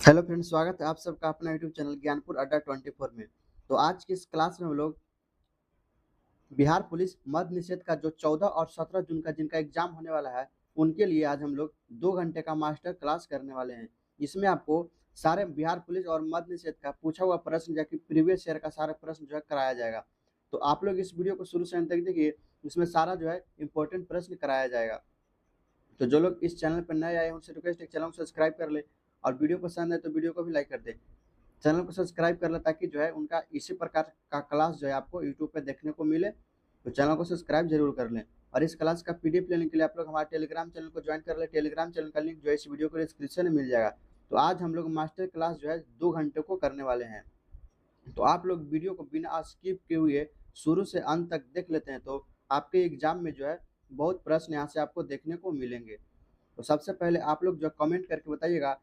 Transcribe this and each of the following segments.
Hello friends, स्वागत है आप सबका अपना यूट्यूब चैनल ज्ञानपुर अड्डा 24 में। तो आज की इस क्लास में हम लोग बिहार पुलिस मद्य निषेध का जो 14 और 17 जून का जिनका एग्जाम होने वाला है, उनके लिए आज हम लोग 2 घंटे का मास्टर क्लास करने वाले हैं। इसमें आपको सारे बिहार पुलिस और मद्य निषेध का पूछा हुआ प्रश्न जो कि प्रीवियस ईयर का सारा प्रश्न जो है कराया जाएगा। तो आप लोग इस वीडियो को शुरू से अंत तक देखिए, इसमें सारा जो है इंपॉर्टेंट प्रश्न कराया जाएगा। तो जो लोग इस चैनल पर नए आए हैं उनसे रिक्वेस्ट है चैनल को सब्सक्राइब कर ले, और वीडियो पसंद है तो वीडियो को भी लाइक कर दे, चैनल को सब्सक्राइब कर ले, ताकि जो है उनका इसी प्रकार का क्लास जो है आपको यूट्यूब पे देखने को मिले। तो चैनल को सब्सक्राइब जरूर कर लें। और इस क्लास का पीडीएफ लेने के लिए आप लोग हमारे टेलीग्राम चैनल को ज्वाइन कर ले। टेलीग्राम चैनल का लिंक जो है इस वीडियो को डिस्क्रिप्शन में मिल जाएगा। तो आज हम लोग मास्टर क्लास जो है 2 घंटे को करने वाले हैं। तो आप लोग वीडियो को बिना स्किप किए हुए शुरू से अंत तक देख लेते हैं, तो आपके एग्जाम में जो है बहुत प्रश्न यहाँ से आपको देखने को मिलेंगे। तो सबसे पहले आप लोग जो कमेंट करके बताइएगा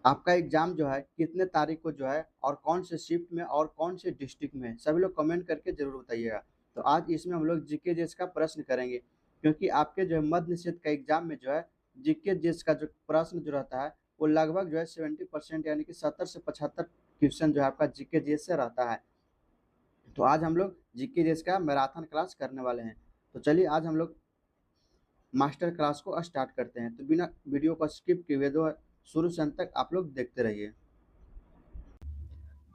आपका एग्जाम जो है कितने तारीख को जो है, और कौन से शिफ्ट में और कौन से डिस्ट्रिक्ट में, सभी लोग कमेंट करके जरूर बताइएगा। तो आज इसमें हम लोग जीके जेस का प्रश्न करेंगे, क्योंकि आपके जो है मद्य निषेध का एग्जाम में जो है जीके जेस का जो प्रश्न जो रहता है वो लगभग जो है 70% यानी कि 70 से 75 क्वेश्चन जो है आपका जीके जेस से रहता है। तो आज हम लोग जीके जेस का मैराथन क्लास करने वाले हैं। तो चलिए आज हम लोग मास्टर क्लास को स्टार्ट करते हैं। तो बिना वीडियो को स्किप किए हुए जो शुरू से अंत तक आप लोग देखते रहिए।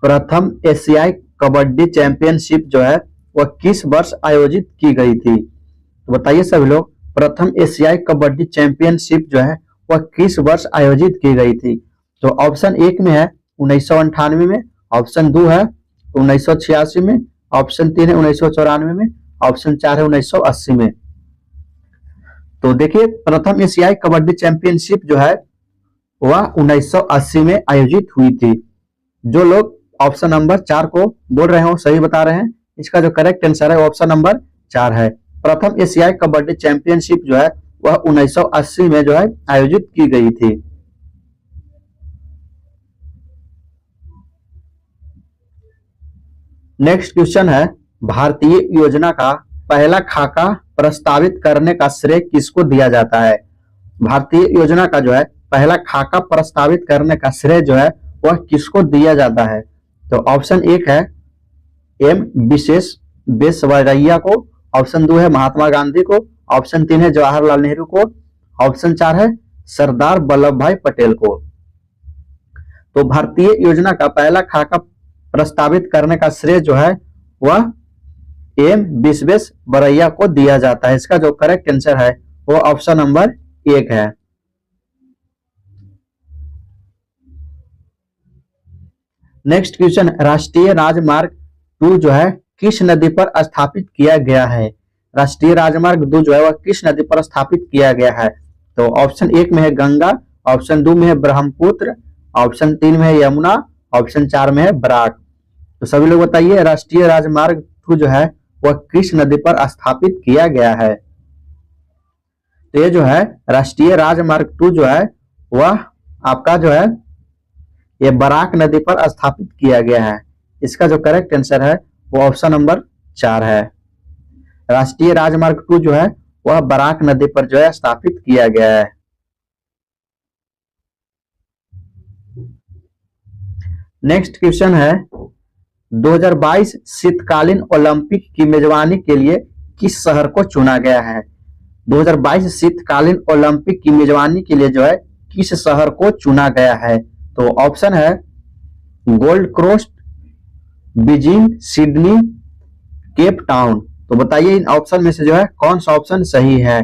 प्रथम एशियाई कबड्डी चैंपियनशिप जो है वह किस वर्ष आयोजित की गई थी? तो बताइए सभी लोग, प्रथम एशियाई कबड्डी चैंपियनशिप जो है वह किस वर्ष आयोजित की गई थी? तो ऑप्शन 1 में है 1998 में, ऑप्शन 2 है 1986 में, ऑप्शन 3 है 1994 में, ऑप्शन 4 है 1980 में। तो देखिए, प्रथम एशियाई कबड्डी चैंपियनशिप जो है वह 1980 में आयोजित हुई थी। जो लोग ऑप्शन नंबर 4 को बोल रहे हो सही बता रहे हैं। इसका जो करेक्ट आंसर है ऑप्शन नंबर 4 है। प्रथम एशियाई कबड्डी चैंपियनशिप जो है वह 1980 में जो है आयोजित की गई थी। नेक्स्ट क्वेश्चन है, भारतीय योजना का पहला खाका प्रस्तावित करने का श्रेय किसको दिया जाता है? भारतीय योजना का जो है पहला खाका प्रस्तावित करने का श्रेय जो है वह किसको दिया जाता है? तो ऑप्शन 1 है एम विश्वेश्वरैया को, ऑप्शन 2 है महात्मा गांधी को, ऑप्शन 3 है जवाहरलाल नेहरू को, ऑप्शन 4 है सरदार वल्लभ भाई पटेल को। तो भारतीय योजना का पहला खाका प्रस्तावित करने का श्रेय जो है वह एम विश्वेश्वरैया को दिया जाता है। इसका जो करेक्ट आंसर है वो ऑप्शन नंबर 1 है। नेक्स्ट क्वेश्चन, राष्ट्रीय राजमार्ग 2 जो है किस नदी पर स्थापित किया गया है? राष्ट्रीय राजमार्ग 2 जो है वह किस नदी पर स्थापित किया गया है? तो ऑप्शन 1 में है गंगा, ऑप्शन 2 में है ब्रह्मपुत्र, ऑप्शन 3 में है यमुना, ऑप्शन 4 में है बराक। तो सभी लोग बताइए, राष्ट्रीय राजमार्ग 2 जो है वह किस नदी पर स्थापित किया गया है? तो ये जो है राष्ट्रीय राजमार्ग 2 जो है वह आपका जो है ये बराक नदी पर स्थापित किया गया है। इसका जो करेक्ट आंसर है वो ऑप्शन नंबर 4 है। राष्ट्रीय राजमार्ग 2 जो है वह बराक नदी पर जो है स्थापित किया गया है। नेक्स्ट क्वेश्चन है, 2022 शीतकालीन ओलंपिक की मेजबानी के लिए किस शहर को चुना गया है? 2022 शीतकालीन ओलंपिक की मेजबानी के लिए जो है किस शहर को चुना गया है? तो ऑप्शन है Gold Coast, Beijing, Sydney, Cape Town. तो बताइए इन ऑप्शन में से जो है कौन सा ऑप्शन सही है?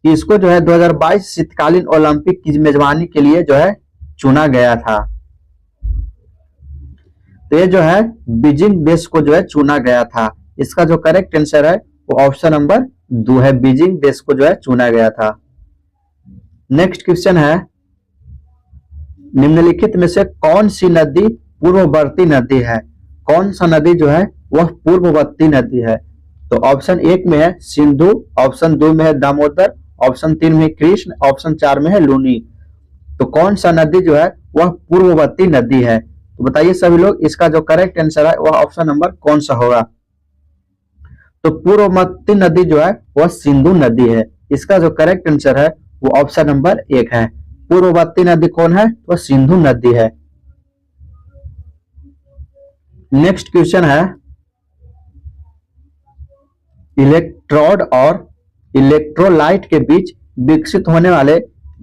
इसको जो है 2022 शीतकालीन ओलंपिक की मेजबानी के लिए जो है चुना गया था। तो ये जो है बीजिंग देश को जो है चुना गया था। इसका जो करेक्ट आंसर है वो ऑप्शन नंबर 2 है, बीजिंग देश को जो है चुना गया था। नेक्स्ट क्वेश्चन है, निम्नलिखित में से कौन सी नदी पूर्ववर्ती नदी है? कौन सा नदी जो है वह पूर्ववर्ती नदी है? तो ऑप्शन 1 में है सिंधु, ऑप्शन 2 में है दामोदर, ऑप्शन 3 में है कृष्ण, ऑप्शन 4 में है लूनी। तो कौन सा नदी जो है वह पूर्ववर्ती नदी है? तो बताइए सभी लोग, इसका जो करेक्ट आंसर है वह ऑप्शन नंबर कौन सा होगा? तो पूर्ववर्ती नदी जो है वह सिंधु नदी है। इसका जो करेक्ट आंसर है वो ऑप्शन नंबर 1 है। पूर्ववर्ती नदी कौन है? तो सिंधु नदी है। नेक्स्ट क्वेश्चन है, इलेक्ट्रोड और इलेक्ट्रोलाइट के बीच विकसित होने वाले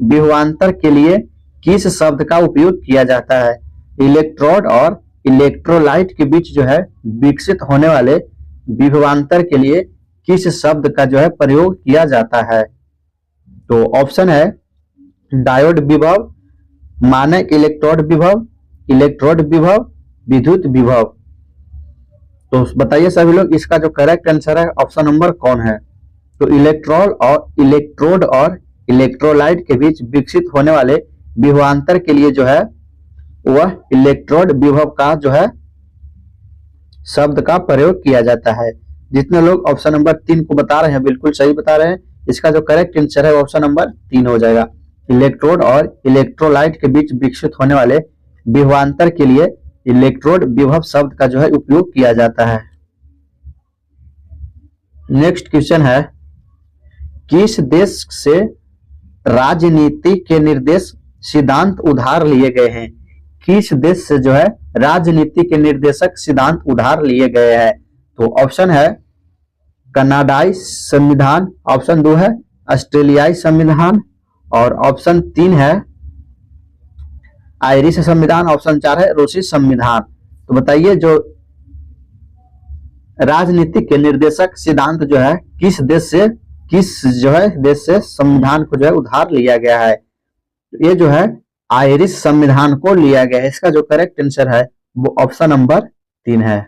विभवांतर के लिए किस शब्द का उपयोग किया जाता है? इलेक्ट्रोड और इलेक्ट्रोलाइट के बीच जो है विकसित होने वाले विभवांतर के लिए किस शब्द का जो है प्रयोग किया जाता है? तो ऑप्शन है डायोड विभव, मानक इलेक्ट्रोड विभव, इलेक्ट्रोड विभव, विद्युत विभव। तो बताइए सभी लोग, इसका जो करेक्ट आंसर है ऑप्शन नंबर कौन है? तो इलेक्ट्रोड और इलेक्ट्रोलाइट के बीच विकसित होने वाले विभवांतर के लिए जो है वह इलेक्ट्रोड विभव का जो है शब्द का प्रयोग किया जाता है। जितने लोग ऑप्शन नंबर 3 को बता रहे हैं बिल्कुल सही बता रहे हैं। इसका जो करेक्ट आंसर है ऑप्शन नंबर 3 हो जाएगा। इलेक्ट्रोड और इलेक्ट्रोलाइट के बीच विकसित होने वाले विभवांतर के लिए इलेक्ट्रोड विभव शब्द का जो है उपयोग किया जाता है। नेक्स्ट क्वेश्चन है, किस देश से राजनीति के निर्देश सिद्धांत उधार लिए गए हैं? किस देश से जो है राजनीति के निर्देशक सिद्धांत उधार लिए गए हैं? तो ऑप्शन है कनाडाई संविधान, ऑप्शन 2 है ऑस्ट्रेलियाई संविधान, और ऑप्शन 3 है आयरिश संविधान, ऑप्शन 4 है रूसी संविधान। तो बताइए, जो राजनीतिक के निर्देशक सिद्धांत जो है किस देश से संविधान को जो है उधार लिया गया है? ये जो है आयरिश संविधान को लिया गया है। इसका जो करेक्ट आंसर है वो ऑप्शन नंबर 3 है।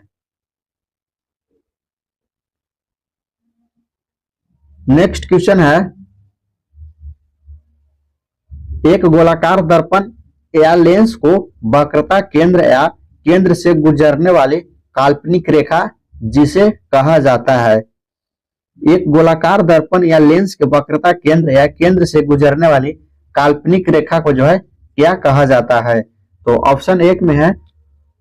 नेक्स्ट क्वेश्चन है, एक गोलाकार दर्पण या लेंस को वक्रता केंद्र या केंद्र से गुजरने वाली काल्पनिक रेखा जिसे कहा जाता है? एक गोलाकार दर्पण या लेंस के वक्रता केंद्र या केंद्र से गुजरने वाली काल्पनिक रेखा को जो है क्या कहा जाता है? तो ऑप्शन 1 में है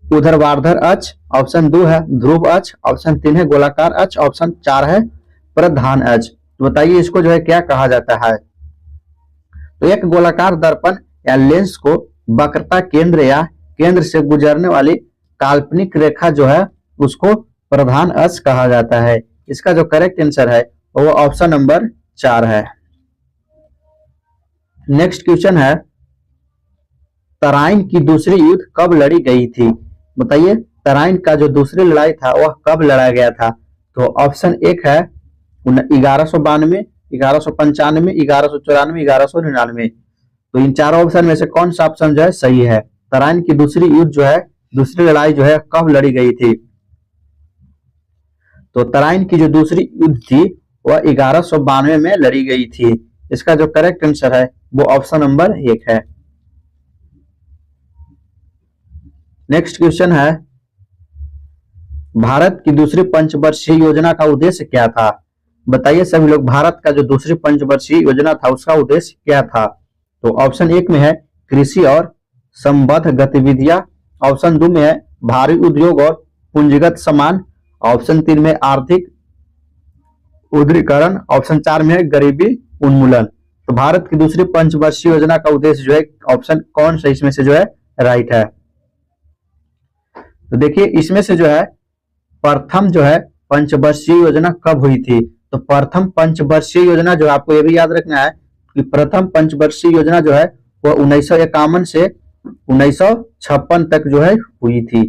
ऊर्ध्वाधर अक्ष, ऑप्शन 2 है ध्रुव अक्ष, ऑप्शन 3 है गोलाकार अक्ष, ऑप्शन 4 है प्रधान अक्ष। तो बताइए इसको जो है क्या कहा जाता है? तो एक गोलाकार दर्पण या लेंस को वक्रता केंद्र या केंद्र से गुजरने वाली काल्पनिक रेखा जो है उसको प्रधान अक्ष कहा जाता है। इसका जो करेक्ट आंसर है वो ऑप्शन नंबर 4 है। नेक्स्ट क्वेश्चन है, तराइन की दूसरी युद्ध कब लड़ी गई थी? बताइए तराइन का जो दूसरी लड़ाई था वह कब लड़ा गया था? तो ऑप्शन 1 है 1192, 1195, 1194, 1199। तो इन चारों ऑप्शन में से कौन सा ऑप्शन जो है सही है? तराइन की दूसरी युद्ध जो है, दूसरी लड़ाई जो है कब लड़ी गई थी? तो तराइन की जो दूसरी युद्ध थी वह 1192 में लड़ी गई थी। इसका जो करेक्ट आंसर है वो ऑप्शन नंबर 1 है। नेक्स्ट क्वेश्चन है, भारत की दूसरी पंचवर्षीय योजना का उद्देश्य क्या था? बताइए सभी लोग, भारत का जो दूसरी पंचवर्षीय योजना था उसका उद्देश्य क्या था? तो ऑप्शन 1 में है कृषि और संबद्ध गतिविधियां, ऑप्शन 2 में है भारी उद्योग और पूंजीगत समान, ऑप्शन 3 में आर्थिक उदारीकरण, ऑप्शन 4 में है गरीबी उन्मूलन। तो भारत की दूसरी पंचवर्षीय योजना का उद्देश्य जो है ऑप्शन कौन सा इसमें से जो है राइट है? तो देखिए इसमें से जो है प्रथम जो है पंचवर्षीय योजना कब हुई थी? तो प्रथम पंचवर्षीय योजना जो आपको ये भी याद रखना है कि प्रथम पंचवर्षीय योजना जो है वह 1951 से 1956 तक जो है हुई थी।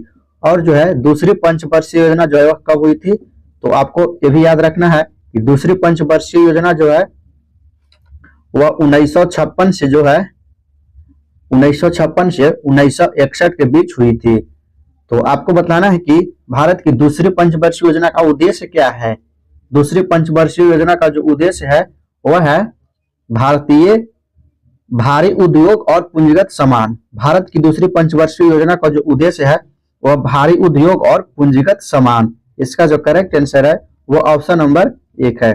और जो है दूसरी पंचवर्षीय योजना जो है वह कब हुई थी? तो आपको ये भी याद रखना है कि दूसरी पंचवर्षीय योजना जो है वह 1956 से जो है 1956 से 1961 के बीच हुई थी। तो आपको बताना है कि भारत की दूसरी पंचवर्षीय योजना का उद्देश्य क्या है। दूसरी पंचवर्षीय योजना का जो उद्देश्य है वह है भारतीय भारी उद्योग और पूंजीगत समान। भारत की दूसरी पंचवर्षीय योजना का जो उद्देश्य है वह भारी उद्योग और पूंजीगत समान। इसका जो करेक्ट आंसर है वो ऑप्शन नंबर 1 है।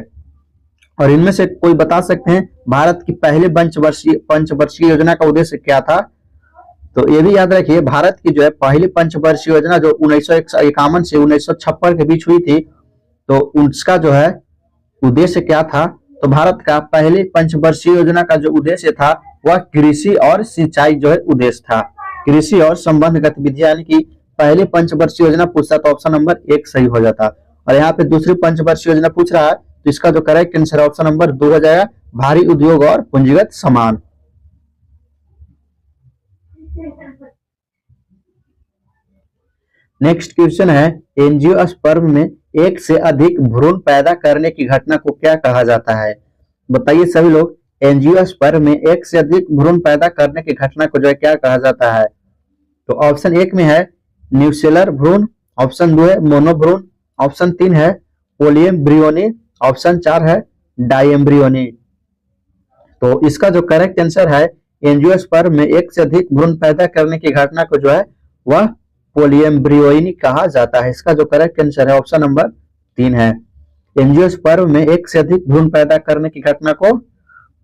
और इनमें से कोई बता सकते हैं भारत की पहली पंचवर्षीय योजना का उद्देश्य क्या था? तो ये भी याद रखिए, भारत की जो है पहली पंचवर्षीय योजना जो 1951 से 1956 के बीच हुई थी, तो उसका जो है उद्देश्य क्या था? तो भारत का पहली पंचवर्षीय योजना का जो उद्देश्य था वह कृषि और सिंचाई जो है उद्देश्य था। कृषि और संबंध गतिविधियां, यानी कि पहली पंचवर्षीय योजना पूछता तो ऑप्शन नंबर 1 सही हो जाता। और यहाँ पे दूसरी पंचवर्षीय योजना पूछ रहा है तो इसका जो करेक्ट आंसर ऑप्शन नंबर 2 हो जाएगा, भारी उद्योग और पूंजीगत सामान। नेक्स्ट क्वेश्चन है, एंजियोस्पर्म में एक से अधिक भ्रूण पैदा करने की घटना को क्या कहा जाता है? बताइए सभी लोग, एंजियोस्पर्म में एक से अधिक भ्रूण पैदा करने की घटना को जो है क्या कहा जाता है? तो ऑप्शन 1 में है न्यूसेलर भ्रूण, ऑप्शन 2 है मोनोभ्रूण, ऑप्शन 3 है पोलिएम्ब्रियोनी, ऑप्शन 4 है डायएम्ब्रियोनी। तो इसका जो करेक्ट आंसर है, एंजियोस्पर्म में एक से अधिक भ्रूण पैदा करने की घटना को जो है वह पोलिएम्ब्रियोनी कहा जाता है। इसका जो करेक्ट आंसर है ऑप्शन नंबर 3 है। एंजियोस्पर्म में एक से अधिक भ्रूण पैदा करने की घटना को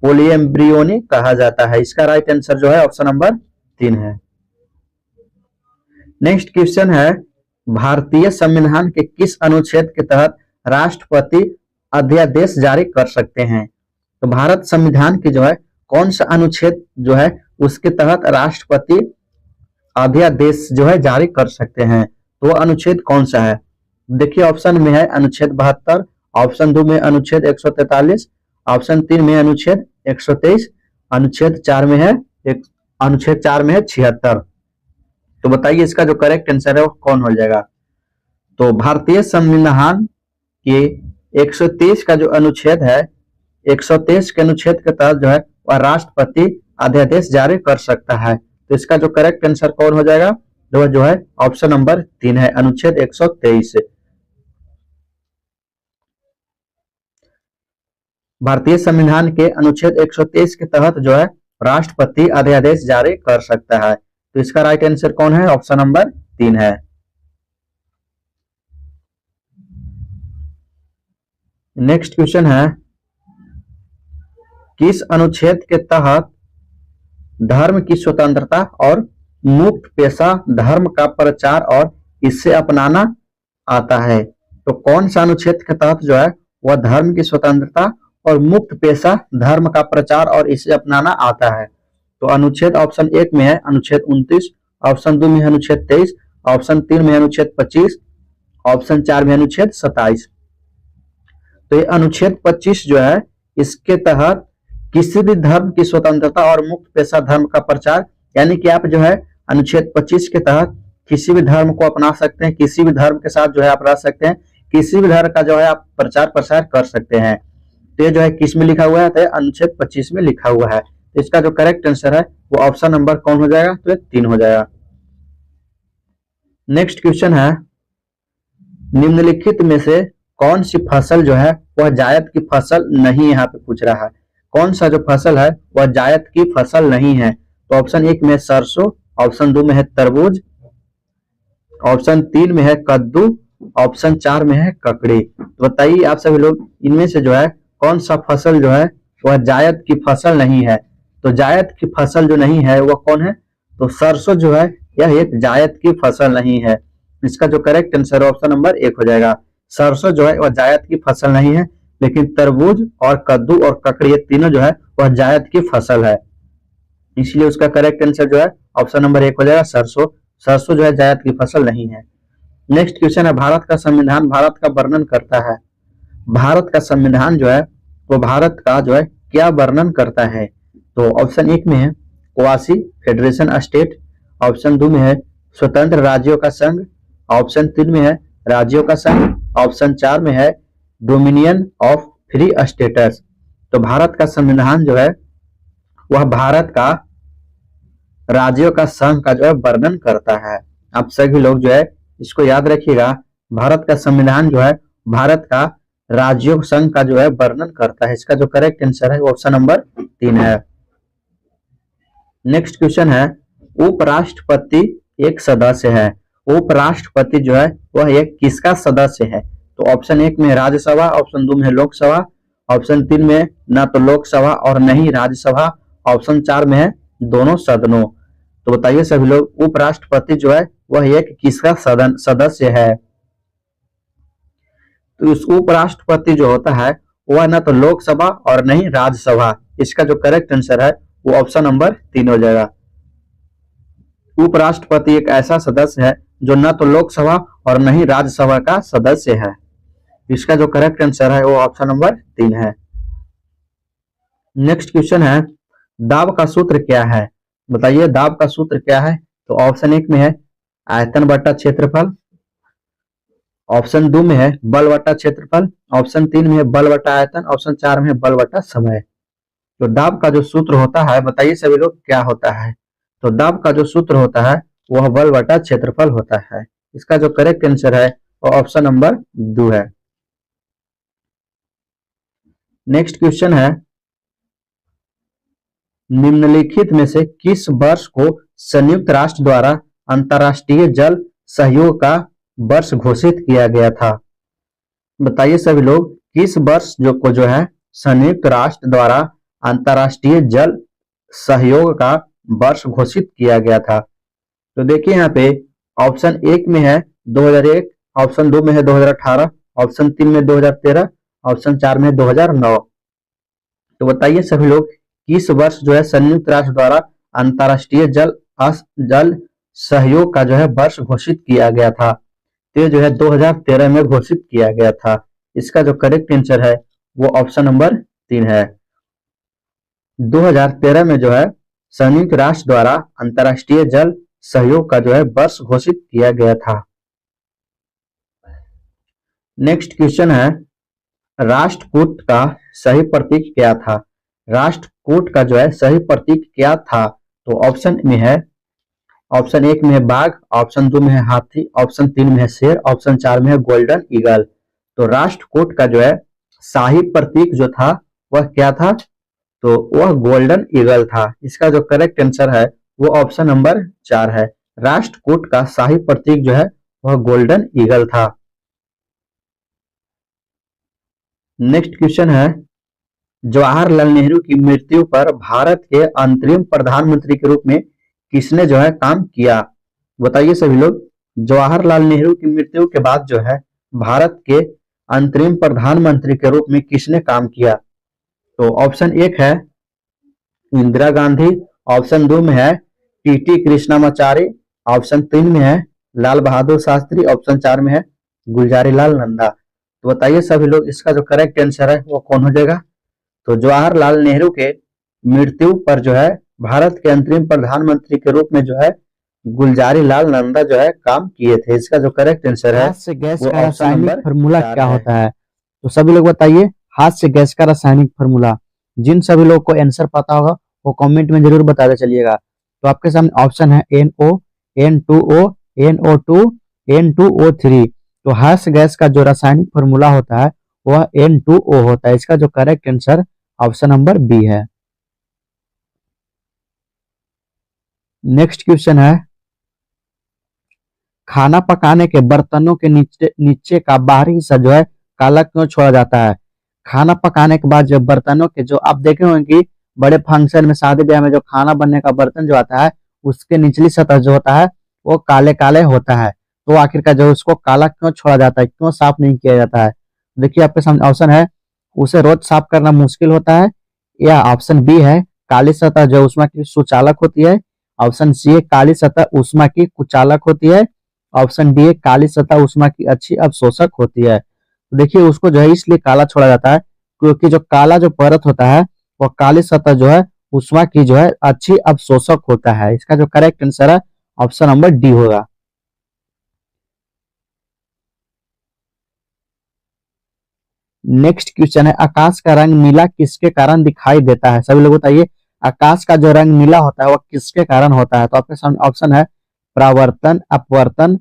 पोलिएम्ब्रियोनी कहा जाता है। इसका राइट आंसर जो है ऑप्शन नंबर 3 है। नेक्स्ट क्वेश्चन है, भारतीय संविधान के किस अनुच्छेद के तहत राष्ट्रपति अध्यादेश जारी कर सकते हैं? तो भारत संविधान की जो है कौन सा अनुच्छेद जो है उसके तहत राष्ट्रपति अध्यादेश जो है जारी कर सकते हैं? तो अनुच्छेद कौन सा है? देखिए ऑप्शन में है अनुच्छेद 72, ऑप्शन 2 में अनुच्छेद 143, ऑप्शन 3 में अनुच्छेद 123, अनुच्छेद 4 में है 76। तो बताइए इसका जो करेक्ट आंसर है वो कौन हो जाएगा? तो भारतीय संविधान के 123 का जो अनुच्छेद है, 123 के अनुच्छेद के तहत जो है वह राष्ट्रपति अध्यादेश जारी कर सकता है। तो इसका जो करेक्ट आंसर कौन हो जाएगा? तो जो है ऑप्शन नंबर 3 है, अनुच्छेद 123। भारतीय संविधान के अनुच्छेद 123 के तहत जो है राष्ट्रपति अध्यादेश जारी कर सकता है। तो इसका राइट आंसर कौन है? ऑप्शन नंबर 3 है। नेक्स्ट क्वेश्चन है, किस अनुच्छेद के तहत धर्म की स्वतंत्रता और मुक्त पेशा धर्म का प्रचार और इसे अपनाना आता है? तो कौन सा अनुच्छेद के तहत जो है वह धर्म की स्वतंत्रता और मुक्त पेशा धर्म का प्रचार और इसे अपनाना आता है? तो अनुच्छेद ऑप्शन 1 में है अनुच्छेद 29, ऑप्शन 2 में है अनुच्छेद 23, ऑप्शन 3 में अनुच्छेद 25, ऑप्शन 4 में अनुच्छेद 27। तो ये अनुच्छेद 25 जो है इसके तहत किसी भी धर्म की स्वतंत्रता और मुक्त पेशा धर्म का प्रचार, यानी कि आप जो है अनुच्छेद 25 के तहत किसी भी धर्म को अपना सकते हैं, किसी भी धर्म के साथ जो है आप रह सकते हैं, किसी भी धर्म का जो है आप प्रचार प्रसार कर सकते हैं। तो ये जो है किस में लिखा हुआ है? तो अनुच्छेद 25 में लिखा हुआ है। तो इसका जो करेक्ट आंसर है वो ऑप्शन नंबर कौन हो जाएगा? तो 3 हो जाएगा। नेक्स्ट क्वेश्चन है, निम्नलिखित में से कौन सी फसल जो है वह जायद की फसल नहीं? यहाँ पे पूछ रहा है कौन सा जो फसल है वह जायद की फसल नहीं है? तो ऑप्शन 1 में सरसों, ऑप्शन 2 में है तरबूज, ऑप्शन 3 में है कद्दू, ऑप्शन 4 में है ककड़ी। तो बताइए आप सभी लोग इनमें से जो है कौन सा फसल जो है वह जायद की फसल नहीं है? तो जायद की फसल जो नहीं है वह कौन है? तो सरसों जो है यह एक जायद की फसल नहीं है। इसका जो करेक्ट आंसर ऑप्शन नंबर 1 हो जाएगा। सरसों जो है वह जायद की फसल नहीं है, लेकिन तरबूज और कद्दू और ककड़ी ये तीनों जो है वह जायद की फसल है, इसलिए उसका करेक्ट आंसर जो है ऑप्शन नंबर 1 हो जाएगा सरसों। सरसों जो है जायद की फसल नहीं है। नेक्स्ट क्वेश्चन है, भारत का संविधान भारत का वर्णन करता है। भारत का संविधान जो है वो भारत का जो है क्या वर्णन करता है? तो ऑप्शन 1 में है क्वासी फेडरेशन स्टेट, ऑप्शन 2 में है स्वतंत्र राज्यों का संघ, ऑप्शन 3 में है राज्यों का संघ, ऑप्शन 4 में है डोमिनियन ऑफ फ्री स्टेटस। तो भारत का संविधान जो है वह भारत का राज्यों का संघ का जो है वर्णन करता है। आप सभी लोग जो है इसको याद रखिएगा, भारत का संविधान जो है भारत का राज्यों संघ का जो है वर्णन करता है। इसका जो करेक्ट आंसर है ऑप्शन नंबर 3 है। नेक्स्ट क्वेश्चन है, उपराष्ट्रपति एक सदस्य है। उपराष्ट्रपति जो है वह एक किसका सदस्य है? तो ऑप्शन 1 में राज्यसभा, ऑप्शन 2 में लोकसभा, ऑप्शन 3 में न तो लोकसभा और न ही राज्यसभा, ऑप्शन 4 में है दोनों सदनों। तो बताइए सभी लोग उपराष्ट्रपति जो है वह एक किसका सदस्य है? तो इस उपराष्ट्रपति जो होता है वह न तो लोकसभा और न ही राज्यसभा। इसका जो करेक्ट आंसर है वो ऑप्शन नंबर 3 हो जाएगा। उपराष्ट्रपति एक ऐसा सदस्य है जो न तो लोकसभा और न ही राज्यसभा का सदस्य है। इसका जो करेक्ट आंसर है वो ऑप्शन नंबर 3 है। नेक्स्ट क्वेश्चन है, दाब का सूत्र क्या है? बताइए दाब का सूत्र क्या है? तो ऑप्शन 1 में है आयतन बटा क्षेत्रफल, ऑप्शन 2 में है बल बटा क्षेत्रफल, ऑप्शन 3 में है बल बटा आयतन, ऑप्शन 4 में है बल बटा समय। तो दाब का जो सूत्र होता है, बताइए सभी लोग क्या होता है? तो दाब का जो सूत्र होता है वह बल बटा क्षेत्रफल होता है। इसका जो करेक्ट आंसर है वो ऑप्शन नंबर 2 है। नेक्स्ट क्वेश्चन है, निम्नलिखित में से किस वर्ष को संयुक्त राष्ट्र द्वारा अंतर्राष्ट्रीय जल सहयोग का वर्ष घोषित किया गया था? बताइए सभी लोग किस वर्ष जो है संयुक्त राष्ट्र द्वारा अंतर्राष्ट्रीय जल सहयोग का वर्ष घोषित किया गया था? तो देखिए यहाँ पे ऑप्शन 1 में है 2001, ऑप्शन 2 में है 2018, ऑप्शन 3 में 2013, ऑप्शन 4 में 2009। तो बताइए सभी लोग किस वर्ष जो है संयुक्त राष्ट्र द्वारा अंतर्राष्ट्रीय जल सहयोग का जो है वर्ष घोषित किया गया था? तो जो है 2013 में घोषित किया गया था। इसका जो करेक्ट आंसर है वो ऑप्शन नंबर 3 है। 2013 में जो है संयुक्त राष्ट्र द्वारा अंतर्राष्ट्रीय जल सहयोग का जो है वर्ष घोषित किया गया था। नेक्स्ट क्वेश्चन है, राष्ट्रकूट का सही प्रतीक क्या था? राष्ट्रकूट का जो है सही प्रतीक क्या था? तो ऑप्शन में है, ऑप्शन 1 में है बाघ, ऑप्शन 2 में है हाथी, ऑप्शन 3 में है शेर, ऑप्शन 4 में है गोल्डन ईगल। तो राष्ट्रकूट का जो है शाही प्रतीक जो था वह क्या था? तो वह गोल्डन ईगल था। इसका जो करेक्ट आंसर है वो ऑप्शन नंबर 4 है। राष्ट्रकूट का शाही प्रतीक जो है वह गोल्डन ईगल था। नेक्स्ट क्वेश्चन है, जवाहरलाल नेहरू की मृत्यु पर भारत के अंतरिम प्रधानमंत्री के रूप में किसने जो है काम किया? बताइए सभी लोग जवाहरलाल नेहरू की मृत्यु के बाद जो है भारत के अंतरिम प्रधानमंत्री के रूप में किसने काम किया? तो ऑप्शन 1 है इंदिरा गांधी, ऑप्शन 2 में है टीटी कृष्णामाचारी, ऑप्शन 3 में है लाल बहादुर शास्त्री, ऑप्शन 4 में है गुलजारीलाल नंदा। तो बताइए सभी लोग इसका जो करेक्ट आंसर है वो कौन हो जाएगा? तो जवाहरलाल नेहरू के मृत्यु पर जो है भारत के अंतरिम प्रधानमंत्री के रूप में जो है गुलजारीलाल नंदा जो है काम किए थे। इसका जो करेक्ट आंसर है हाथ से गैस वो का ऑप्शन रासायनिक नंबर फार्मूला 4 क्या है। होता है? तो सभी लोग बताइए हाथ से गैस का रासायनिक फार्मूला। जिन सभी लोग को आंसर पता होगा वो कमेंट में जरूर बताते चलिएगा। तो आपके सामने ऑप्शन है NO, N2O, NO2, N2O3। तो हाथ से गैस का जो रासायनिक फार्मूला होता है वह N2O होता है। इसका जो correct answer option number B है। नेक्स्ट क्वेश्चन है, खाना पकाने के बर्तनों के नीचे का बाहरी हिस्सा जो है काला क्यों छोड़ा जाता है? खाना पकाने के बाद जो बर्तनों के जो आप देखे होंगे कि बड़े फंक्शन में शादी ब्याह में जो खाना बनने का बर्तन जो आता है उसके निचली सतह जो होता है वो काले काले होता है। तो आखिरकार जो उसको काला क्यों छोड़ा जाता है, क्यों साफ नहीं किया जाता है? देखिए आपके सामने ऑप्शन है उसे रोज साफ करना मुश्किल होता है, या ऑप्शन बी है काली सतह जो ऊष्मा की सुचालक होती है, ऑप्शन सी है काली सतह ऊष्मा की कुचालक होती है, ऑप्शन डी है काली सतह ऊष्मा की अच्छी अवशोषक होती है। तो देखिए उसको जो है इसलिए काला छोड़ा जाता है क्योंकि जो काला जो परत होता है वो काली सतह जो है ऊष्मा की जो है अच्छी अवशोषक होता है। इसका जो करेक्ट आंसर है ऑप्शन नंबर डी होगा। नेक्स्ट क्वेश्चन है, आकाश का रंग नीला किसके कारण दिखाई देता है? सभी लोग बताइए आकाश का जो रंग नीला होता है वो किसके कारण होता है? तो आपके सामने ऑप्शन है परावर्तन, अपवर्तन,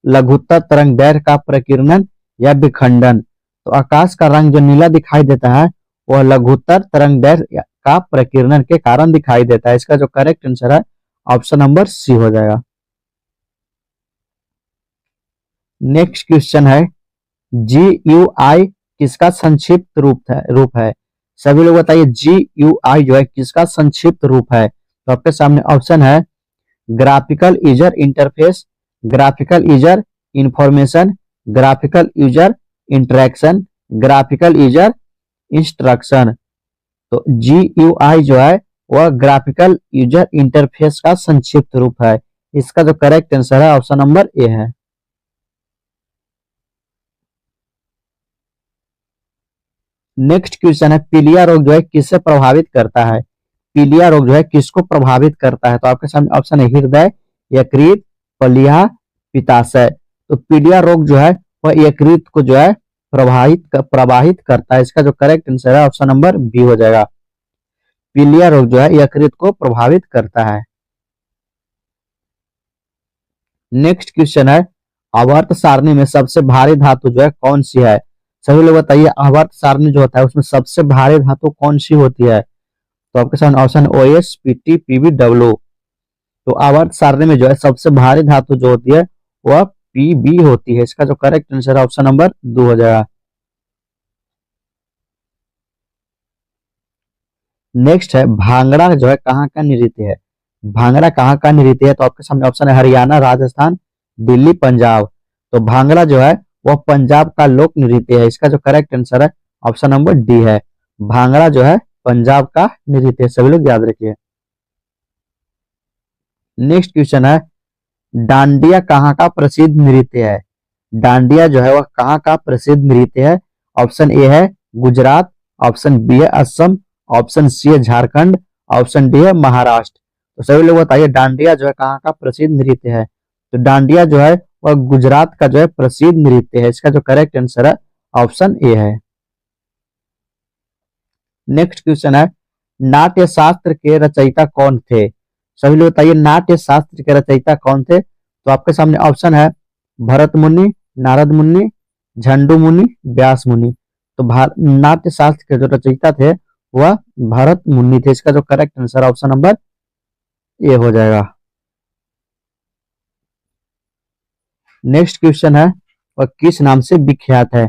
लघुत्तर तरंगदैर्घ्य का प्रकीर्णन या विखंडन। तो आकाश का रंग जो नीला दिखाई देता है वह लघुत्तर तरंगदैर्घ्य का प्रकीर्णन के कारण दिखाई देता है। इसका जो करेक्ट आंसर है ऑप्शन नंबर सी हो जाएगा। नेक्स्ट क्वेश्चन है, GUI किसका संक्षिप्त रूप है? सभी लोग बताइए GUI जो है किसका संक्षिप्त रूप है? तो आपके सामने ऑप्शन है graphical user interface, graphical user information, graphical user interaction, graphical user instruction. तो GUI जो है वह ग्राफिकल यूजर इंटरफेस का संक्षिप्त रूप है। इसका जो करेक्ट आंसर है ऑप्शन नंबर ए है। नेक्स्ट क्वेश्चन है पीलिया रोग जो है किससे प्रभावित करता है? पीलिया रोग जो है किसको प्रभावित करता है? तो आपके सामने ऑप्शन है हृदय, यकृत, प्लीहा, पित्ताशय। तो पीलिया रोग जो है वह यकृत को जो है प्रवाहित करता है। इसका जो करेक्ट आंसर है ऑप्शन नंबर बी हो जाएगा। पीलिया रोग जो है यकृत को प्रभावित करता है। नेक्स्ट क्वेश्चन है आवर्त सारणी में सबसे भारी धातु जो है कौन सी है? सभी लोग बताइए आवर्त सारणी जो होता है उसमें सबसे भारी धातु कौन सी होती है? तो आपके सामने option OS, PT, PB, W। तो आवर्त सारणी में जो है सबसे भारी धातु जो होती है वह PB होती है। इसका जो करेक्ट आंसर है ऑप्शन नंबर 2 हो जाएगा। नेक्स्ट है भांगड़ा जो है कहाँ का नृत्य है? भांगड़ा कहाँ का नृत्य है? तो आपके सामने ऑप्शन है हरियाणा, राजस्थान, दिल्ली, पंजाब। तो भांगड़ा जो है वह पंजाब का लोक नृत्य है। इसका जो करेक्ट आंसर है ऑप्शन नंबर डी है। भांगड़ा जो है पंजाब का नृत्य है। सभी लोग याद रखिए। नेक्स्ट क्वेश्चन है डांडिया कहाँ का प्रसिद्ध नृत्य है? डांडिया जो है वह कहाँ का प्रसिद्ध नृत्य है? ऑप्शन ए है गुजरात, ऑप्शन बी है असम, ऑप्शन सी है झारखंड, ऑप्शन डी है महाराष्ट्र। तो सभी लोग बताइए डांडिया जो है कहाँ का प्रसिद्ध नृत्य है? तो डांडिया जो है वह गुजरात का जो है प्रसिद्ध नृत्य है। इसका जो करेक्ट आंसर है ऑप्शन ए है। नेक्स्ट क्वेश्चन है नाट्य शास्त्र के रचयिता कौन थे? सभी लोग बताइए नाट्य शास्त्र के रचयिता कौन थे? तो आपके सामने ऑप्शन है भरत मुनि, नारद मुनि, झंडू मुनि, व्यास मुनि। तो नाट्य शास्त्र के जो रचयिता थे वह भरत मुनि थे। इसका जो correct answer option number A हो जाएगा। नेक्स्ट क्वेश्चन है वह किस नाम से विख्यात है?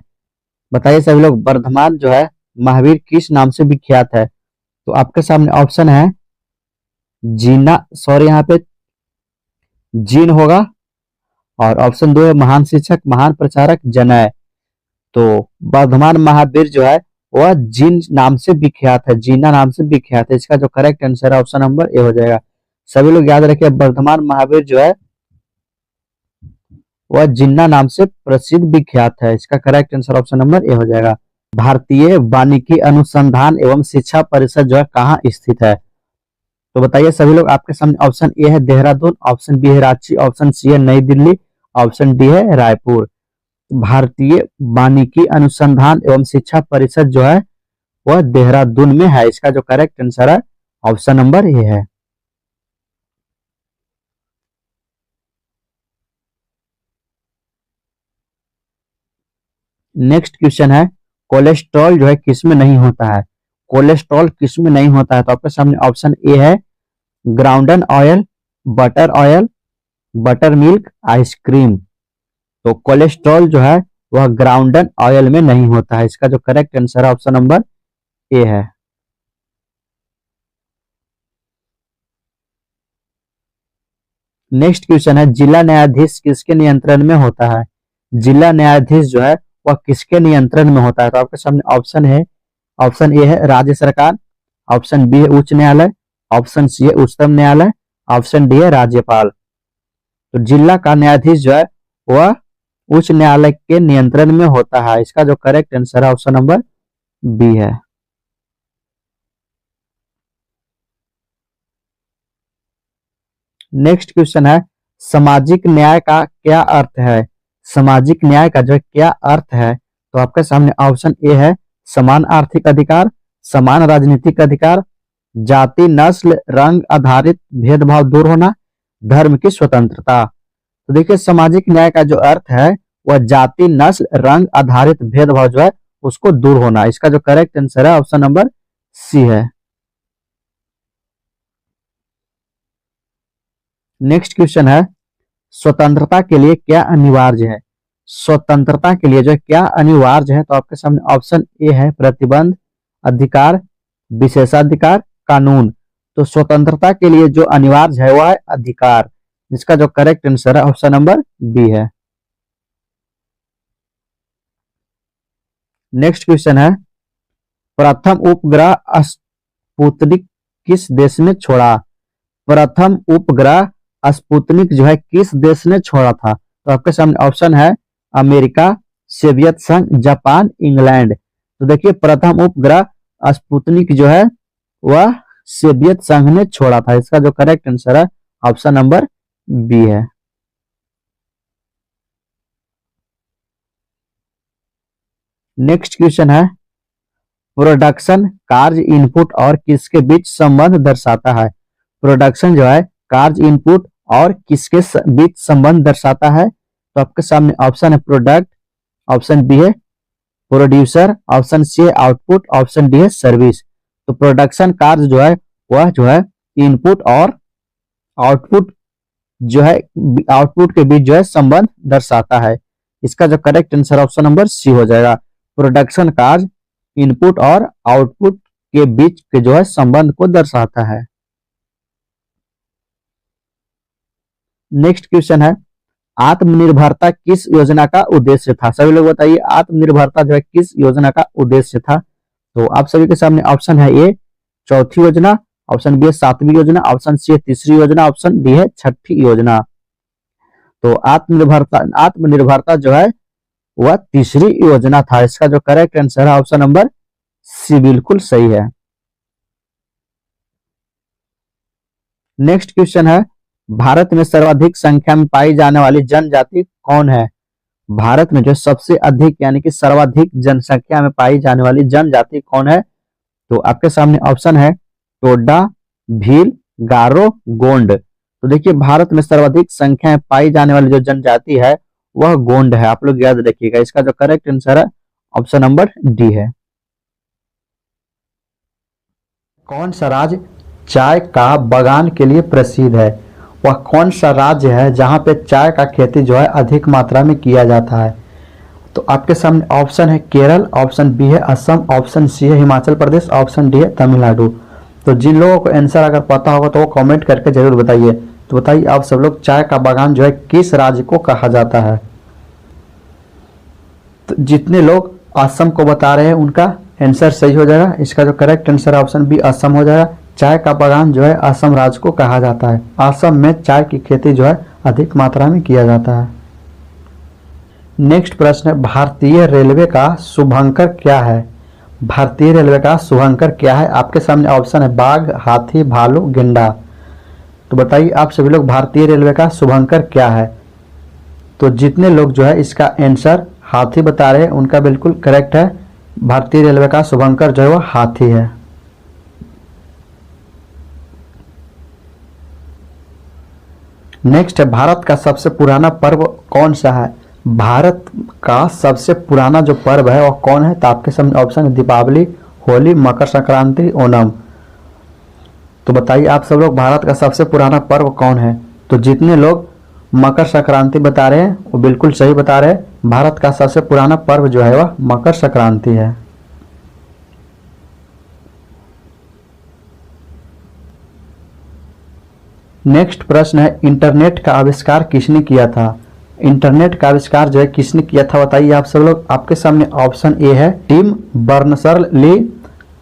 बताइए सभी लोग वर्धमान जो है महावीर किस नाम से विख्यात है? तो आपके सामने ऑप्शन है जीना, सॉरी यहाँ पे जीन होगा, और ऑप्शन 2 है महान शिक्षक, महान प्रचारक, जनय। तो वर्धमान महावीर जो है वह जीन नाम से विख्यात है, जीना नाम से विख्यात है। इसका जो करेक्ट आंसर है ऑप्शन नंबर ए हो जाएगा। सभी लोग याद रखिए वर्धमान महावीर जो है वह जिन्ना नाम से प्रसिद्ध विख्यात है। इसका correct answer option number A हो जाएगा। भारतीय वानिकी अनुसंधान एवं शिक्षा परिषद जो है कहाँ स्थित है? तो बताइए सभी लोग आपके सामने ऑप्शन ए है देहरादून, ऑप्शन बी है रांची, ऑप्शन सी है नई दिल्ली, ऑप्शन डी है रायपुर। भारतीय वानिकी अनुसंधान एवं शिक्षा परिषद जो है वह देहरादून में है। इसका जो करेक्ट आंसर है ऑप्शन नंबर ए है। नेक्स्ट क्वेश्चन है कोलेस्ट्रॉल जो है किसमें नहीं होता है? कोलेस्ट्रॉल किसमें नहीं होता है? तो आपके सामने ऑप्शन ए है groundnut oil, oil, butter milk, ice cream. तो कोलेस्ट्रॉल जो है वह ग्राउंडन ऑयल में नहीं होता है। इसका जो करेक्ट आंसर है ऑप्शन नंबर ए है। नेक्स्ट क्वेश्चन है जिला न्यायाधीश किसके नियंत्रण में होता है? जिला न्यायाधीश जो है वह किसके नियंत्रण में होता है? तो आपके सामने ऑप्शन है, ऑप्शन ए है राज्य सरकार, ऑप्शन बी है उच्च न्यायालय, ऑप्शन सी है उच्चतम न्यायालय, ऑप्शन डी है राज्यपाल। तो जिला का न्यायाधीश जो है वह उच्च न्यायालय के नियंत्रण में होता है। इसका जो करेक्ट आंसर है ऑप्शन नंबर बी है। नेक्स्ट क्वेश्चन है सामाजिक न्याय का क्या अर्थ है? सामाजिक न्याय का जो क्या अर्थ है? तो आपके सामने ऑप्शन ए है समान आर्थिक अधिकार, समान राजनीतिक अधिकार, जाति नस्ल रंग आधारित भेदभाव दूर होना, धर्म की स्वतंत्रता। तो देखिए सामाजिक न्याय का जो अर्थ है वह जाति नस्ल रंग आधारित भेदभाव जो है उसको दूर होना। इसका जो करेक्ट आंसर है ऑप्शन नंबर सी है। नेक्स्ट क्वेश्चन है स्वतंत्रता के लिए क्या अनिवार्य है? स्वतंत्रता के लिए जो क्या अनिवार्य है? तो आपके सामने ऑप्शन ए है प्रतिबंध, अधिकार, विशेषाधिकार, कानून। तो स्वतंत्रता के लिए जो अनिवार्य है वह है अधिकार। इसका जो करेक्ट आंसर है ऑप्शन नंबर बी है। नेक्स्ट क्वेश्चन है प्रथम उपग्रह स्पुतनिक किस देश ने छोड़ा? प्रथम उपग्रह स्पुतनिक जो है किस देश ने छोड़ा था? तो आपके सामने ऑप्शन है अमेरिका, सोवियत संघ, जापान, इंग्लैंड। तो देखिए प्रथम उपग्रह स्पुतनिक जो है वह सोवियत संघ ने छोड़ा था। इसका जो करेक्ट आंसर है ऑप्शन नंबर बी है। नेक्स्ट क्वेश्चन है प्रोडक्शन कार्य इनपुट और किसके बीच संबंध दर्शाता है? प्रोडक्शन जो है कार्य इनपुट और किसके बीच संबंध दर्शाता है? तो आपके सामने ऑप्शन है प्रोडक्ट, ऑप्शन बी है प्रोड्यूसर, ऑप्शन सी है आउटपुट, ऑप्शन डी है सर्विस। तो प्रोडक्शन कार्य जो है वह जो है इनपुट और आउटपुट जो है आउटपुट के बीच जो है संबंध दर्शाता है। इसका जो correct answer option number C हो जाएगा। प्रोडक्शन कार्य इनपुट और आउटपुट के बीच के जो है संबंध को दर्शाता है। नेक्स्ट क्वेश्चन है आत्मनिर्भरता किस योजना का उद्देश्य था? सभी लोग बताइए आत्मनिर्भरता जो है किस योजना का उद्देश्य था? तो आप सभी के सामने ऑप्शन है ए चौथी योजना, ऑप्शन बी है सातवीं योजना, ऑप्शन सी है तीसरी योजना, ऑप्शन डी है छठी योजना। तो आत्मनिर्भरता जो है वह तीसरी योजना था। इसका जो करेक्ट आंसर है ऑप्शन नंबर सी बिल्कुल सही है। नेक्स्ट क्वेश्चन है भारत में सर्वाधिक संख्या में पाई जाने वाली जनजाति कौन है? भारत में जो सबसे अधिक यानी कि सर्वाधिक जनसंख्या में पाई जाने वाली जनजाति कौन है? तो आपके सामने ऑप्शन है टोडा, भील, गारो, गोंड। तो देखिए भारत में सर्वाधिक संख्या में पाई जाने वाली जो जनजाति है वह गोंड है। आप लोग याद रखिएगा। इसका जो करेक्ट आंसर है ऑप्शन नंबर डी है। कौन सा राज्य चाय का बागान के लिए प्रसिद्ध है? वह कौन सा राज्य है जहां पे चाय का खेती जो है अधिक मात्रा में किया जाता है? तो आपके सामने ऑप्शन है केरल, ऑप्शन बी है असम, ऑप्शन सी है हिमाचल प्रदेश, ऑप्शन डी है तमिलनाडु। तो जिन लोगों को आंसर अगर पता होगा तो वो कमेंट करके जरूर बताइए। तो बताइए आप सब लोग चाय का बागान जो है किस राज्य को कहा जाता है? तो जितने लोग असम को बता रहे हैं उनका आंसर सही हो जाएगा। इसका जो करेक्ट आंसर है ऑप्शन बी असम हो जाएगा। चाय का बागान जो है असम राज्य को कहा जाता है। असम में चाय की खेती जो है अधिक मात्रा में किया जाता है। नेक्स्ट प्रश्न है भारतीय रेलवे का शुभंकर क्या है? भारतीय रेलवे का शुभंकर क्या है? आपके सामने ऑप्शन है बाघ, हाथी, भालू, गेंडा। तो बताइए आप सभी लोग भारतीय रेलवे का शुभंकर क्या है? तो जितने लोग जो है इसका आंसर हाथी बता रहे हैं उनका बिल्कुल करेक्ट है। भारतीय रेलवे का शुभंकर जो है वो हाथी है। नेक्स्ट है भारत का सबसे पुराना पर्व कौन सा है? भारत का सबसे पुराना जो पर्व है वह कौन है? तो आपके सामने ऑप्शन है दीपावली, होली, मकर संक्रांति, ओणम। तो बताइए आप सब लोग भारत का सबसे पुराना पर्व कौन है? तो जितने लोग मकर संक्रांति बता रहे हैं वो बिल्कुल सही बता रहे हैं। भारत का सबसे पुराना पर्व जो है वह मकर संक्रांति है। नेक्स्ट प्रश्न है इंटरनेट का आविष्कार किसने किया था? इंटरनेट का आविष्कार जो है किसने किया था बताइए आप सब लोग। आपके सामने ऑप्शन ए है टिम बर्नर्स-ली,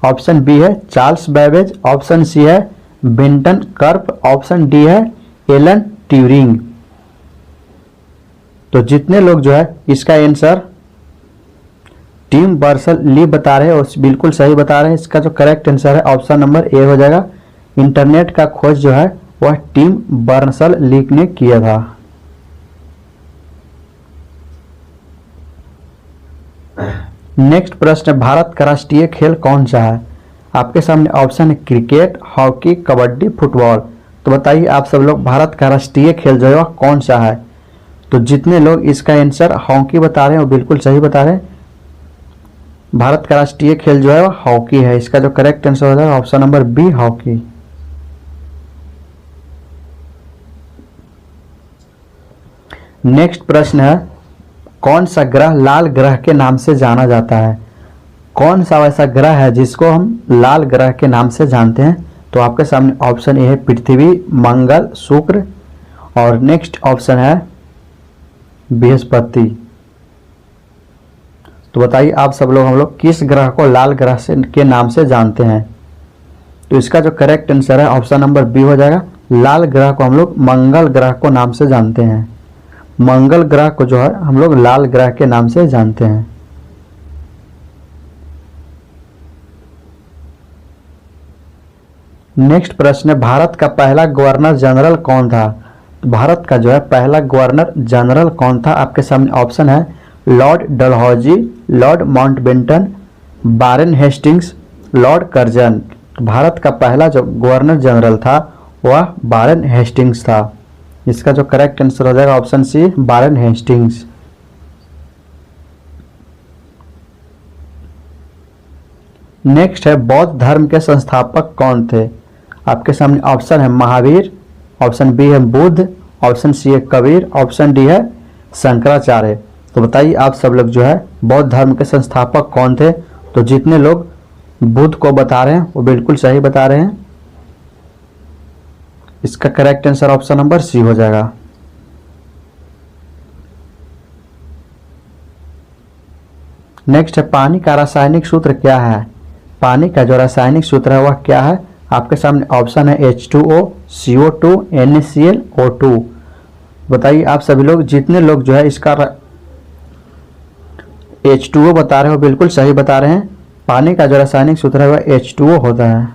ऑप्शन बी है चार्ल्स बैबेज, ऑप्शन सी है बेंटन कर्प, ऑप्शन डी है एलन ट्यूरिंग। तो जितने लोग जो है इसका आंसर टिम बर्नर्स-ली बता रहे हैं और बिल्कुल सही बता रहे हैं। इसका जो करेक्ट आंसर है ऑप्शन नंबर ए हो जाएगा। इंटरनेट का खोज जो है वह टिम बर्नर्स-ली ने किया था। नेक्स्ट प्रश्न भारत का राष्ट्रीय खेल कौन सा है? आपके सामने ऑप्शन है क्रिकेट, हॉकी, कबड्डी, फुटबॉल। तो बताइए आप सब लोग भारत का राष्ट्रीय खेल जो है वह कौन सा है? तो जितने लोग इसका आंसर हॉकी बता रहे हैं वो बिल्कुल सही बता रहे हैं। भारत का राष्ट्रीय खेल जो है वह हॉकी है। इसका जो करेक्ट आंसर हो जाएगा option number B hockey. Next प्रश्न है कौन सा ग्रह लाल ग्रह के नाम से जाना जाता है? कौन सा वैसा ग्रह है जिसको हम लाल ग्रह के नाम से जानते हैं? तो आपके सामने ऑप्शन ए है पृथ्वी, मंगल, शुक्र और नेक्स्ट ऑप्शन है बृहस्पति। तो बताइए आप सब लोग, हम लोग किस ग्रह को लाल ग्रह से के नाम से जानते हैं? तो इसका जो करेक्ट आंसर है ऑप्शन नंबर बी हो जाएगा। लाल ग्रह को हम लोग मंगल ग्रह को नाम से जानते हैं। मंगल ग्रह को जो है हम लोग लाल ग्रह के नाम से जानते हैं। नेक्स्ट प्रश्न है, भारत का पहला गवर्नर जनरल कौन था? तो भारत का जो है पहला गवर्नर जनरल कौन था? आपके सामने ऑप्शन है Lord Dalhousie, Lord Mountbatten, Warren Hastings, Lord Curzon. Bharat का पहला जो गवर्नर जनरल था वह वारेन हेस्टिंग्स था। इसका जो करेक्ट आंसर हो जाएगा option C, Warren Hastings. Next है, बौद्ध धर्म के संस्थापक कौन थे? आपके सामने ऑप्शन है महावीर, ऑप्शन बी है बुद्ध, ऑप्शन सी है कबीर, ऑप्शन डी है शंकराचार्य। तो बताइए आप सब लोग जो है बौद्ध धर्म के संस्थापक कौन थे? तो जितने लोग बुद्ध को बता रहे हैं वो बिल्कुल सही बता रहे हैं। इसका correct answer option number C हो जाएगा। नेक्स्ट है, पानी का रासायनिक सूत्र क्या है? पानी का जो रासायनिक सूत्र है वह क्या है? आपके सामने ऑप्शन है H2O, CO2, NaCl, O2। बताइए आप सभी लोग, जितने लोग जो है इसका H2O बता रहे हो बिल्कुल सही बता रहे हैं। पानी का जो रासायनिक सूत्र है वह H2O होता है।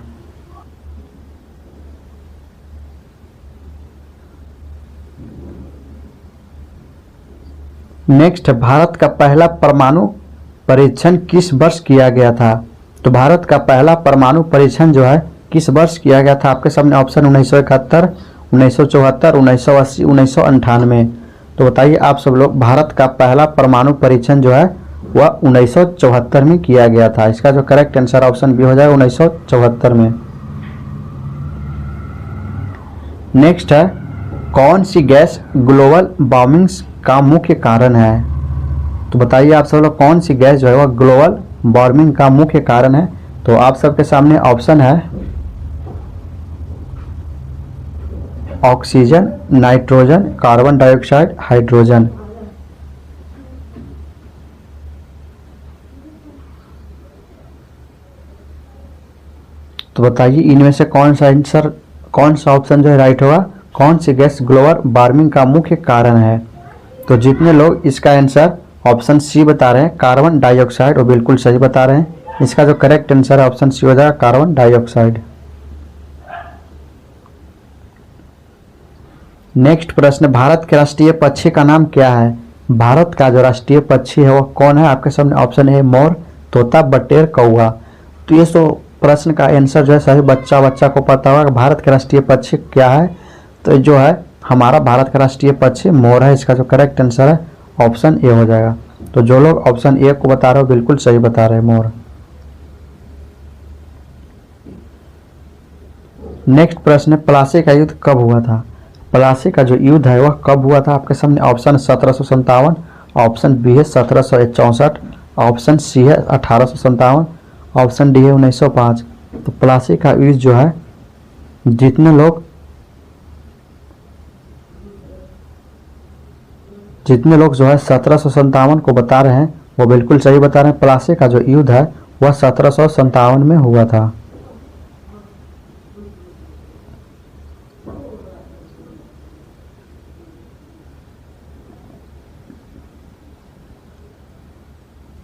नेक्स्ट, भारत का पहला परमाणु परीक्षण किस वर्ष किया गया था? तो भारत का पहला परमाणु परीक्षण जो है किस वर्ष किया गया था? आपके सामने ऑप्शन 1971, 1974, 1980, 1998। तो बताइए आप सब लोग, भारत का पहला परमाणु परीक्षण जो है वह 1974 में किया गया था। इसका जो करेक्ट आंसर ऑप्शन बी हो जाएगा 1974 में। नेक्स्ट है, कौन सी गैस ग्लोबल वार्मिंग का मुख्य कारण है? तो बताइए आप सब लोग, कौन सी गैस जो है वह ग्लोबल वार्मिंग का मुख्य कारण है? तो आप सबके सामने ऑप्शन है oxygen, nitrogen, carbon dioxide, hydrogen. तो बताइए इनमें से कौन सा ऑप्शन जो है राइट होगा? कौन सी गैस ग्लोबल वार्मिंग का मुख्य कारण है? तो जितने लोग इसका आंसर ऑप्शन सी बता रहे हैं कार्बन डाइऑक्साइड, वो बिल्कुल सही बता रहे हैं। इसका जो करेक्ट आंसर है ऑप्शन सी हो जाएगा कार्बन डाइऑक्साइड। नेक्स्ट प्रश्न, भारत के राष्ट्रीय पक्षी का नाम क्या है? भारत का जो राष्ट्रीय पक्षी है वह कौन है? आपके सामने ऑप्शन ए मोर, तोता, बटेर, कौवा। तो ये तो प्रश्न का आंसर जो है सभी बच्चा को पता होगा। भारत का राष्ट्रीय पक्षी क्या है? तो जो है हमारा भारत का राष्ट्रीय पक्षी मोर है। इसका जो करेक्ट आंसर है ऑप्शन ए हो जाएगा। तो जो लोग ऑप्शन ए को बता रहे हो बिल्कुल सही बता रहे हैं, मोर। नेक्स्ट प्रश्न, प्लासी का युद्ध कब हुआ था? प्लासी का जो युद्ध है वह कब हुआ था? आपके सामने ऑप्शन 1757, ऑप्शन बी है 1764, ऑप्शन सी है 1857, ऑप्शन डी है 1905। तो प्लासी का युद्ध जो है जितने लोग जो है 1757 को बता रहे हैं वो बिल्कुल सही बता रहे हैं। प्लासी का जो युद्ध है वह 1757 में हुआ था।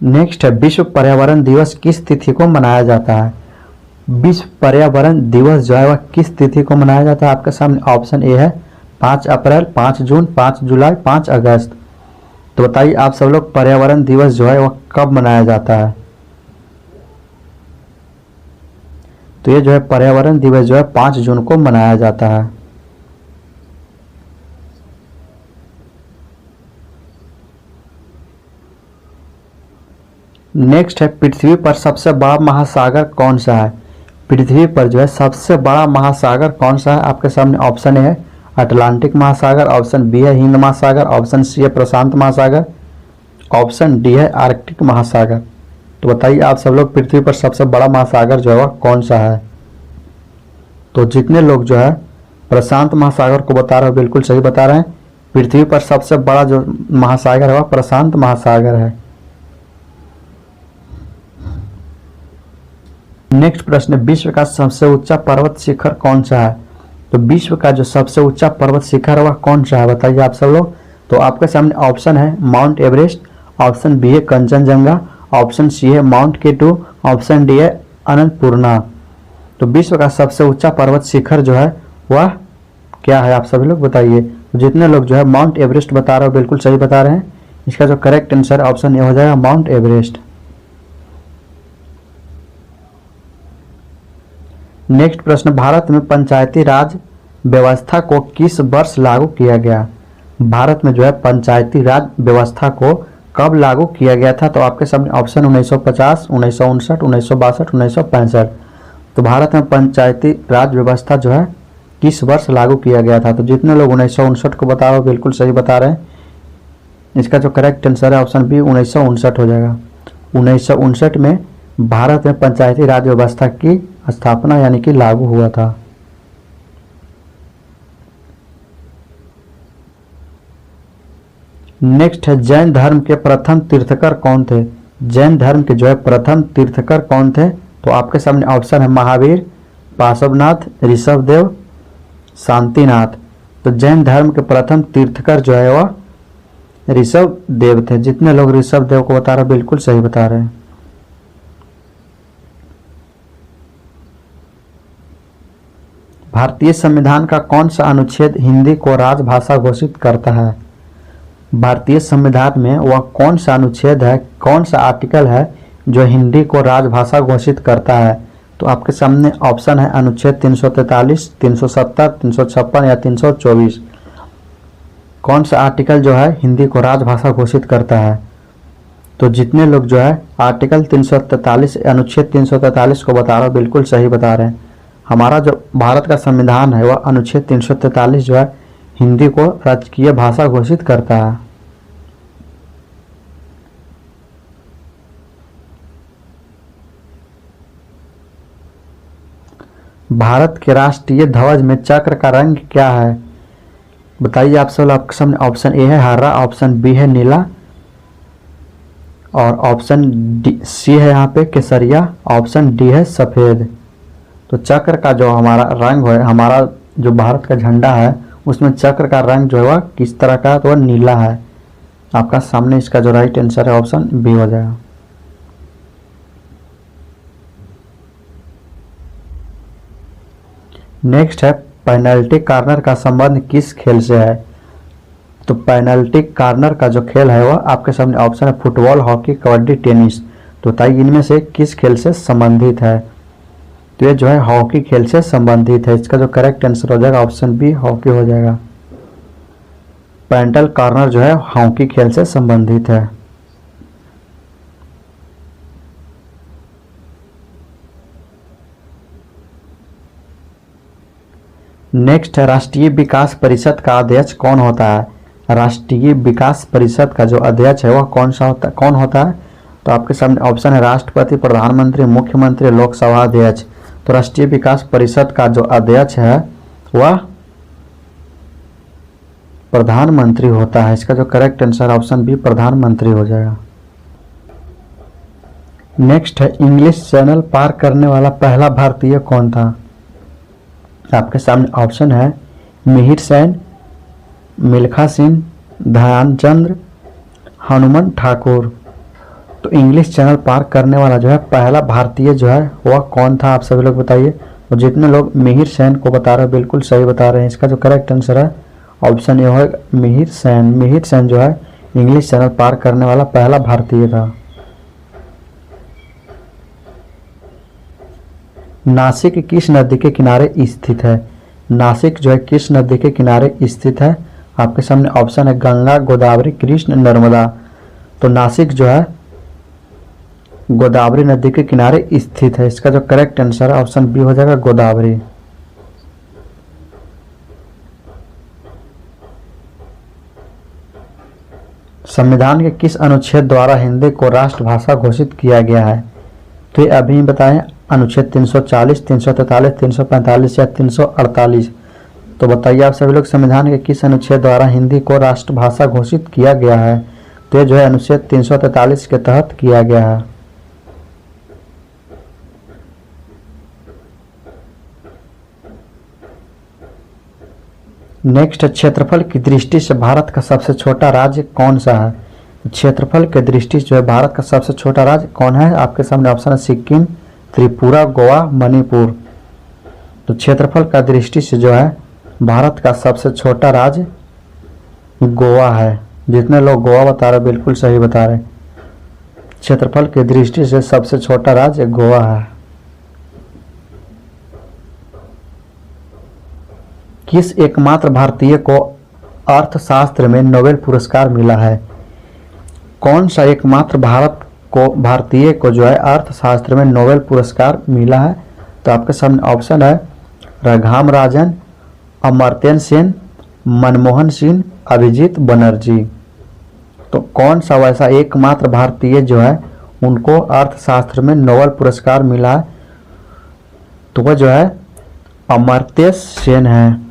नेक्स्ट है, विश्व पर्यावरण दिवस किस तिथि को मनाया जाता है? विश्व पर्यावरण दिवस जो है वह किस तिथि को मनाया जाता है? आपके सामने ऑप्शन ए है 5 अप्रैल, 5 जून, 5 जुलाई, 5 अगस्त। तो बताइए आप सब लोग, पर्यावरण दिवस जो है वह कब मनाया जाता है? तो ये जो है पर्यावरण दिवस जो है 5 जून को मनाया जाता है। नेक्स्ट है, पृथ्वी पर सबसे बड़ा महासागर कौन सा है? पृथ्वी पर जो है सबसे बड़ा महासागर कौन सा है? आपके सामने ऑप्शन ए है अटलांटिक महासागर, ऑप्शन बी है हिंद महासागर, ऑप्शन सी है प्रशांत महासागर, ऑप्शन डी है आर्कटिक महासागर। तो बताइए आप सब लोग, पृथ्वी पर सबसे बड़ा महासागर जो है वह कौन सा है? तो जितने लोग जो है प्रशांत महासागर को बता रहे हो बिल्कुल सही बता रहे हैं। पृथ्वी पर सबसे बड़ा जो महासागर है वह प्रशांत महासागर है। नेक्स्ट प्रश्न, विश्व का सबसे ऊंचा पर्वत शिखर कौन सा है? तो विश्व का जो सबसे ऊंचा पर्वत शिखर है वह कौन सा है, बताइए आप सब लोग। तो आपके सामने ऑप्शन है माउंट एवरेस्ट, ऑप्शन बी है कंचनजंगा, ऑप्शन सी है माउंट केटू, ऑप्शन डी है अन्नपूर्णा। तो विश्व का सबसे ऊंचा पर्वत शिखर जो है वह क्या है, आप सभी लोग बताइए। तो जितने लोग जो है माउंट एवरेस्ट बता रहे हो बिल्कुल सही बता रहे हैं। इसका जो करेक्ट आंसर ऑप्शन ए हो जाएगा माउंट एवरेस्ट। नेक्स्ट प्रश्न, भारत में पंचायती राज व्यवस्था को किस वर्ष लागू किया गया? भारत में जो है पंचायती राज व्यवस्था को कब लागू किया गया था? तो आपके सामने ऑप्शन 1950, 1959, 1962, 1965। तो भारत में पंचायती राज व्यवस्था जो है किस वर्ष लागू किया गया था? तो जितने लोग 1959 को बता रहे हो बिल्कुल सही बता रहे हैं। इसका जो करेक्ट आंसर है ऑप्शन बी 1959 हो जाएगा। 1959 में भारत में पंचायती राज व्यवस्था की स्थापना यानी कि लागू हुआ था। नेक्स्ट है, जैन धर्म के प्रथम तीर्थकर कौन थे? जैन धर्म के जो है प्रथम तीर्थकर कौन थे? तो आपके सामने ऑप्शन है महावीर, पार्श्वनाथ, ऋषभदेव, शांतिनाथ। तो जैन धर्म के प्रथम तीर्थकर जो है वह ऋषभदेव थे। जितने लोग ऋषभदेव को बता रहे बिल्कुल सही बता रहे हैं। भारतीय संविधान का कौन सा अनुच्छेद हिंदी को राजभाषा घोषित करता है? भारतीय संविधान में वह कौन सा अनुच्छेद है, कौन सा आर्टिकल है जो हिंदी को राजभाषा घोषित करता है? तो आपके सामने ऑप्शन है अनुच्छेद 343, 370, 356 या 324। कौन सा आर्टिकल जो है हिंदी को राजभाषा घोषित करता है? तो जितने लोग जो है आर्टिकल 343 अनुच्छेद 343 को बता रहे हो बिल्कुल सही बता रहे हैं। हमारा जो भारत का संविधान है वह अनुच्छेद 343 जो है हिंदी को राजकीय भाषा घोषित करता है। भारत के राष्ट्रीय ध्वज में चक्र का रंग क्या है? बताइए आप सब। आपके सामने ऑप्शन ए है हरा, ऑप्शन बी है नीला और ऑप्शन सी है यहाँ पे केसरिया, ऑप्शन डी है सफेद। तो चक्र का जो हमारा रंग है, हमारा जो भारत का झंडा है उसमें चक्र का रंग जो है वह किस तरह का है? तो वह नीला है। आपका सामने इसका जो राइट आंसर है ऑप्शन बी हो जाएगा। नेक्स्ट है, पेनल्टी कॉर्नर का संबंध किस खेल से है? तो पेनल्टी कॉर्नर का जो खेल है वह आपके सामने ऑप्शन है फुटबॉल, हॉकी, कबड्डी, टेनिस। तो बताइए इनमें से किस खेल से संबंधित है? तो ये जो है हॉकी खेल से संबंधित है। इसका जो करेक्ट आंसर हो जाएगा ऑप्शन बी हॉकी हो जाएगा। पेनल्टी कॉर्नर जो है हॉकी खेल से संबंधित है। नेक्स्ट है, राष्ट्रीय विकास परिषद का अध्यक्ष कौन होता है? राष्ट्रीय विकास परिषद का जो अध्यक्ष है वह कौन होता है? तो आपके सामने ऑप्शन है राष्ट्रपति, प्रधानमंत्री, मुख्यमंत्री, लोकसभा अध्यक्ष। तो राष्ट्रीय विकास परिषद का जो अध्यक्ष है वह प्रधानमंत्री होता है। इसका जो करेक्ट आंसर ऑप्शन बी प्रधानमंत्री हो जाएगा। नेक्स्ट है, इंग्लिश चैनल पार करने वाला पहला भारतीय कौन था? आपके सामने ऑप्शन है मिहिर सेन, मिल्खा सिंह, ध्यानचंद्र, हनुमान ठाकुर। तो इंग्लिश चैनल पार करने वाला जो है पहला भारतीय जो है वह कौन था? आप सभी लोग बताइए। और जितने लोग मिहिर सेन को बता रहे हैं बिल्कुल सही बता रहे हैं। इसका जो करेक्ट आंसर है ऑप्शन ए है मिहिर सेन। मिहिर सेन जो है इंग्लिश चैनल पार करने वाला पहला भारतीय था। नासिक किस नदी के किनारे स्थित है? नासिक जो है किस नदी के किनारे स्थित है? आपके सामने ऑप्शन है गंगा, गोदावरी, कृष्ण, नर्मदा। तो नासिक जो है गोदावरी नदी के किनारे स्थित है। इसका जो करेक्ट आंसर है ऑप्शन बी हो जाएगा गोदावरी। संविधान के किस अनुच्छेद द्वारा हिंदी को राष्ट्रभाषा घोषित किया गया है? तो ये अभी बताएं अनुच्छेद 340, 343, 345 या 348। तो बताइए आप सभी लोग संविधान के किस अनुच्छेद द्वारा हिंदी को राष्ट्रभाषा घोषित किया गया है? तो जो है अनुच्छेद 343 के तहत किया गया है। नेक्स्ट है, क्षेत्रफल की दृष्टि से भारत का सबसे छोटा राज्य कौन सा है? क्षेत्रफल के दृष्टि से जो है भारत का सबसे छोटा राज्य कौन है? आपके सामने ऑप्शन है सिक्किम, त्रिपुरा, गोवा, मणिपुर। तो क्षेत्रफल का दृष्टि से जो है भारत का सबसे छोटा राज्य गोवा है। जितने लोग गोवा बता रहे बिल्कुल सही बता रहे। क्षेत्रफल की दृष्टि से सबसे छोटा राज्य गोवा है। किस एकमात्र भारतीय को अर्थशास्त्र में नोबेल पुरस्कार मिला है? कौन सा एकमात्र भारतीय को जो है अर्थशास्त्र में नोबेल पुरस्कार मिला है? तो आपके सामने ऑप्शन है रघुराम राजन, अमर्त्य सेन, मनमोहन सिंह, अभिजीत बनर्जी। तो कौन सा वैसा एकमात्र भारतीय जो है उनको अर्थशास्त्र में नोबेल पुरस्कार मिला है? तो वह जो है अमर्त्य सेन है।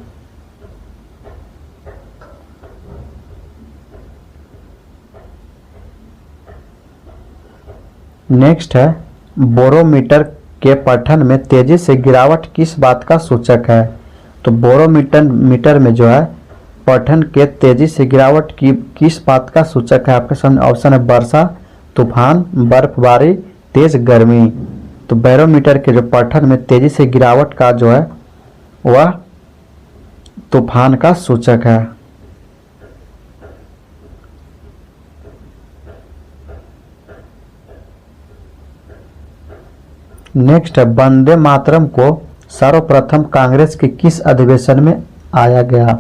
नेक्स्ट है, बोरोमीटर के पठन में तेजी से गिरावट किस बात का सूचक है? तो बोरोमीटर में जो है पठन के तेजी से गिरावट की किस बात का सूचक है? आपके सामने ऑप्शन है वर्षा, तूफान, बर्फबारी, तेज गर्मी। तो बैरोमीटर के जो पठन में तेजी से गिरावट का जो है वह तूफान का सूचक है। नेक्स्ट है, वंदे मातरम को सर्वप्रथम कांग्रेस के किस अधिवेशन में आया गया?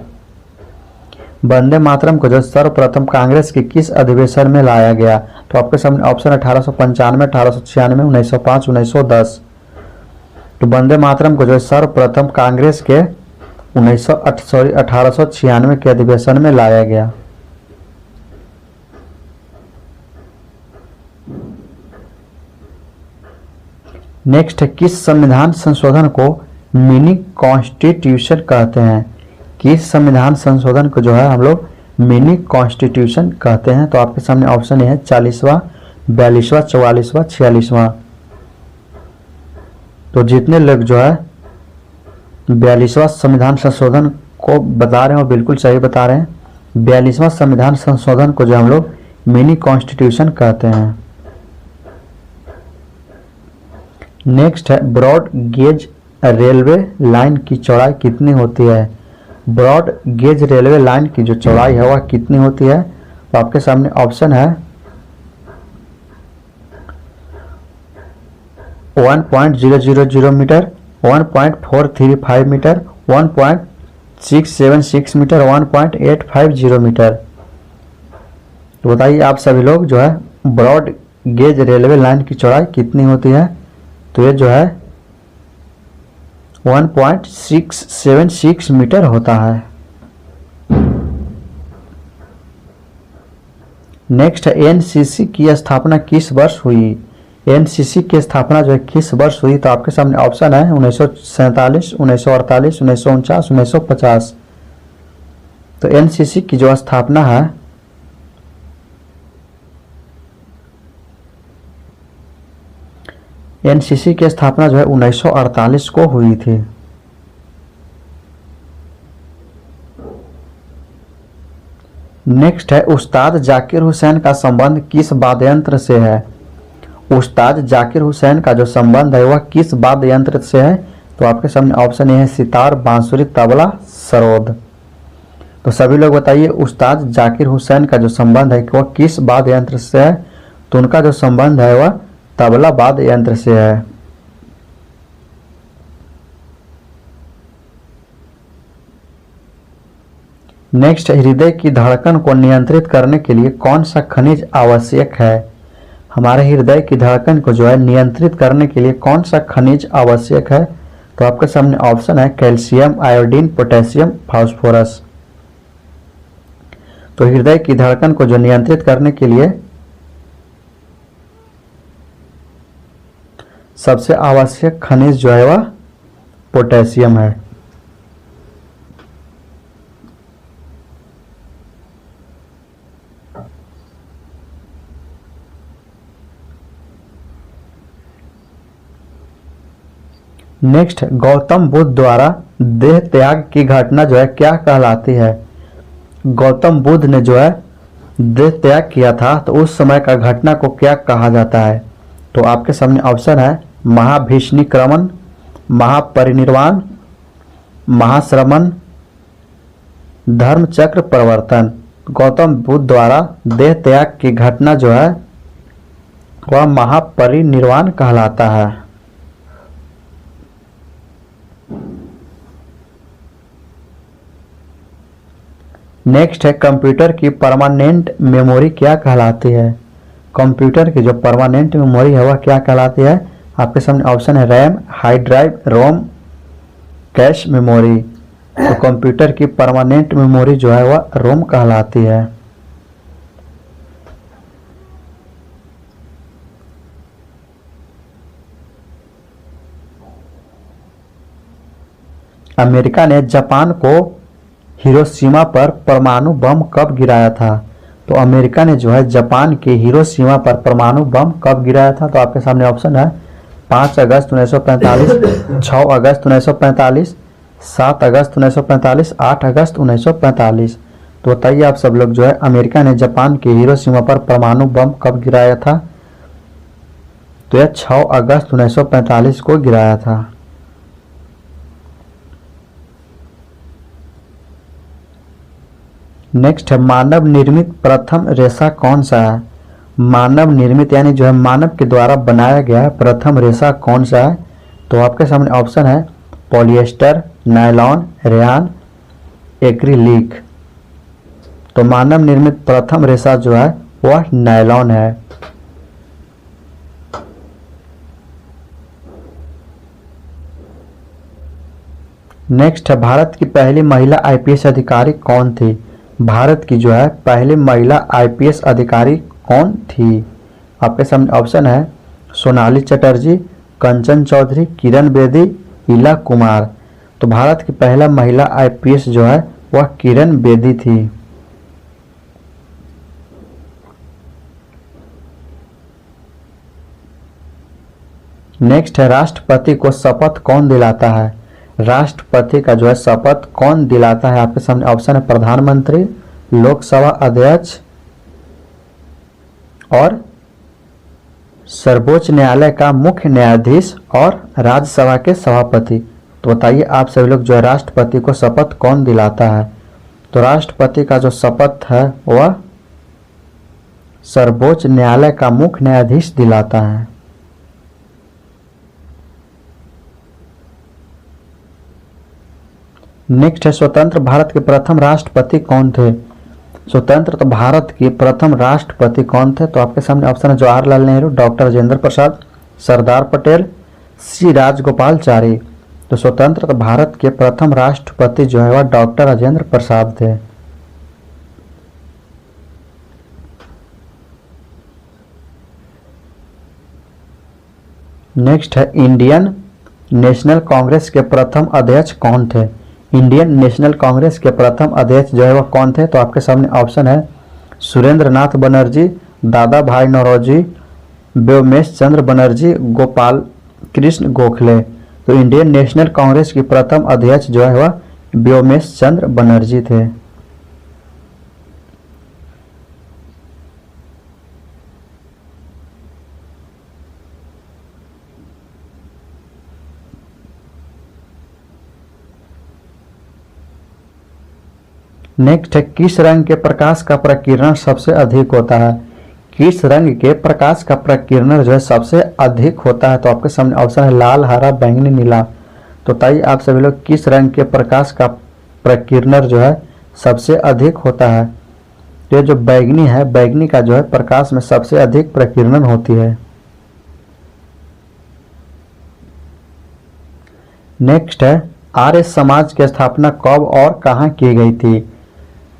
वंदे मातरम को जो सर्वप्रथम कांग्रेस के किस अधिवेशन में लाया गया? तो आपके सामने ऑप्शन 1895, 1896, 1905, 1910। तो वंदे मातरम को जो सर्वप्रथम कांग्रेस के 1896 के अधिवेशन में लाया गया। नेक्स्ट है, किस संविधान संशोधन को मिनी कॉन्स्टिट्यूशन कहते हैं? किस संविधान संशोधन को जो है हम लोग मिनी कॉन्स्टिट्यूशन कहते हैं? तो आपके सामने ऑप्शन है 40वां, 42वां, 44वां, 46वां। तो जितने लोग जो है 42वां संविधान संशोधन को बता रहे हैं वो बिल्कुल सही बता रहे हैं। 42वां संविधान संशोधन को जो हम लोग मिनी कॉन्स्टिट्यूशन कहते हैं। नेक्स्ट है, ब्रॉड गेज रेलवे लाइन की चौड़ाई कितनी होती है? ब्रॉड गेज रेलवे लाइन की जो चौड़ाई है वह कितनी होती है? तो आपके सामने ऑप्शन है 1.000 मीटर, 1.435 मीटर, 1.676 मीटर, 1.850 मीटर। तो बताइए आप सभी लोग जो है ब्रॉड गेज रेलवे लाइन की चौड़ाई कितनी होती है? तो ये जो है 1.676 मीटर होता है। नेक्स्ट है, एनसीसी की स्थापना किस वर्ष हुई? एनसीसी की स्थापना जो है किस वर्ष हुई? तो आपके सामने ऑप्शन है 1947, 1948, 1949, 1950। तो एनसीसी की जो स्थापना है एनसीसी की स्थापना जो है 1948 को हुई थी। नेक्स्ट है, उस्ताद जाकिर हुसैन का संबंध किस वाद्ययंत्र से है? उस्ताद जाकिर हुसैन का जो संबंध है वह किस वाद्ययंत्र से है? तो आपके सामने ऑप्शन है सितार, बांसुरी, तबला, सरोद। तो सभी लोग बताइए उस्ताद जाकिर हुसैन का जो संबंध है वह किस वाद्ययंत्र से है? तो उनका जो संबंध है वह तबला वाद्य यंत्र से है। नेक्स्ट, हृदय की धड़कन को नियंत्रित करने के लिए कौन सा खनिज आवश्यक है? हमारे हृदय की धड़कन को जो है नियंत्रित करने के लिए कौन सा खनिज आवश्यक है? तो आपके सामने ऑप्शन है कैल्शियम, आयोडीन, पोटेशियम, फास्फोरस। तो हृदय की धड़कन को जो नियंत्रित करने के लिए सबसे आवश्यक खनिज जो है वह पोटेशियम है। नेक्स्ट, गौतम बुद्ध द्वारा देह त्याग की घटना जो है क्या कहलाती है? गौतम बुद्ध ने जो है देह त्याग किया था तो उस समय का घटना को क्या कहा जाता है? तो आपके सामने ऑप्शन है महाभिष्णिक्रमण, महापरिनिर्वाण, महाश्रमण, धर्मचक्र प्रवर्तन। गौतम बुद्ध द्वारा देह त्याग की घटना जो है वह महापरिनिर्वाण कहलाता है। नेक्स्ट है कंप्यूटर की परमानेंट मेमोरी क्या कहलाती है? कंप्यूटर की जो परमानेंट मेमोरी है वह क्या कहलाती है? आपके सामने ऑप्शन है रैम, हार्ड ड्राइव, रोम, कैश मेमोरी। तो कंप्यूटर की परमानेंट मेमोरी जो है वह रोम कहलाती है। अमेरिका ने जापान को हिरोशिमा पर परमाणु बम कब गिराया था? तो अमेरिका ने जो है जापान के हिरोशिमा पर परमाणु बम कब गिराया था? तो आपके सामने ऑप्शन है 5 अगस्त 1945, 6 अगस्त 1945, 7 अगस्त 1945, 8 अगस्त 1945। तो बताइए आप सब लोग जो है अमेरिका ने जापान के हिरोशिमा पर परमाणु बम कब गिराया था? तो यह 6 अगस्त 1945 को गिराया था। नेक्स्ट है मानव निर्मित प्रथम रेशा कौन सा है? मानव निर्मित यानी जो है मानव के द्वारा बनाया गया प्रथम रेशा कौन सा है? तो आपके सामने ऑप्शन है पॉलिएस्टर, नायलॉन, रेयान, एक्रिलिक। तो मानव निर्मित प्रथम रेशा जो है वह नायलॉन है। नेक्स्ट है भारत की पहली महिला आईपीएस अधिकारी कौन थी? भारत की जो है पहली महिला आईपीएस अधिकारी कौन थी? आपके सामने ऑप्शन है सोनाली चटर्जी, कंचन चौधरी, किरण बेदी, इला कुमार। तो भारत की पहला महिला आईपीएस जो है वह किरण बेदी थी। नेक्स्ट है राष्ट्रपति को शपथ कौन दिलाता है? राष्ट्रपति का जो है शपथ कौन दिलाता है? आपके सामने ऑप्शन है प्रधानमंत्री, लोकसभा अध्यक्ष और सर्वोच्च न्यायालय का मुख्य न्यायाधीश और राज्यसभा के सभापति। तो बताइए आप सभी लोग जो है राष्ट्रपति को शपथ कौन दिलाता है? तो राष्ट्रपति का जो शपथ है वह सर्वोच्च न्यायालय का मुख्य न्यायाधीश दिलाता है। नेक्स्ट है स्वतंत्र भारत के प्रथम राष्ट्रपति कौन थे? स्वतंत्र तो भारत के प्रथम राष्ट्रपति कौन थे? तो आपके सामने ऑप्शन है जवाहरलाल नेहरू, डॉक्टर राजेंद्र प्रसाद, सरदार पटेल, सी राजगोपालचारी। तो स्वतंत्र भारत के प्रथम राष्ट्रपति जो है वह डॉक्टर राजेंद्र प्रसाद थे। नेक्स्ट है इंडियन नेशनल कांग्रेस के प्रथम अध्यक्ष कौन थे? इंडियन नेशनल कांग्रेस के प्रथम अध्यक्ष जो है वह कौन थे? तो आपके सामने ऑप्शन है सुरेंद्र नाथ बनर्जी, दादा भाई नौरोजी, व्योमेश चंद्र बनर्जी, गोपाल कृष्ण गोखले। तो इंडियन नेशनल कांग्रेस की प्रथम अध्यक्ष जो है वह व्योमेश चंद्र बनर्जी थे। नेक्स्ट है किस रंग के प्रकाश का प्रकीर्णन सबसे अधिक होता है? किस रंग के प्रकाश का प्रकीर्णन जो है सबसे अधिक होता है? तो आपके सामने ऑप्शन है लाल, हरा, बैंगनी, नीला। तो बताइए आप सभी लोग किस रंग के प्रकाश का प्रकीर्णन जो है सबसे अधिक होता है? तो जो बैंगनी है, बैंगनी का जो है प्रकाश में सबसे अधिक प्रकीर्णन होती है। नेक्स्ट है आर्य समाज की स्थापना कब और कहाँ की गई थी?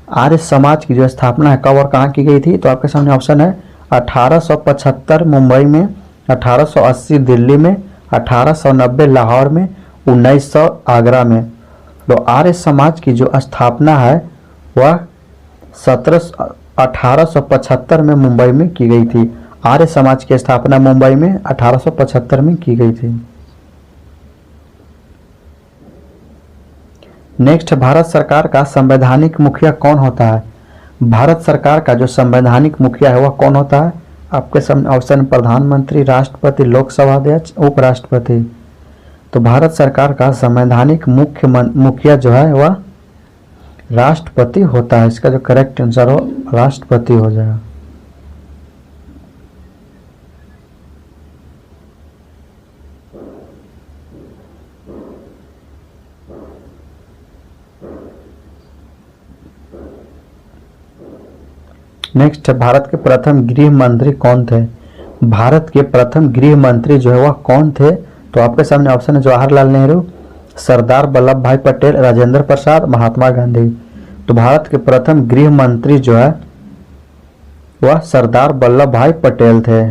आर्य समाज की जो स्थापना है कब और कहाँ की गई थी? तो आपके सामने ऑप्शन है 1875 मुंबई में, 1880 दिल्ली में, 1890 लाहौर में, 1900 आगरा में। तो आर्य समाज की जो स्थापना है वह 1875 में मुंबई में की गई थी। आर्य समाज की स्थापना मुंबई में 1875 में की गई थी। नेक्स्ट, भारत सरकार का संवैधानिक मुखिया कौन होता है? भारत सरकार का जो संवैधानिक मुखिया है वह कौन होता है? आपके सामने ऑप्शन प्रधानमंत्री, राष्ट्रपति, लोकसभा अध्यक्ष, उपराष्ट्रपति। तो भारत सरकार का संवैधानिक मुखिया जो है वह राष्ट्रपति होता है। इसका जो करेक्ट आंसर हो राष्ट्रपति हो जाएगा। नेक्स्ट, भारत के प्रथम गृह मंत्री कौन थे? भारत के प्रथम गृह मंत्री जो है वह कौन थे? तो आपके सामने ऑप्शन है जवाहरलाल नेहरू, सरदार वल्लभ भाई पटेल, राजेंद्र प्रसाद, महात्मा गांधी। तो भारत के प्रथम गृह मंत्री जो है वह सरदार वल्लभ भाई पटेल थे।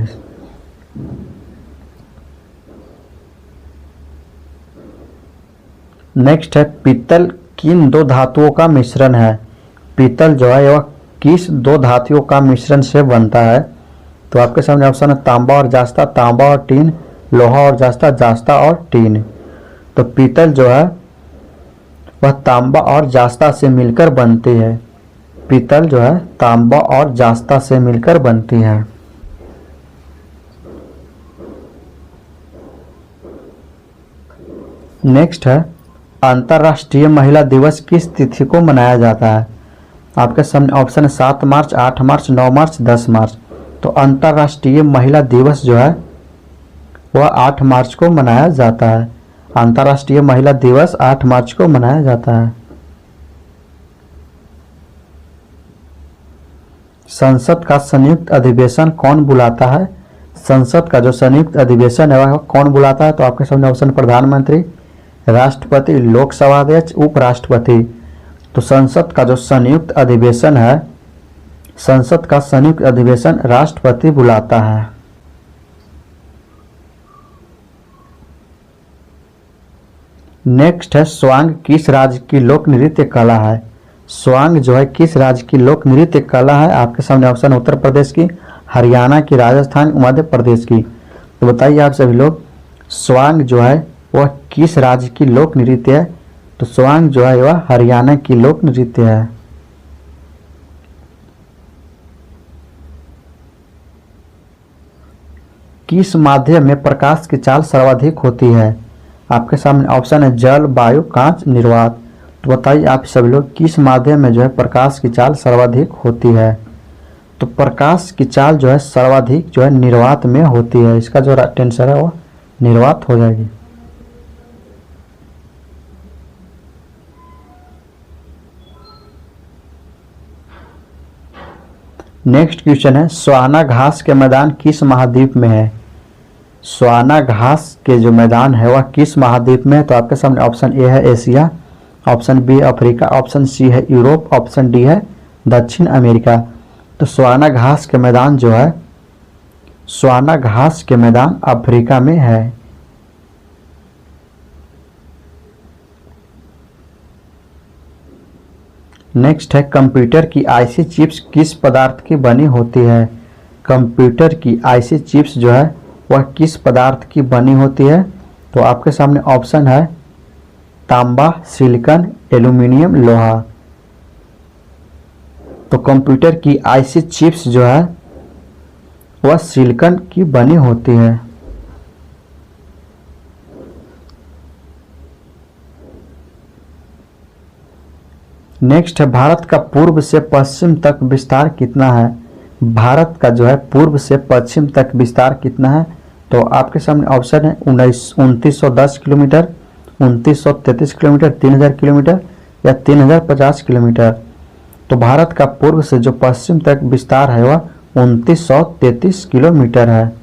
नेक्स्ट है, पीतल किन दो धातुओं का मिश्रण है? पीतल जो है वह किस दो धातुओं का मिश्रण से बनता है? तो आपके सामने ऑप्शन है तांबा और जास्ता, तांबा और टीन, लोहा और जास्ता, जास्ता और टीन। तो पीतल जो है वह तांबा और जास्ता से मिलकर बनती है। पीतल जो है तांबा और जास्ता से मिलकर बनती है। नेक्स्ट है, अंतर्राष्ट्रीय महिला दिवस किस तिथि को मनाया जाता है? आपके सामने ऑप्शन है 7 मार्च, 8 मार्च, 9 मार्च, 10 मार्च। तो अंतर्राष्ट्रीय महिला दिवस जो है वह 8 मार्च को मनाया जाता है। अंतर्राष्ट्रीय महिला दिवस 8 मार्च को मनाया जाता है। संसद का संयुक्त अधिवेशन कौन बुलाता है? संसद का जो संयुक्त अधिवेशन है वह कौन बुलाता है? तो आपके सामने ऑप्शन प्रधानमंत्री, राष्ट्रपति, लोकसभा अध्यक्ष, उपराष्ट्रपति। तो संसद का जो संयुक्त अधिवेशन है, संसद का संयुक्त अधिवेशन राष्ट्रपति बुलाता है। नेक्स्ट है, स्वांग किस राज्य की लोक नृत्य कला है? स्वांग जो है किस राज्य की लोक नृत्य कला है? आपके सामने ऑप्शन उत्तर प्रदेश की, हरियाणा की, राजस्थान, मध्य प्रदेश की। तो बताइए आप सभी लोग, स्वांग जो है वह किस राज्य की लोक नृत्य है? तो स्वांग जो है वह हरियाणा की लोक नृत्य है। किस माध्यम में प्रकाश की चाल सर्वाधिक होती है? आपके सामने ऑप्शन है जल, वायु, कांच, निर्वात। तो बताइए आप सभी लोग, किस माध्यम में जो है प्रकाश की चाल सर्वाधिक होती है? तो प्रकाश की चाल जो है सर्वाधिक जो है निर्वात में होती है। इसका जो आंसर है वो निर्वात हो जाएगी। नेक्स्ट क्वेश्चन है, स्वाना घास के मैदान किस महाद्वीप में है? स्वाना घास के जो मैदान है वह किस महाद्वीप में है? तो आपके सामने ऑप्शन ए है Asia, option B Africa, option C है यूरोप, ऑप्शन डी है दक्षिण अमेरिका। तो स्वाना घास के मैदान जो है, स्वाना घास के मैदान अफ्रीका में है। नेक्स्ट है, कंप्यूटर की आईसी चिप्स किस पदार्थ की बनी होती है? कंप्यूटर की आईसी चिप्स जो है वह किस पदार्थ की बनी होती है? तो आपके सामने ऑप्शन है तांबा, सिलिकॉन, एल्यूमिनियम, लोहा। तो कंप्यूटर की आईसी चिप्स जो है वह सिलिकॉन की बनी होती है। नेक्स्ट है, भारत का पूर्व से पश्चिम तक विस्तार कितना है? भारत का जो है पूर्व से पश्चिम तक विस्तार कितना है? तो आपके सामने ऑप्शन है 2910 किलोमीटर, 2933 किलोमीटर, 3000 किलोमीटर या 3050 किलोमीटर। तो भारत का पूर्व से जो पश्चिम तक विस्तार है वह 2933 किलोमीटर है।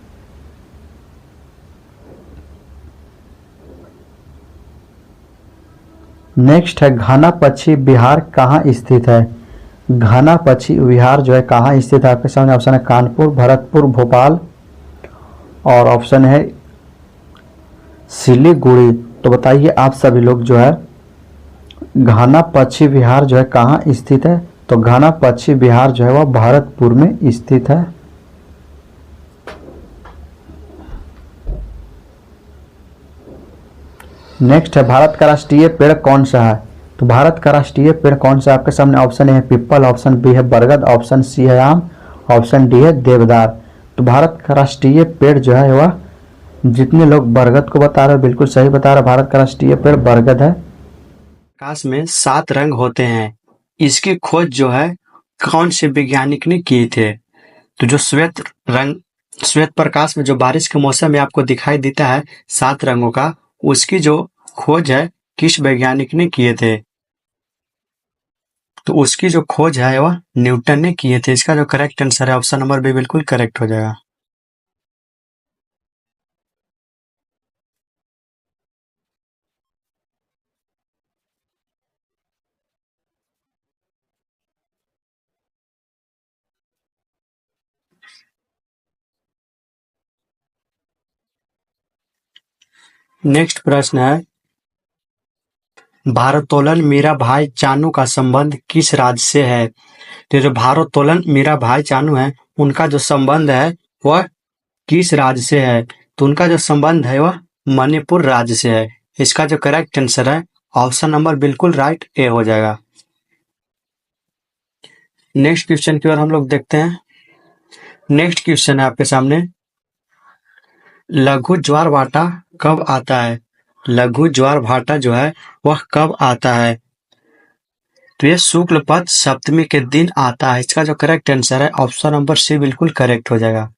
नेक्स्ट है, घना पक्षी विहार कहाँ स्थित है? घना पक्षी विहार जो है कहाँ स्थित है? आपके सामने ऑप्शन है कानपुर, भरतपुर, भोपाल और ऑप्शन है सिलीगुड़ी। तो बताइए आप सभी लोग जो है घना पक्षी विहार जो है कहाँ स्थित है? तो घना पक्षी विहार जो है वह भरतपुर में स्थित है। नेक्स्ट है, भारत का राष्ट्रीय पेड़ कौन सा है? तो भारत का राष्ट्रीय पेड़ कौन सा? आपके सामने ऑप्शन ए है पीपल, ऑप्शन बी है बरगद, ऑप्शन सी है आम, ऑप्शन डी है देवदार। तो भारत का राष्ट्रीय पेड़ जो है वह, जितने लोग बरगद को बता रहे हो बिल्कुल सही बता रहे, भारत का राष्ट्रीय पेड़ बरगद है। आकाश में 7 रंग होते हैं, इसकी खोज जो है कौन से वैज्ञानिक ने किए थे? तो जो श्वेत प्रकाश में जो बारिश के मौसम में आपको दिखाई देता है 7 रंगों का, उसकी जो खोज है किस वैज्ञानिक ने किए थे? तो उसकी जो खोज है वह न्यूटन ने किए थे। इसका जो करेक्ट आंसर है ऑप्शन नंबर बी बिल्कुल करेक्ट हो जाएगा। नेक्स्ट प्रश्न है, भारोत्तोलन मीरा भाई चानू का संबंध किस राज्य से है? तो जो भारोत्तोलन मीरा भाई चानू है, उनका जो संबंध है वह किस राज्य से है? तो उनका जो संबंध है वह मणिपुर राज्य से है। इसका जो करेक्ट आंसर है ऑप्शन नंबर बिल्कुल राइट ए हो जाएगा। नेक्स्ट क्वेश्चन की ओर हम लोग देखते हैं। नेक्स्ट क्वेश्चन है आपके सामने, लघु ज्वार भाटा कब आता है? लघु ज्वार भाटा जो है वह कब आता है? तो ये शुक्ल पक्ष सप्तमी के दिन आता है। इसका जो करेक्ट आंसर है ऑप्शन नंबर सी बिल्कुल करेक्ट हो जाएगा।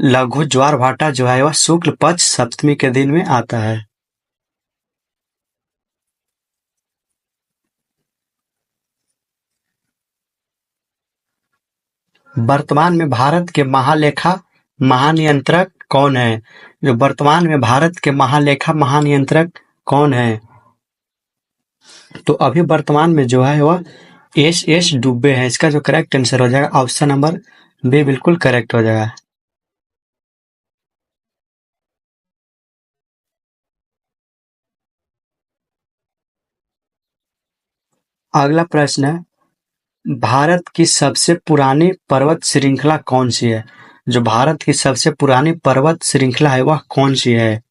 लघु ज्वार भाटा जो है वह शुक्ल पक्ष सप्तमी के दिन में आता है। वर्तमान में भारत के महालेखा महानियंत्रक कौन है? जो वर्तमान में भारत के महालेखा महानियंत्रक कौन है? तो अभी वर्तमान में जो है वह एस डुबे है। इसका जो करेक्ट आंसर हो जाएगा ऑप्शन नंबर बी बिल्कुल करेक्ट हो जाएगा। अगला प्रश्न है, भारत की सबसे पुरानी पर्वत श्रृंखला कौन सी है? जो भारत की सबसे पुरानी पर्वत श्रृंखला है वह कौन सी है?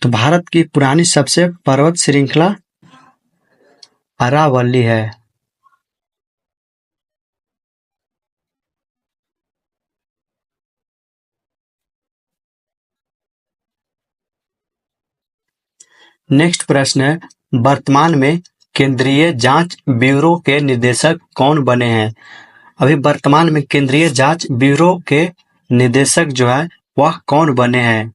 तो भारत की पुरानी सबसे पर्वत श्रृंखला अरावली है। नेक्स्ट प्रश्न है, वर्तमान में केंद्रीय जांच ब्यूरो के निदेशक कौन बने हैं? अभी वर्तमान में केंद्रीय जांच ब्यूरो के निदेशक जो है वह कौन बने हैं?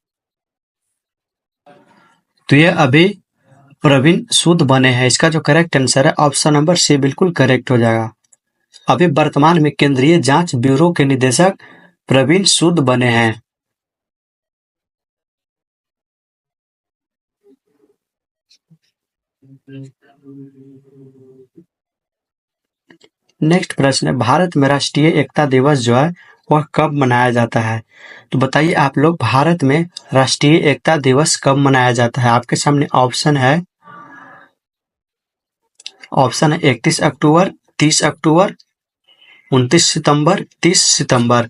तो ये अभी प्रवीण सूद बने हैं। इसका जो करेक्ट आंसर है ऑप्शन नंबर सी बिल्कुल करेक्ट हो जाएगा। अभी वर्तमान में केंद्रीय जांच ब्यूरो के निदेशक प्रवीण सूद बने हैं। नेक्स्ट प्रश्न है, भारत में राष्ट्रीय एकता दिवस जो है वह कब मनाया जाता है? तो बताइए आप लोग, भारत में राष्ट्रीय एकता दिवस कब मनाया जाता है? आपके सामने ऑप्शन है 31 अक्टूबर, 30 अक्टूबर, 29 सितंबर, 30 सितंबर।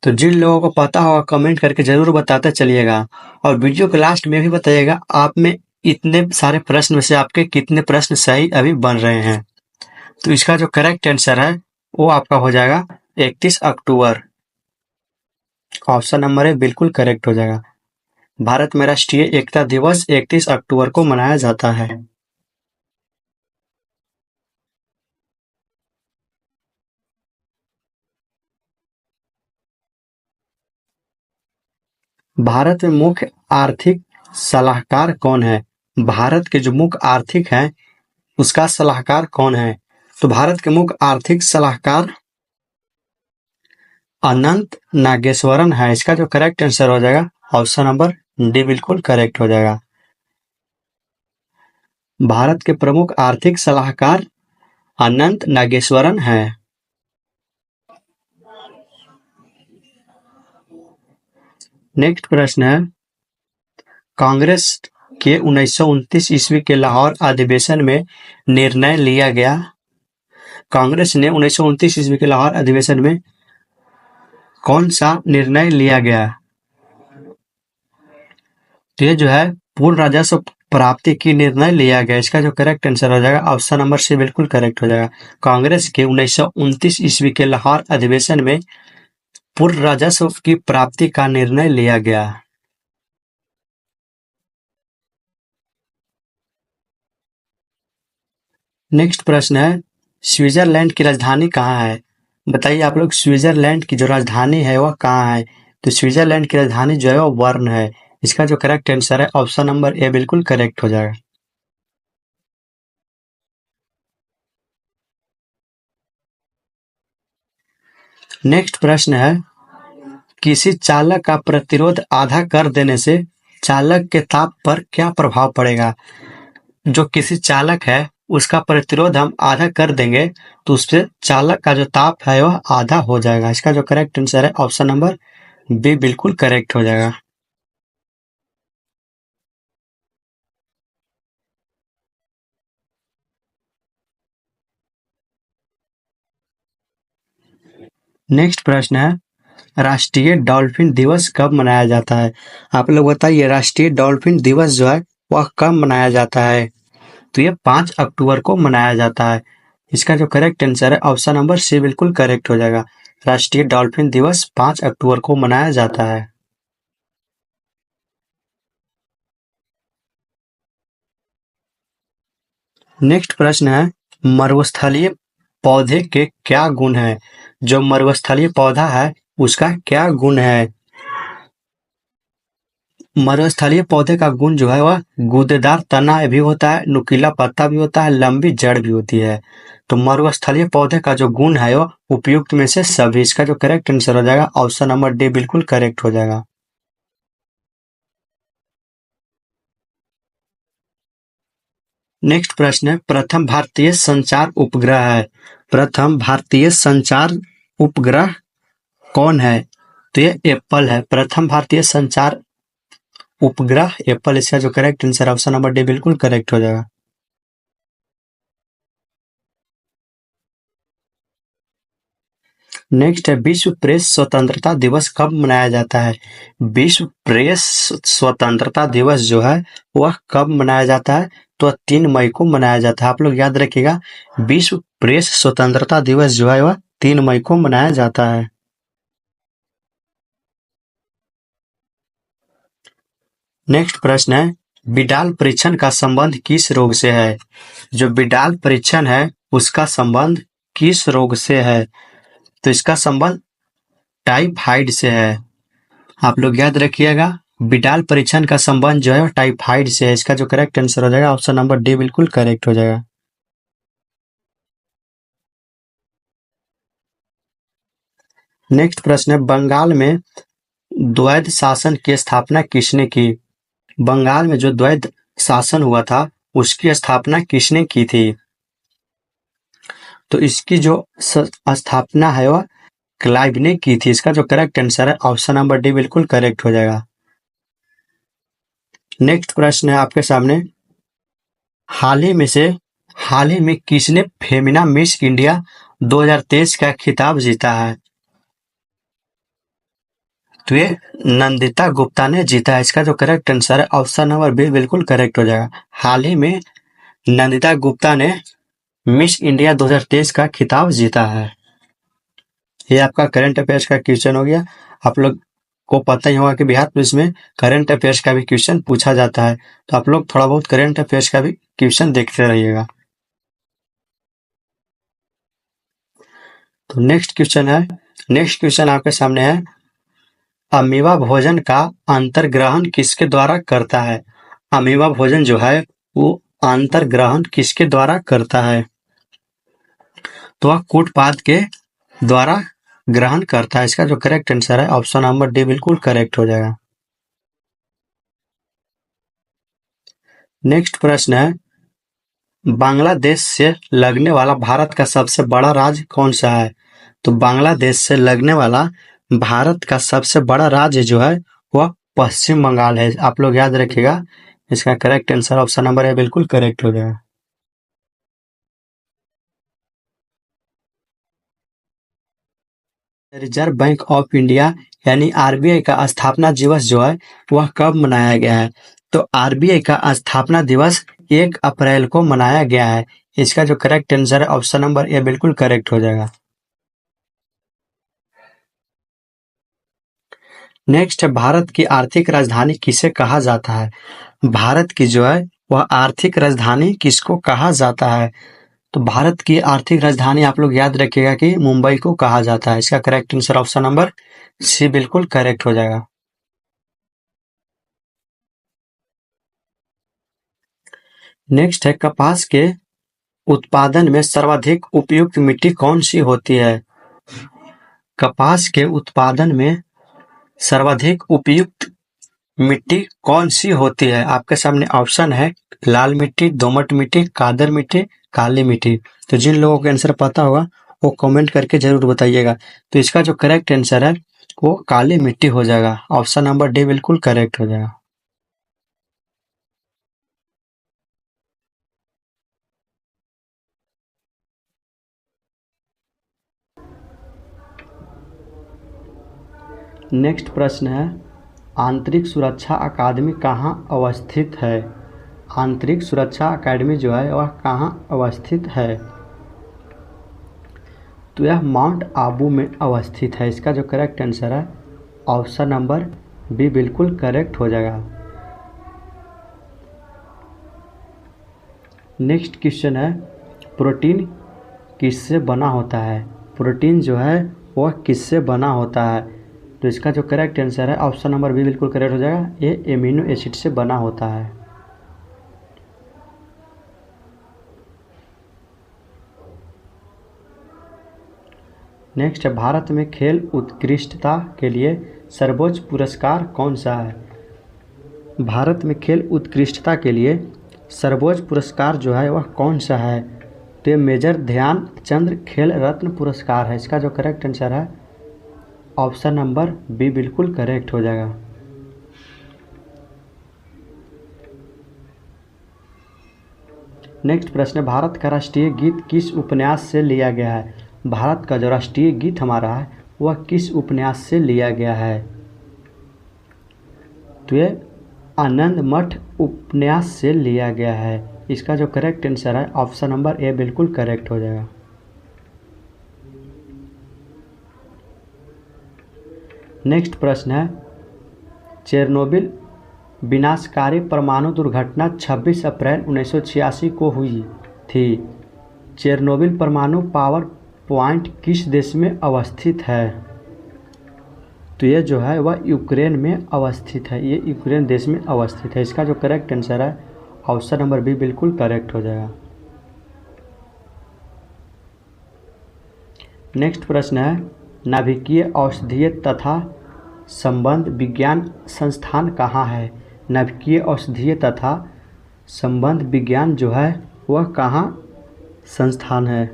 तो जिन लोगों को पता होगा कमेंट करके जरूर बताते चलिएगा, और वीडियो के लास्ट में भी बताइएगा आप में इतने सारे प्रश्न में से आपके कितने प्रश्न सही अभी बन रहे हैं। तो इसका जो करेक्ट आंसर है वो आपका हो जाएगा 31 अक्टूबर। ऑप्शन नंबर ए बिल्कुल करेक्ट हो जाएगा। भारत में राष्ट्रीय एकता दिवस 31 अक्टूबर को मनाया जाता है। भारत में मुख्य आर्थिक सलाहकार कौन है? भारत के जो मुख्य आर्थिक हैं उसका सलाहकार कौन है? तो भारत के मुख्य आर्थिक सलाहकार अनंत नागेश्वरन है। इसका जो करेक्ट आंसर हो जाएगा ऑप्शन नंबर डी बिल्कुल करेक्ट हो जाएगा। भारत के प्रमुख आर्थिक सलाहकार अनंत नागेश्वरन है। नेक्स्ट प्रश्न है, कांग्रेस के 1929 ईस्वी के लाहौर अधिवेशन में निर्णय लिया गया। कांग्रेस ने 1929 ईस्वी के लाहौर अधिवेशन में कौन सा निर्णय लिया गया? तो ये जो है पूर्ण राजस्व प्राप्ति की निर्णय लिया गया। इसका जो करेक्ट आंसर हो जाएगा ऑप्शन नंबर सी बिल्कुल करेक्ट हो जाएगा। कांग्रेस के 1929 ईस्वी के लाहौर अधिवेशन में पूर्ण राजस्व की प्राप्ति का निर्णय लिया गया। नेक्स्ट प्रश्न है, स्विट्जरलैंड की राजधानी कहाँ है? बताइए आप लोग, स्विट्जरलैंड की जो राजधानी है वह कहाँ है? तो स्विट्जरलैंड की राजधानी जो है वह बर्न है। इसका जो करेक्ट आंसर है ऑप्शन नंबर ए बिल्कुल करेक्ट हो जाएगा। नेक्स्ट प्रश्न है, किसी चालक का प्रतिरोध आधा कर देने से चालक के ताप पर क्या प्रभाव पड़ेगा? जो किसी चालक है उसका प्रतिरोध हम आधा कर देंगे तो उससे चालक का जो ताप है वह आधा हो जाएगा। इसका जो करेक्ट आंसर है ऑप्शन नंबर बी बिल्कुल करेक्ट हो जाएगा। नेक्स्ट प्रश्न है, राष्ट्रीय डॉल्फिन दिवस कब मनाया जाता है? आप लोग बताइए, राष्ट्रीय डॉल्फिन दिवस जो है वह कब मनाया जाता है? तो ये 5 अक्टूबर को मनाया जाता है। इसका जो करेक्ट आंसर है ऑप्शन नंबर सी बिल्कुल करेक्ट हो जाएगा। राष्ट्रीय डॉल्फिन दिवस 5 अक्टूबर को मनाया जाता है। नेक्स्ट प्रश्न है, मरुस्थलीय पौधे के क्या गुण है? जो मरुस्थलीय पौधा है उसका क्या गुण है? मरुस्थलीय पौधे का गुण जो है वह गूदेदार तना भी होता है, नुकीला पत्ता भी होता है, लंबी जड़ भी होती है। तो मरुस्थलीय पौधे का जो गुण है वह उपयुक्त में से सभी। इसका जो करेक्ट आंसर हो जाएगा ऑप्शन नंबर डी बिल्कुल करेक्ट हो जाएगा। नेक्स्ट प्रश्न है, प्रथम भारतीय संचार उपग्रह है। प्रथम भारतीय संचार उपग्रह कौन है? तो ये एप्पल है। प्रथम भारतीय संचार उपग्रह एप्पल। इसका जो correct answer option number D बिल्कुल करेक्ट हो जाएगा। नेक्स्ट है, विश्व प्रेस स्वतंत्रता दिवस कब मनाया जाता है? विश्व प्रेस स्वतंत्रता दिवस जो है वह कब मनाया जाता है? तो 3 मई को मनाया जाता है। आप लोग याद रखिएगा, विश्व प्रेस स्वतंत्रता दिवस जो है वह 3 मई को मनाया जाता है। नेक्स्ट प्रश्न है, बिडाल परीक्षण का संबंध किस रोग से है? जो बिडाल परीक्षण है उसका संबंध किस रोग से है? तो इसका संबंध टाइफाइड से है। आप लोग याद रखिएगा, बिडाल परीक्षण का संबंध जो है टाइफाइड से है। इसका जो करेक्ट आंसर हो जाएगा ऑप्शन नंबर डी बिल्कुल करेक्ट हो जाएगा। नेक्स्ट प्रश्न है, बंगाल में द्वैध शासन की स्थापना किसने की? बंगाल में जो द्वैध शासन हुआ था उसकी स्थापना किसने की थी? तो इसकी जो स्थापना है वह क्लाइव ने की थी। इसका जो करेक्ट आंसर है ऑप्शन नंबर डी बिल्कुल करेक्ट हो जाएगा। नेक्स्ट प्रश्न है आपके सामने, हाल ही में किसने फेमिना मिस इंडिया 2023 का खिताब जीता है? तो ये नंदिता गुप्ता ने जीता है। इसका जो करेक्ट आंसर है ऑप्शन नंबर बी बिल्कुल करेक्ट हो जाएगा। हाल ही में नंदिता गुप्ता ने मिस इंडिया 2023 का खिताब जीता है। ये आपका करंट अफेयर्स का क्वेश्चन हो गया। आप लोग को पता ही होगा कि बिहार पुलिस में करंट अफेयर्स का भी क्वेश्चन पूछा जाता है, तो आप लोग थोड़ा बहुत करंट अफेयर्स का भी क्वेश्चन देखते रहिएगा। तो नेक्स्ट क्वेश्चन आपके सामने है, अमीबा भोजन का अंतर्ग्रहण किसके द्वारा करता है? अमीबा भोजन जो है वो अंतर्ग्रहण किसके द्वारा करता है? तो वह कूटपाद के द्वारा ग्रहण करता है। इसका जो करेक्ट आंसर है ऑप्शन नंबर डी बिल्कुल करेक्ट हो जाएगा। नेक्स्ट प्रश्न है, बांग्लादेश से लगने वाला भारत का सबसे बड़ा राज्य कौन सा है? तो बांग्लादेश से लगने वाला भारत का सबसे बड़ा राज्य जो है वह पश्चिम बंगाल है। आप लोग याद रखिएगा, इसका करेक्ट आंसर ऑप्शन नंबर है बिल्कुल करेक्ट हो जाएगा। रिजर्व बैंक ऑफ इंडिया यानी आरबीआई का स्थापना दिवस जो है वह कब मनाया गया है? तो आरबीआई का स्थापना दिवस 1 अप्रैल को मनाया गया है। इसका जो करेक्ट आंसर है ऑप्शन नंबर ए बिल्कुल करेक्ट हो जाएगा। नेक्स्ट है, भारत की आर्थिक राजधानी किसे कहा जाता है? भारत की जो है वह आर्थिक राजधानी किसको कहा जाता है? तो भारत की आर्थिक राजधानी आप लोग याद रखिएगा कि मुंबई को कहा जाता है। इसका correct answer option number C बिल्कुल करेक्ट हो जाएगा। नेक्स्ट है, कपास के उत्पादन में सर्वाधिक उपयुक्त मिट्टी कौन सी होती है? कपास के उत्पादन में सर्वाधिक उपयुक्त मिट्टी कौन सी होती है? आपके सामने ऑप्शन है लाल मिट्टी, दोमट मिट्टी, कादर मिट्टी, काली मिट्टी। तो जिन लोगों को आंसर पता होगा वो कमेंट करके जरूर बताइएगा। तो इसका जो करेक्ट आंसर है वो काली मिट्टी हो जाएगा। ऑप्शन नंबर डी बिल्कुल करेक्ट हो जाएगा। नेक्स्ट प्रश्न है, आंतरिक सुरक्षा अकादमी कहाँ अवस्थित है? आंतरिक सुरक्षा अकादमी जो है वह कहाँ अवस्थित है? तो यह माउंट आबू में अवस्थित है। इसका जो करेक्ट आंसर है ऑप्शन नंबर बी बिल्कुल करेक्ट हो जाएगा। नेक्स्ट क्वेश्चन है, प्रोटीन किससे बना होता है? प्रोटीन जो है वह किससे बना होता है? तो इसका जो करेक्ट आंसर है ऑप्शन नंबर बी बिल्कुल करेक्ट हो जाएगा। ये एमिनो एसिड से बना होता है। नेक्स्ट है, भारत में खेल उत्कृष्टता के लिए सर्वोच्च पुरस्कार कौन सा है? भारत में खेल उत्कृष्टता के लिए सर्वोच्च पुरस्कार जो है वह कौन सा है? तो ये मेजर ध्यानचंद खेल रत्न पुरस्कार है। इसका जो करेक्ट आंसर है ऑप्शन नंबर बी बिल्कुल करेक्ट हो जाएगा। नेक्स्ट प्रश्न है, भारत का राष्ट्रीय गीत किस उपन्यास से लिया गया है? भारत का जो राष्ट्रीय गीत हमारा है वह किस उपन्यास से लिया गया है? तो ये आनंद मठ उपन्यास से लिया गया है। इसका जो करेक्ट आंसर है ऑप्शन नंबर ए बिल्कुल करेक्ट हो जाएगा। नेक्स्ट प्रश्न है, चेरनोबिल विनाशकारी परमाणु दुर्घटना 26 अप्रैल 1986 को हुई थी। चेरनोबिल परमाणु पावर प्लांट किस देश में अवस्थित है? तो ये जो है वह यूक्रेन में अवस्थित है। ये यूक्रेन देश में अवस्थित है। इसका जो करेक्ट आंसर है ऑप्शन नंबर बी बिल्कुल करेक्ट हो जाएगा। नेक्स्ट प्रश्न है, नाभिकीय औषधीय तथा संबंध विज्ञान संस्थान कहाँ है? नाभिकीय औषधीय तथा संबंध विज्ञान जो है वह कहाँ संस्थान है?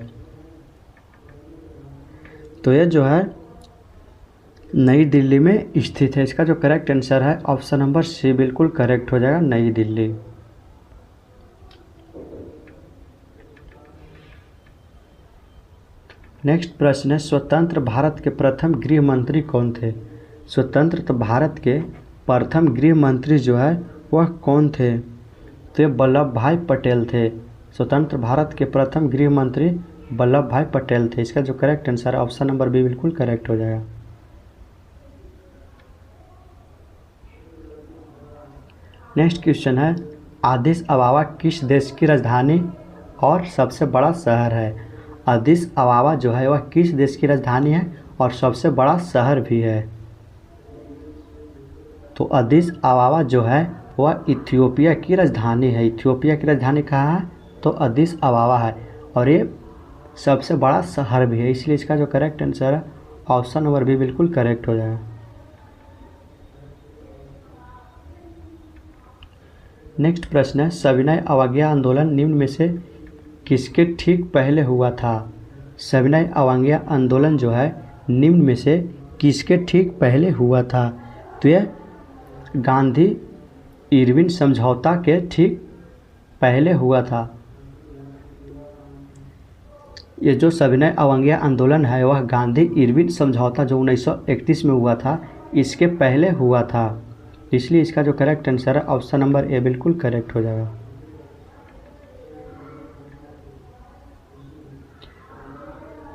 तो यह जो है नई दिल्ली में स्थित है। इसका जो करेक्ट आंसर है ऑप्शन नंबर सी बिल्कुल करेक्ट हो जाएगा, नई दिल्ली। नेक्स्ट प्रश्न है, स्वतंत्र भारत के प्रथम गृह मंत्री कौन थे? स्वतंत्र भारत के प्रथम गृह मंत्री जो है वह कौन थे? तो वल्लभ भाई पटेल थे। स्वतंत्र भारत के प्रथम गृह मंत्री वल्लभ भाई पटेल थे। इसका जो करेक्ट आंसर है ऑप्शन नंबर बी बिल्कुल करेक्ट हो जाएगा। नेक्स्ट क्वेश्चन है, आदिस अबाबा किस देश की राजधानी और सबसे बड़ा शहर है? आदिस अबाबा जो है वह किस देश की राजधानी है और सबसे बड़ा शहर भी है? तो आदिस अबाबा जो है वह इथियोपिया की राजधानी है। इथियोपिया की राजधानी कहाँ है? तो आदिस अबाबा है और ये सबसे बड़ा शहर भी है। इसलिए इसका जो करेक्ट आंसर है ऑप्शन नंबर बी बिल्कुल करेक्ट हो जाएगा। नेक्स्ट प्रश्न है, सविनय अवज्ञा आंदोलन निम्न में से किसके ठीक पहले हुआ था? सविनय अवज्ञा आंदोलन जो है निम्न में से किसके ठीक पहले हुआ था? तो यह गांधी इरविन समझौता के ठीक पहले हुआ था। ये जो सविनय अवज्ञा आंदोलन है वह गांधी इरविन समझौता जो 1931 में हुआ था इसके पहले हुआ था, इसलिए इसका जो करेक्ट आंसर है ऑप्शन नंबर ए बिल्कुल करेक्ट हो जाएगा।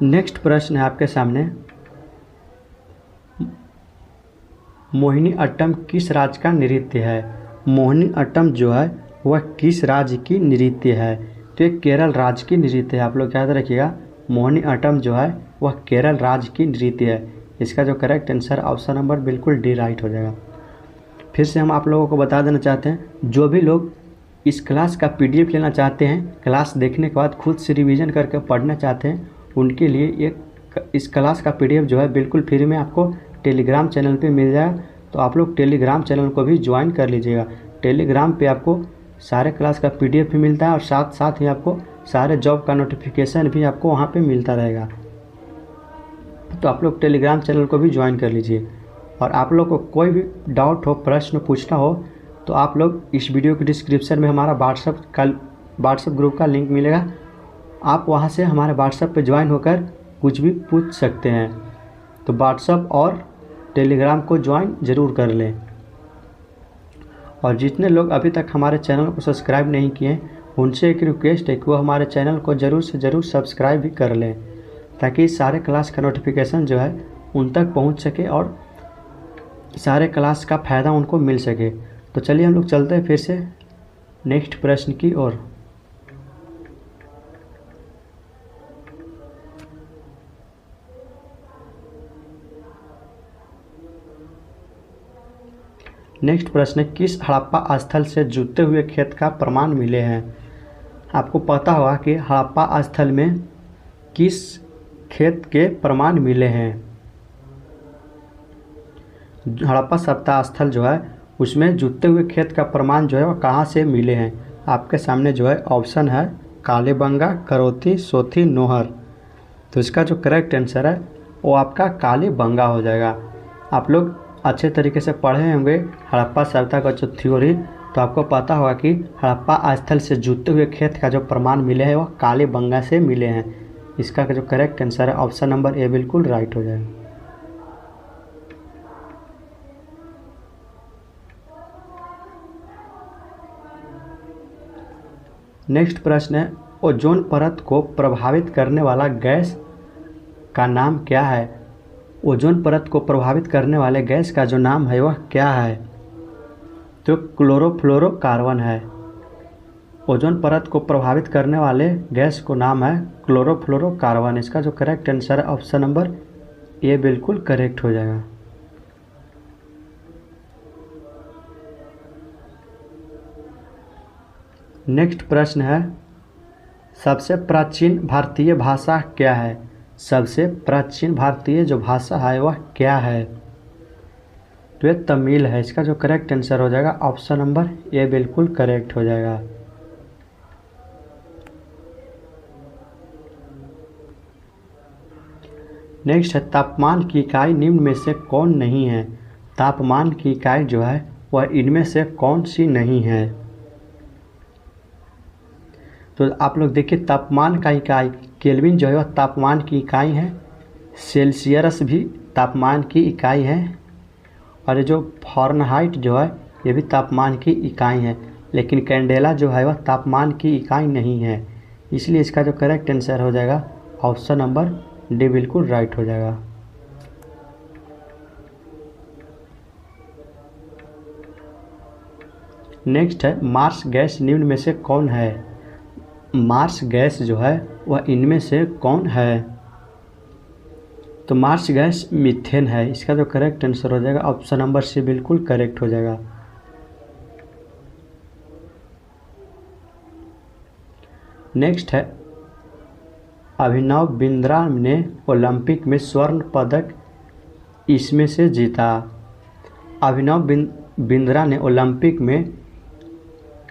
नेक्स्ट प्रश्न है आपके सामने, मोहिनी अट्टम किस राज्य का नृत्य है? मोहिनी अट्टम जो है वह किस राज्य की नृत्य है? तो ये केरल राज्य की नृत्य है। आप लोग याद रखिएगा, मोहिनी अट्टम जो है वह केरल राज्य की नृत्य है। इसका जो करेक्ट आंसर ऑप्शन नंबर बिल्कुल डी राइट हो जाएगा। फिर से हम आप लोगों को बता देना चाहते हैं, जो भी लोग इस क्लास का PDF लेना चाहते हैं, क्लास देखने के बाद खुद से रिवीजन करके पढ़ना चाहते हैं, उनके लिए एक इस क्लास का PDF जो है बिल्कुल फ्री में आपको टेलीग्राम चैनल पे मिल जाएगा। तो आप लोग टेलीग्राम चैनल को भी ज्वाइन कर लीजिएगा। टेलीग्राम पे आपको सारे क्लास का PDF भी मिलता है और साथ साथ ही आपको सारे जॉब का नोटिफिकेशन भी आपको वहाँ पे मिलता रहेगा। तो आप लोग टेलीग्राम चैनल को भी ज्वाइन कर लीजिए। और आप लोग को कोई भी डाउट हो, प्रश्न पूछना हो, तो आप लोग इस वीडियो के डिस्क्रिप्शन में हमारा व्हाट्सएप ग्रुप का लिंक मिलेगा। आप वहाँ से हमारे व्हाट्सएप पे ज्वाइन होकर कुछ भी पूछ सकते हैं। तो व्हाट्सएप और टेलीग्राम को ज्वाइन ज़रूर कर लें। और जितने लोग अभी तक हमारे चैनल को सब्सक्राइब नहीं किए, उनसे एक रिक्वेस्ट है कि वो हमारे चैनल को ज़रूर से ज़रूर सब्सक्राइब भी कर लें, ताकि सारे क्लास का नोटिफिकेशन जो है उन तक पहुंच सके और सारे क्लास का फ़ायदा उनको मिल सके। तो चलिए हम लोग चलते हैं फिर से नेक्स्ट प्रश्न की ओर। नेक्स्ट प्रश्न है, किस हड़प्पा स्थल से जुड़ते हुए खेत का प्रमाण मिले हैं? आपको पता होगा कि हड़प्पा स्थल में किस खेत के प्रमाण मिले हैं। हड़प्पा सभ्यता स्थल जो है उसमें जुड़ते हुए खेत का प्रमाण जो है वह कहाँ से मिले हैं? आपके सामने जो है ऑप्शन है कालीबंगा, करौती, सोथी, नोहर। तो इसका जो करेक्ट आंसर है वो आपका कालीबंगा हो जाएगा। आप लोग अच्छे तरीके से पढ़े होंगे हड़प्पा सभ्यता का जो थ्योरी, तो आपको पता होगा कि हड़प्पा स्थल से जुड़ते हुए खेत का जो प्रमाण मिले हैं वह कालीबंगा से मिले हैं। इसका जो करेक्ट आंसर है ऑप्शन नंबर ए बिल्कुल राइट हो जाएगा। नेक्स्ट प्रश्न है, ओजोन परत को प्रभावित करने वाला गैस का नाम क्या है? ओजोन परत को प्रभावित करने वाले गैस का जो नाम है वह क्या है? तो क्लोरोफ्लोरोकार्बन है। ओजोन परत को प्रभावित करने वाले गैस को नाम है क्लोरोफ्लोरोकार्बन। इसका जो करेक्ट आंसर है ऑप्शन नंबर ए बिल्कुल करेक्ट हो जाएगा। नेक्स्ट प्रश्न है, सबसे प्राचीन भारतीय भाषा क्या है? सबसे प्राचीन भारतीय जो भाषा है वह क्या है? तो ये तमिल है। इसका जो करेक्ट आंसर हो जाएगा ऑप्शन नंबर ए बिल्कुल करेक्ट हो जाएगा। नेक्स्ट है, तापमान की इकाई निम्न में से कौन नहीं है? तापमान की इकाई जो है वह इनमें से कौन सी नहीं है? तो आप लोग देखिए, तापमान का इकाई केल्विन जो है वह तापमान की इकाई है, सेल्सियस भी तापमान की इकाई है, और ये जो फ़ारेनहाइट जो है ये भी तापमान की इकाई है। लेकिन कैंडेला जो है वह तापमान की इकाई नहीं है, इसलिए इसका जो करेक्ट आंसर हो जाएगा ऑप्शन नंबर डी बिल्कुल राइट हो जाएगा। नेक्स्ट है, मार्स गैस निम्न में से कौन है? मार्स गैस जो है वह इनमें से कौन है? तो मार्स गैस मीथेन है। इसका जो करेक्ट आंसर हो जाएगा ऑप्शन नंबर सी बिल्कुल करेक्ट हो जाएगा। नेक्स्ट है, अभिनव बिंद्रा ने ओलंपिक में स्वर्ण पदक इसमें से जीता। अभिनव बिंद्रा ने ओलंपिक में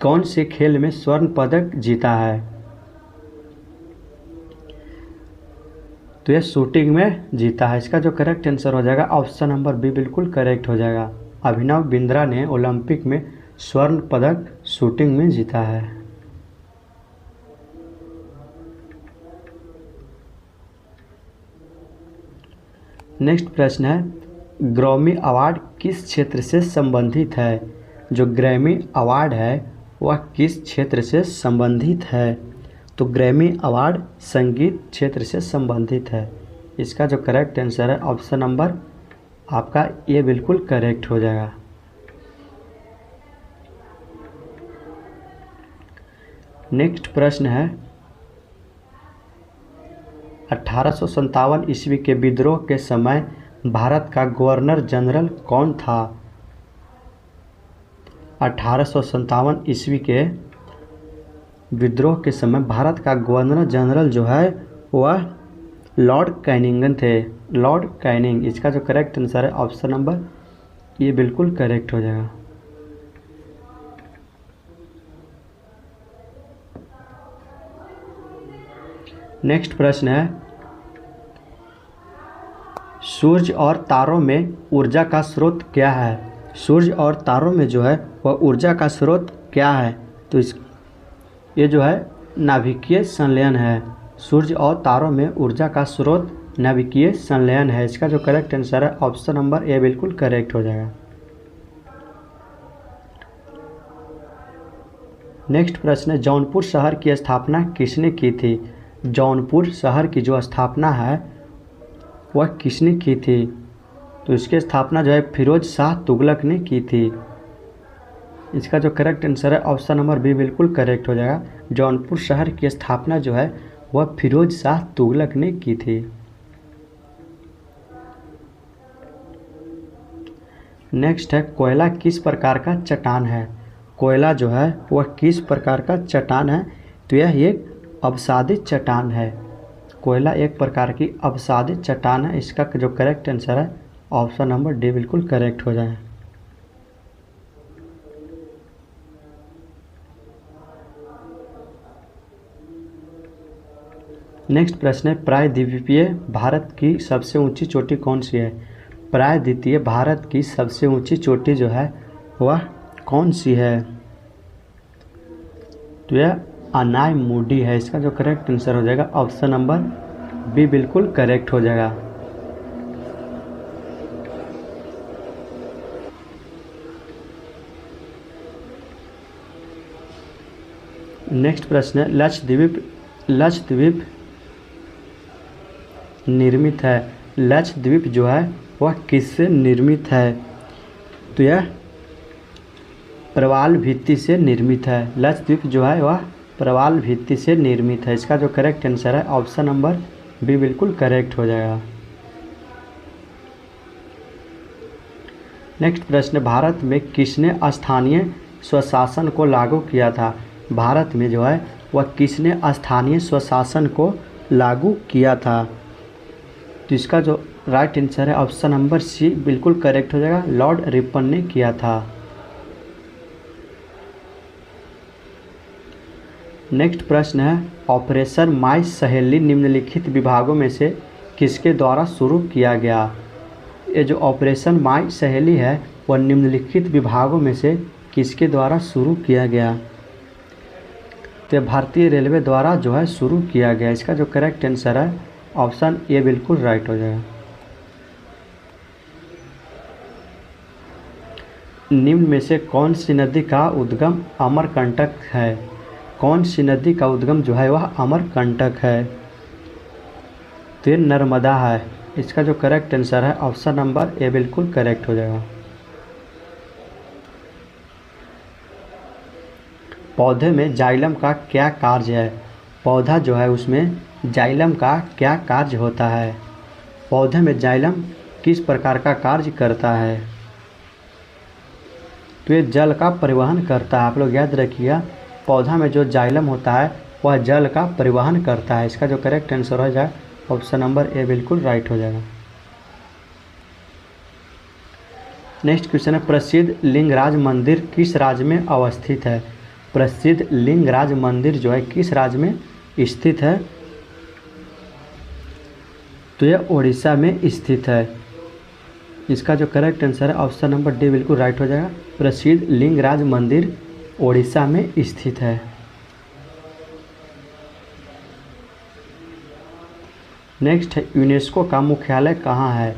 कौन से खेल में स्वर्ण पदक जीता है? तो यह शूटिंग में जीता है। इसका जो करेक्ट आंसर हो जाएगा ऑप्शन नंबर बी बिल्कुल करेक्ट हो जाएगा। अभिनव बिंद्रा ने ओलंपिक में स्वर्ण पदक शूटिंग में जीता है। नेक्स्ट प्रश्न है, ग्रैमी अवार्ड किस क्षेत्र से संबंधित है? जो ग्रैमी अवार्ड है वह किस क्षेत्र से संबंधित है? तो ग्रैमी अवार्ड संगीत क्षेत्र से संबंधित है। इसका जो करेक्ट आंसर है ऑप्शन नंबर आपका ये बिल्कुल करेक्ट हो जाएगा। नेक्स्ट प्रश्न है, 1857 ईस्वी के विद्रोह के समय भारत का गवर्नर जनरल कौन था? 1857 ईस्वी के विद्रोह के समय भारत का गवर्नर जनरल जो है वह लॉर्ड कैनिंगन थे। लॉर्ड कैनिंग, इसका जो करेक्ट आंसर है ऑप्शन नंबर ये बिल्कुल करेक्ट हो जाएगा। नेक्स्ट प्रश्न है, सूर्य और तारों में ऊर्जा का स्रोत क्या है? सूर्य और तारों में जो है वह ऊर्जा का स्रोत क्या है? तो ये जो है नाभिकीय संलयन है। सूर्य और तारों में ऊर्जा का स्रोत नाभिकीय संलयन है। इसका जो करेक्ट आंसर है ऑप्शन नंबर ए बिल्कुल करेक्ट हो जाएगा। नेक्स्ट प्रश्न है, जौनपुर शहर की स्थापना किसने की थी? जौनपुर शहर की जो स्थापना है वह किसने की थी? तो इसकी स्थापना जो है फिरोज शाह तुगलक ने की थी। इसका जो करेक्ट आंसर है ऑप्शन नंबर बी बिल्कुल करेक्ट हो जाएगा। जौनपुर शहर की स्थापना जो है वह फिरोज शाह तुगलक ने की थी। नेक्स्ट है, कोयला किस प्रकार का चट्टान है? कोयला जो है वह किस प्रकार का चट्टान है? तो यह एक अवसादित चट्टान है। कोयला एक प्रकार की अवसादित चट्टान है। इसका जो करेक्ट आंसर है ऑप्शन नंबर डी बिल्कुल करेक्ट हो जाए। नेक्स्ट प्रश्न है, प्रायद्वीपीय भारत की सबसे ऊंची चोटी कौन सी है? प्रायद्वीपीय भारत की सबसे ऊंची चोटी जो है वह कौन सी है? तो यह अनायमुडी है। इसका जो करेक्ट आंसर हो जाएगा ऑप्शन नंबर बी बिल्कुल करेक्ट हो जाएगा। नेक्स्ट प्रश्न है, लक्षद्वीप निर्मित है। लक्षद्वीप जो है वह किससे निर्मित है? तो यह प्रवाल भित्ति से निर्मित है। लक्षद्वीप जो है वह प्रवाल भित्ति से निर्मित है। इसका जो करेक्ट आंसर है ऑप्शन नंबर बी बिल्कुल करेक्ट हो जाएगा। नेक्स्ट प्रश्न, भारत में किसने स्थानीय स्वशासन को लागू किया था? भारत में जो है वह किसने स्थानीय स्वशासन को लागू किया था? तो इसका जो राइट आंसर है ऑप्शन नंबर सी बिल्कुल करेक्ट हो जाएगा। लॉर्ड रिपन ने किया था। नेक्स्ट प्रश्न है, ऑपरेशन माई सहेली निम्नलिखित विभागों में से किसके द्वारा शुरू किया गया? ये जो ऑपरेशन माई सहेली है वह निम्नलिखित विभागों में से किसके द्वारा शुरू किया गया? तो भारतीय रेलवे द्वारा जो है शुरू किया गया। इसका जो करेक्ट आंसर है ऑप्शन ए बिल्कुल राइट हो जाएगा। निम्न में से कौन सी नदी का उद्गम अमरकंटक है? कौन सी नदी का उद्गम जो है वह अमरकंटक है? तो ये नर्मदा है। इसका जो करेक्ट आंसर है ऑप्शन नंबर ए बिल्कुल करेक्ट हो जाएगा। पौधे में जाइलम का क्या कार्य है? पौधा जो है उसमें जाइलम का क्या कार्य होता है? पौधे में जाइलम किस प्रकार का कार्य करता है? तो ये जल का परिवहन करता है। आप लोग याद रखिएगा, पौधा में जो जाइलम होता है वह जल का परिवहन करता है। इसका जो करेक्ट आंसर हो जाए ऑप्शन नंबर ए बिल्कुल राइट हो जाएगा। नेक्स्ट क्वेश्चन है, प्रसिद्ध लिंगराज मंदिर किस राज्य में अवस्थित है? प्रसिद्ध लिंगराज मंदिर जो है किस राज्य में स्थित है? तो यह उड़ीसा में स्थित है। इसका जो करेक्ट आंसर है ऑप्शन नंबर डी बिल्कुल राइट हो जाएगा। प्रसिद्ध लिंगराज मंदिर उड़ीसा में स्थित है। नेक्स्ट है यूनेस्को का मुख्यालय कहाँ है।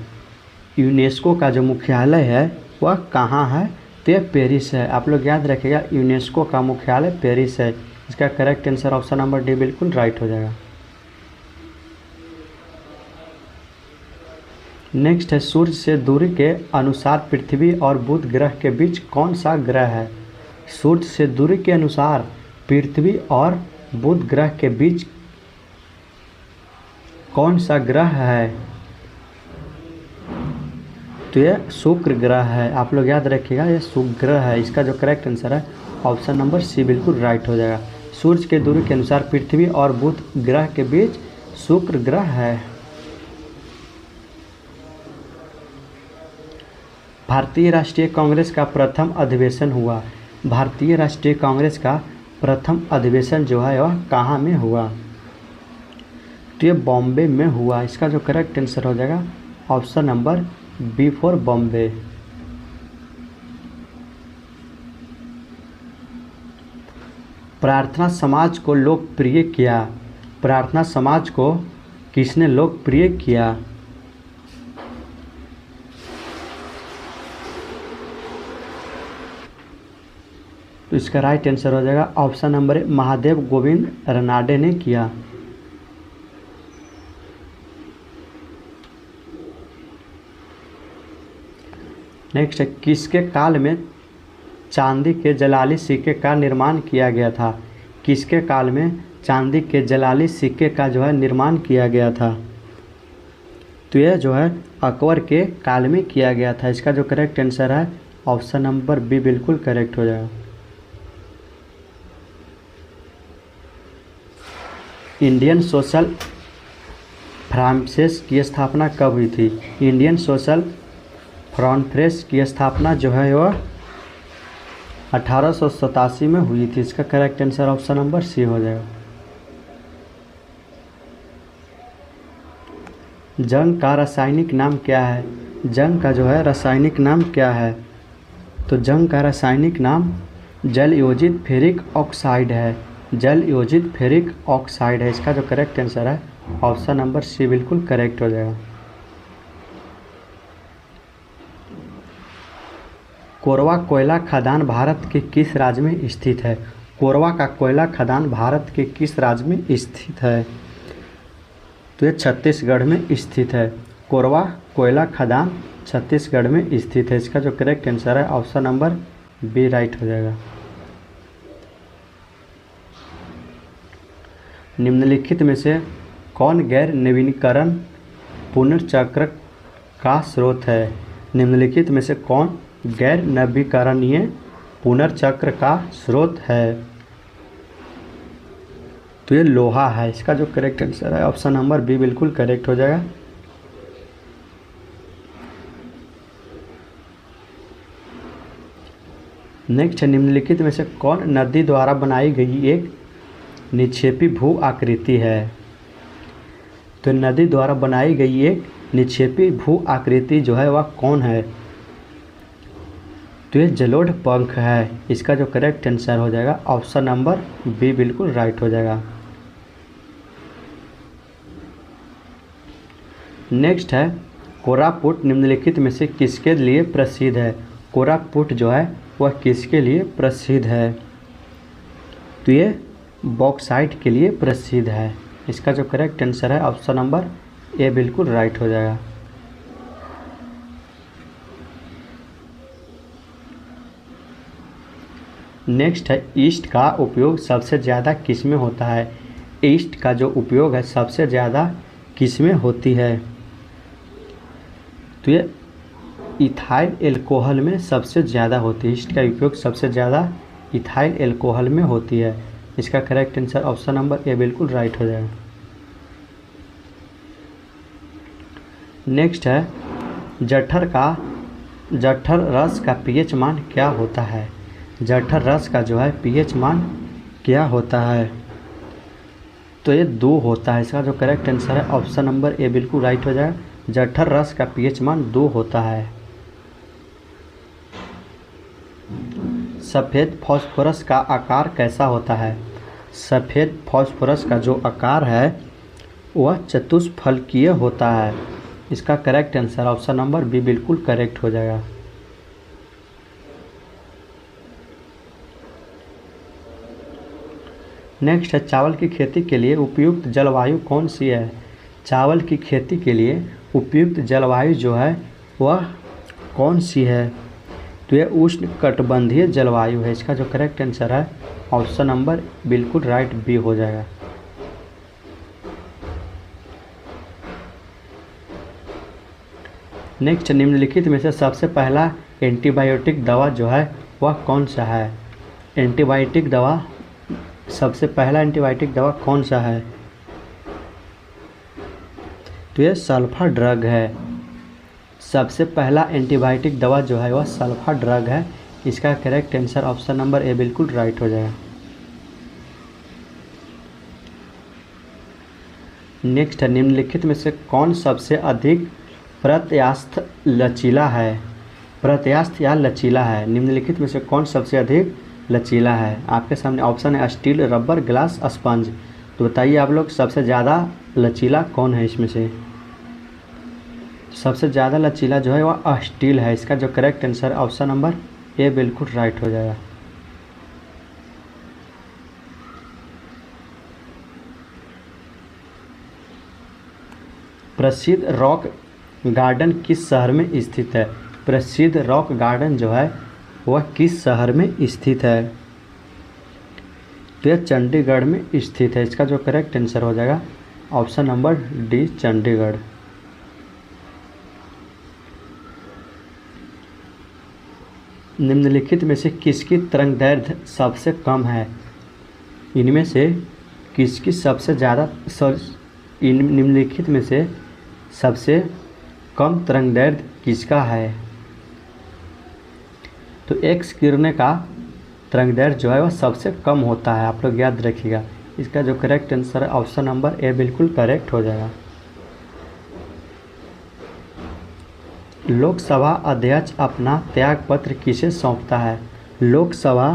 यूनेस्को का जो मुख्यालय है वह कहाँ है, तो यह पेरिस है। आप लोग याद रखिएगा यूनेस्को का मुख्यालय पेरिस है। इसका correct answer option number D बिल्कुल राइट हो जाएगा। नेक्स्ट है सूर्य से दूरी के अनुसार पृथ्वी और बुध ग्रह के बीच कौन सा ग्रह है। सूर्य से दूरी के अनुसार पृथ्वी और बुध ग्रह के बीच कौन सा ग्रह है, तो यह शुक्र ग्रह है। आप लोग याद रखिएगा यह शुक्र ग्रह है। इसका जो करेक्ट आंसर है ऑप्शन नंबर सी बिल्कुल राइट हो जाएगा। सूर्य के दूरी के अनुसार पृथ्वी और बुध ग्रह के बीच शुक्र ग्रह है। भारतीय राष्ट्रीय कांग्रेस का प्रथम अधिवेशन हुआ। भारतीय राष्ट्रीय कांग्रेस का प्रथम अधिवेशन जो है वह कहाँ में हुआ, तो ये बॉम्बे में हुआ। इसका जो करेक्ट आंसर हो जाएगा option number B for Bombay. Prarthana Samaj को लोकप्रिय किया। प्रार्थना समाज को किसने लोकप्रिय किया, तो इसका राइट आंसर हो जाएगा option number A Mahadev Govind Ranade ने किया। नेक्स्ट है किसके काल में चांदी के जलाली सिक्के का निर्माण किया गया था। किसके काल में चांदी के जलाली सिक्के का जो है निर्माण किया गया था, तो यह जो है अकबर के काल में किया गया था। इसका जो करेक्ट आंसर है ऑप्शन नंबर बी बिल्कुल करेक्ट हो जाएगा। इंडियन सोशल फ्रांसेस की स्थापना कब हुई थी। इंडियन सोशल फ्रंट की स्थापना जो है वह 1887 में हुई थी। इसका correct answer option number C हो जाएगा। जंग का रासायनिक नाम क्या है। जंग का जो है रासायनिक नाम क्या है, तो जंग का रासायनिक नाम जल योजित फेरिक ऑक्साइड है। जल योजित फेरिक ऑक्साइड है। इसका जो करेक्ट आंसर है ऑप्शन नंबर सी बिल्कुल करेक्ट हो जाएगा। कोरवा कोयला खदान भारत के किस राज्य में स्थित है। कोरवा का कोयला खदान भारत के किस राज्य में स्थित है, तो यह छत्तीसगढ़ में स्थित है। कोरवा कोयला खदान छत्तीसगढ़ में स्थित है। इसका जो करेक्ट आंसर है ऑप्शन नंबर बी राइट हो जाएगा। निम्नलिखित में से कौन गैर नवीनीकरण पुनर्चक्र का स्रोत है। निम्नलिखित में से कौन गैर नवीकरणीय पुनर्चक्र का स्रोत है, तो ये लोहा है। इसका जो करेक्ट आंसर है ऑप्शन नंबर बी बिल्कुल करेक्ट हो जाएगा। नेक्स्ट है निम्नलिखित में से कौन नदी द्वारा बनाई गई एक निक्षेपी भू आकृति है, तो नदी द्वारा बनाई गई एक निक्षेपी भू आकृति जो है वह कौन है, तो ये जलोढ़ पंख है। इसका जो करेक्ट आंसर हो जाएगा ऑप्शन नंबर बी बिल्कुल राइट हो जाएगा। नेक्स्ट है कोरापुट निम्नलिखित में से किसके लिए प्रसिद्ध है। कोरापुट जो है वह किसके लिए प्रसिद्ध है, तो ये बॉक्साइट के लिए प्रसिद्ध है। इसका जो करेक्ट आंसर है ऑप्शन नंबर ए बिल्कुल राइट हो जाएगा। नेक्स्ट है ईस्ट का उपयोग सबसे ज़्यादा किस में होता है। ईस्ट का जो उपयोग है सबसे ज़्यादा किस में होती है, तो ये इथाइल एल्कोहल में सबसे ज़्यादा होती है। ईस्ट का उपयोग सबसे ज़्यादा इथाइल एल्कोहल में होती है। इसका correct answer option number A बिल्कुल राइट हो जाएगा। नेक्स्ट है जठर रस का पीएच मान क्या होता है। जठर रस का जो है पीएच मान क्या होता है, तो ये 2 होता है। इसका जो करेक्ट आंसर है ऑप्शन नंबर ए बिल्कुल राइट हो जाएगा। जठर रस का पीएच मान 2 होता है। सफ़ेद फास्फोरस का आकार कैसा होता है। सफ़ेद फास्फोरस का जो आकार है वह चतुष्फलकीय होता है। इसका correct answer option number B बिल्कुल करेक्ट हो जाएगा। नेक्स्ट है चावल की खेती के लिए उपयुक्त जलवायु कौन सी है। चावल की खेती के लिए उपयुक्त जलवायु जो है वह कौन सी है, तो यह उष्ण कटिबंधीय जलवायु है। इसका जो करेक्ट आंसर है ऑप्शन नंबर बिल्कुल राइट बी हो जाएगा। नेक्स्ट निम्नलिखित में से सबसे पहला एंटीबायोटिक दवा जो है वह कौन सा है। एंटीबायोटिक दवा, सबसे पहला एंटीबायोटिक दवा कौन सा है, तो यह सल्फा ड्रग है। सबसे पहला एंटीबायोटिक दवा जो है वह सल्फा ड्रग है। इसका correct answer option number A बिल्कुल राइट हो जाएगा। नेक्स्ट है निम्नलिखित में से कौन सबसे अधिक प्रत्यास्थ लचीला है। प्रत्यास्थ या लचीला है, निम्नलिखित में से कौन सबसे अधिक लचीला है। आपके सामने ऑप्शन है स्टील, रबर, ग्लास, स्पंज। तो बताइए आप लोग सबसे ज़्यादा लचीला कौन है इसमें से। सबसे ज़्यादा लचीला जो है वह स्टील है। इसका जो correct answer option number A बिल्कुल राइट हो जाएगा। प्रसिद्ध रॉक गार्डन किस शहर में स्थित है। प्रसिद्ध रॉक गार्डन जो है वह किस शहर में स्थित है, तो यह चंडीगढ़ में स्थित है। इसका जो करेक्ट आंसर हो जाएगा ऑप्शन नंबर डी चंडीगढ़। निम्नलिखित में से किसकी तरंगदैर्घ्य सबसे कम है। इनमें से किसकी सबसे ज़्यादा, निम्नलिखित में से सबसे कम तरंगदैर्घ्य किसका है, तो एक्स किरणें का तरंगदैर्घ्य जो है वह सबसे कम होता है। आप लोग याद रखिएगा। इसका जो करेक्ट आंसर है ऑप्शन नंबर ए बिल्कुल करेक्ट हो जाएगा। लोकसभा अध्यक्ष अपना त्यागपत्र किसे सौंपता है। लोकसभा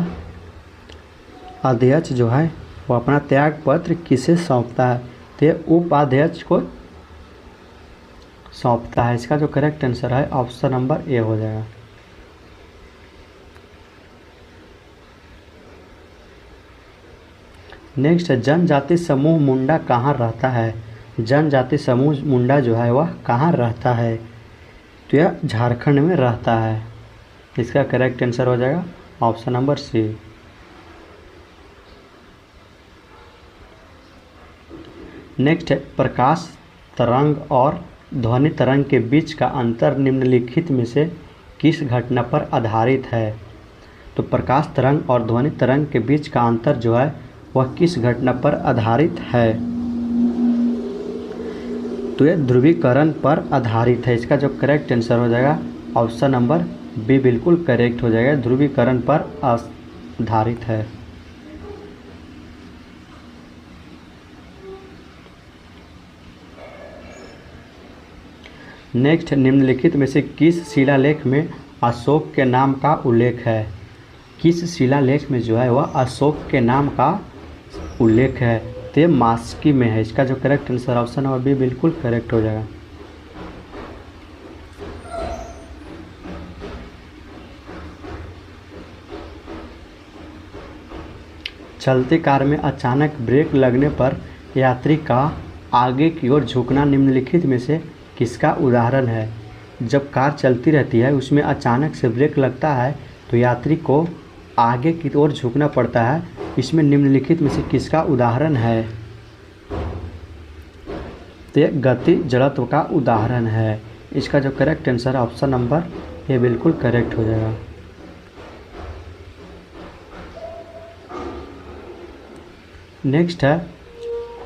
अध्यक्ष जो है वो अपना त्यागपत्र किसे सौंपता है, तो ये उपाध्यक्ष को सौंपता है। इसका जो करेक्ट आंसर है ऑप्शन नंबर ए हो जाएगा। नेक्स्ट है जनजाति समूह मुंडा कहाँ रहता है। जनजाति समूह मुंडा जो है वह कहाँ रहता है, तो यह झारखंड में रहता है। इसका करेक्ट आंसर हो जाएगा ऑप्शन नंबर सी। नेक्स्ट है प्रकाश तरंग और ध्वनि तरंग के बीच का अंतर निम्नलिखित में से किस घटना पर आधारित है। तो प्रकाश तरंग और ध्वनि तरंग के बीच का अंतर जो है वह किस घटना पर आधारित है, तो यह ध्रुवीकरण पर आधारित है। इसका जो करेक्ट आंसर हो जाएगा ऑप्शन नंबर बी बिल्कुल करेक्ट हो जाएगा, ध्रुवीकरण पर आधारित है। नेक्स्ट निम्नलिखित में से किस शिलालेख में अशोक के नाम का उल्लेख है। किस शिलालेख में जो है वह अशोक के नाम का उल्लेख है, तो मास्की में है। इसका जो correct answer option number B बिल्कुल करेक्ट हो जाएगा। चलती कार में अचानक ब्रेक लगने पर यात्री का आगे की ओर झुकना निम्नलिखित में से किसका उदाहरण है। जब कार चलती रहती है उसमें अचानक से ब्रेक लगता है तो यात्री को आगे की ओर झुकना पड़ता है। इसमें निम्नलिखित में से किसका उदाहरण है, तो यह गति जड़त्व का उदाहरण है। इसका जो करेक्ट आंसर ऑप्शन नंबर ये बिल्कुल करेक्ट हो जाएगा। नेक्स्ट है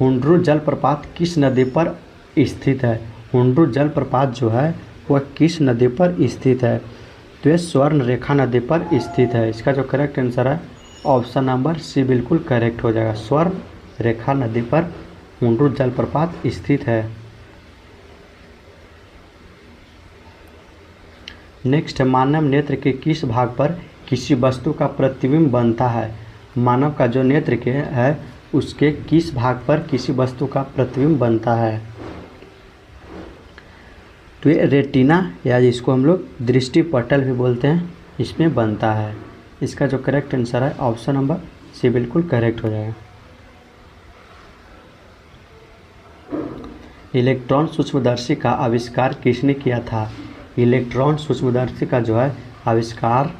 हुंड्रू जलप्रपात किस नदी पर स्थित है। हुंड्रू जलप्रपात जो है वह किस नदी पर स्थित है, तो यह स्वर्ण रेखा नदी पर स्थित है। इसका जो करेक्ट आंसर है ऑप्शन नंबर सी बिल्कुल करेक्ट हो जाएगा। स्वर्ण रेखा नदी पर हुंड्रू जलप्रपात स्थित है। नेक्स्ट है मानव नेत्र के किस भाग पर किसी वस्तु का प्रतिबिंब बनता है। मानव का जो नेत्र के है उसके किस भाग पर किसी वस्तु का प्रतिबिंब बनता है? तो ये रेटिना या जिसको हम लोग दृष्टि पटल भी बोलते हैं, इसमें बनता है। इसका जो करेक्ट आंसर है ऑप्शन नंबर सी बिल्कुल करेक्ट हो जाएगा। इलेक्ट्रॉन सूक्ष्मदर्शी का आविष्कार किसने किया था? इलेक्ट्रॉन सूक्ष्मदर्शी का जो है आविष्कार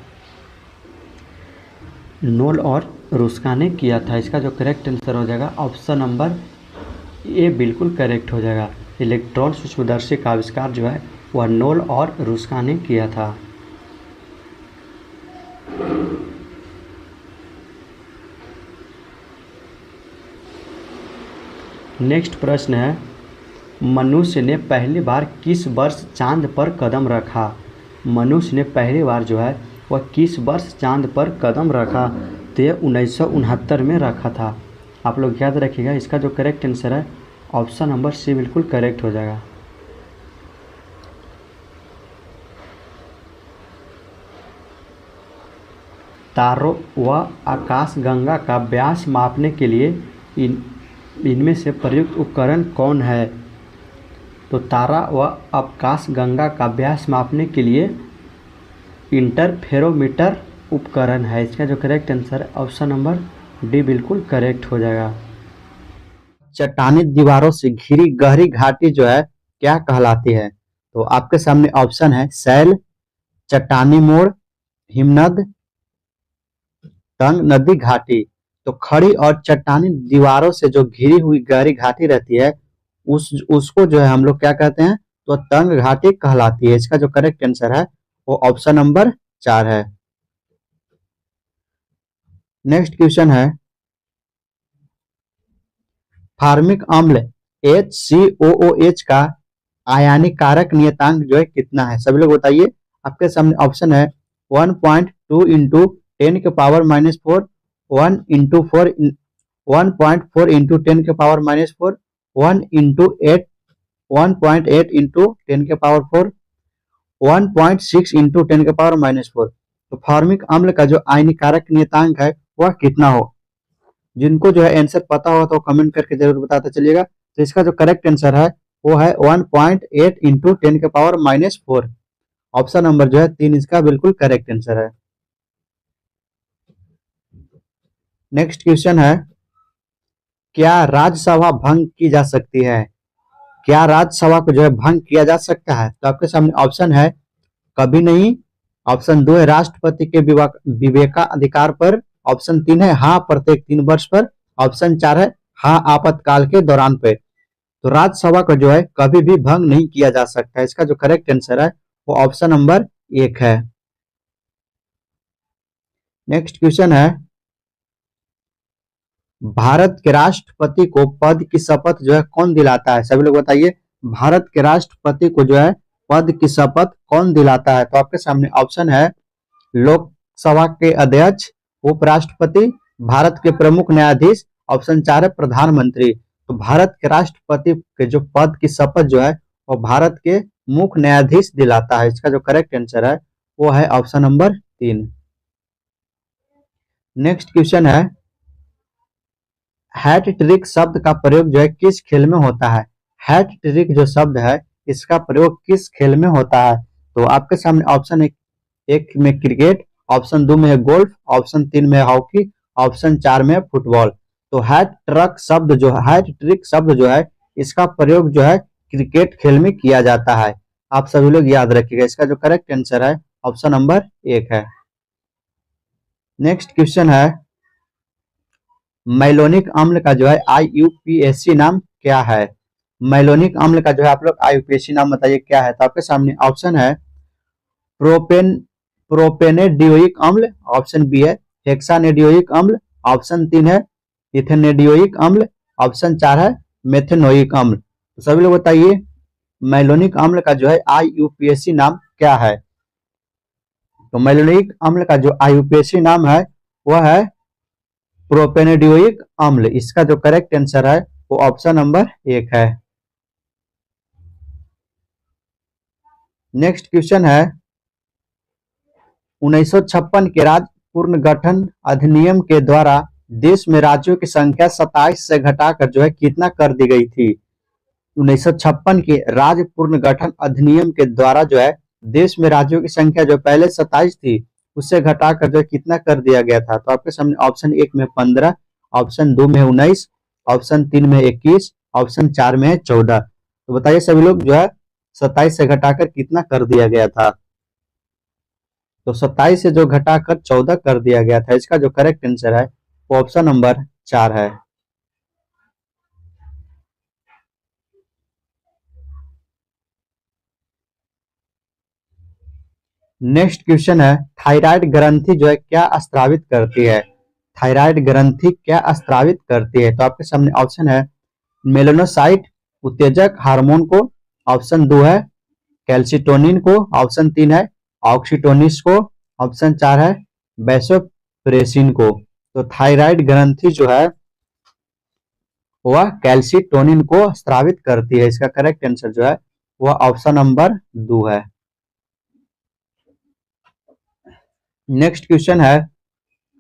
नोल और रुस्का ने किया था। इसका जो करेक्ट आंसर हो जाएगा ऑप्शन नंबर ए बिल्कुल करेक्ट हो जाएगा। इलेक्ट्रॉन सूक्ष्मदर्शी का आविष्कार जो है वह नोल और रुस्का ने किया था। नेक्स्ट प्रश्न है, मनुष्य ने पहली बार किस वर्ष चांद पर कदम रखा? मनुष्य ने पहली बार जो है वह किस वर्ष चांद पर कदम रखा? तो यह 1969 में रखा था। आप लोग याद रखिएगा। इसका जो करेक्ट आंसर है ऑप्शन नंबर सी बिल्कुल करेक्ट हो जाएगा। तारों व आकाशगंगा का व्यास मापने के लिए इनमें से प्रयुक्त उपकरण कौन है? तो तारा व आकाशगंगा का व्यास मापने के लिए इंटरफेरोमीटर उपकरण है। इसका जो करेक्ट आंसर है ऑप्शन नंबर डी बिल्कुल करेक्ट हो जाएगा। चट्टानी दीवारों से घिरी गहरी घाटी जो है क्या कहलाती है? तो आपके सामने ऑप्शन है शैल, चट्टानी मोड़, हिमनद, तंग नदी घाटी। तो खड़ी और चट्टानी दीवारों से जो घिरी हुई गहरी घाटी रहती है उसको जो है हम लोग क्या कहते हैं? तो तंग घाटी कहलाती है। इसका जो करेक्ट आंसर है वो ऑप्शन नंबर 4 है। नेक्स्ट क्वेश्चन है, फार्मिक अम्ल HCOOH का आयनिक कारक नियतांक जो है कितना है? सभी लोग बताइए। आपके सामने ऑप्शन है 1.2 इंटू 10 के पावर -4, 1 इंटू 4, 1.4 इंटू 10 के पावर -4, 1 इंटू 8, 1.8 इंटू 10 के पावर 4, 1.6 इंटू 10 के पावर -4। तो फार्मिक अम्ल का जो आयनिक कारक नियतांक है वह कितना हो? जिनको जो है आंसर पता हो तो कमेंट करके जरूर बताते चलिएगा। तो इसका जो करेक्ट आंसर है वो है 1.8 इंटू 10 के पावर -4। ऑप्शन नंबर जो है 3 इसका बिल्कुल करेक्ट आंसर है। नेक्स्ट क्वेश्चन है, क्या राज्यसभा भंग की जा सकती है? क्या राज्यसभा को जो है भंग किया जा सकता है? तो आपके सामने ऑप्शन है कभी नहीं, ऑप्शन 2 है राष्ट्रपति के विवेकाधिकार पर, ऑप्शन 3 है हाँ प्रत्येक 3 वर्ष पर, ऑप्शन 4 है हाँ आपातकाल के दौरान पे। तो राज्यसभा को जो है कभी भी भंग नहीं किया जा सकता है। इसका जो करेक्ट आंसर है वो ऑप्शन नंबर 1 है। नेक्स्ट क्वेश्चन है, भारत के राष्ट्रपति को पद की शपथ जो है कौन दिलाता है? सभी लोग बताइए। भारत के राष्ट्रपति को जो है पद की शपथ कौन दिलाता है? तो आपके सामने ऑप्शन है लोकसभा के अध्यक्ष, उपराष्ट्रपति, भारत के प्रमुख न्यायाधीश, ऑप्शन 4 है प्रधानमंत्री। तो भारत के राष्ट्रपति के जो पद की शपथ जो है वो भारत के मुख्य न्यायाधीश दिलाता है। इसका जो करेक्ट आंसर है वो है ऑप्शन नंबर 3। नेक्स्ट क्वेश्चन है, हैट ट्रिक शब्द का प्रयोग जो है किस खेल में होता है? हैट ट्रिक जो शब्द है इसका प्रयोग किस खेल में होता है? तो आपके सामने ऑप्शन है 1 में क्रिकेट, ऑप्शन 2 में है गोल्फ, ऑप्शन 3 में है हॉकी, ऑप्शन 4 में है फुटबॉल। तो हैट ट्रिक शब्द जो है इसका प्रयोग जो है क्रिकेट खेल में किया जाता है। आप सभी लोग याद रखिएगा। इसका जो करेक्ट आंसर है ऑप्शन नंबर 1 है। नेक्स्ट क्वेश्चन है, मैलोनिक अम्ल का जो है IUPAC नाम क्या है? मैलोनिक अम्ल का जो है आप लोग IUPAC नाम बताइए क्या है? तो आपके सामने ऑप्शन है प्रोपेनेडियोइक अम्ल, ऑप्शन बी है हेक्सानेडियोइक अम्ल, ऑप्शन 3 है इथेनेडियोइक अम्ल, ऑप्शन 4 है मेथेनोइक अम्ल। तो सभी लोग बताइए मैलोनिक अम्ल का जो है IUPAC नाम क्या है? तो मैलोनिक अम्ल का जो IUPAC नाम है वह है प्रोपेनेडियोइक अम्ल। इसका जो करेक्ट आंसर है वो ऑप्शन नंबर 1 है। नेक्स्ट क्वेश्चन है, 1956 के राज्य पुनर्गठन अधिनियम के द्वारा देश में राज्यों की संख्या 27 से घटाकर जो है कितना कर दी गई थी? 1956 के राज्य पुनर्गठन अधिनियम के द्वारा जो है देश में राज्यों की संख्या जो पहले 27 थी उससे घटाकर जो है कितना कर दिया गया था? तो आपके सामने ऑप्शन 1 में 15, ऑप्शन 2 में 19, ऑप्शन 3 में 21, ऑप्शन 4 में 14। तो बताइए सभी लोग जो है 27 से घटाकर कितना कर दिया गया था? तो 27 से जो घटाकर 14 कर दिया गया था, इसका जो करेक्ट आंसर है वो ऑप्शन नंबर 4 है। नेक्स्ट क्वेश्चन है, थायराइड ग्रंथि जो है क्या स्त्रावित करती है? थायराइड ग्रंथि क्या स्त्रावित करती है? तो आपके सामने ऑप्शन है मेलानोसाइट उत्तेजक हार्मोन को, ऑप्शन 2 है कैल्सिटोनिन को, ऑप्शन 3 है ऑक्सीटोनिस को, ऑप्शन 4 है वैसोप्रेसिन को। तो थायराइड ग्रंथि जो है वह कैल्सिटोनिन को स्त्रावित करती है। इसका करेक्ट आंसर जो है वह ऑप्शन नंबर 2 है। नेक्स्ट क्वेश्चन है,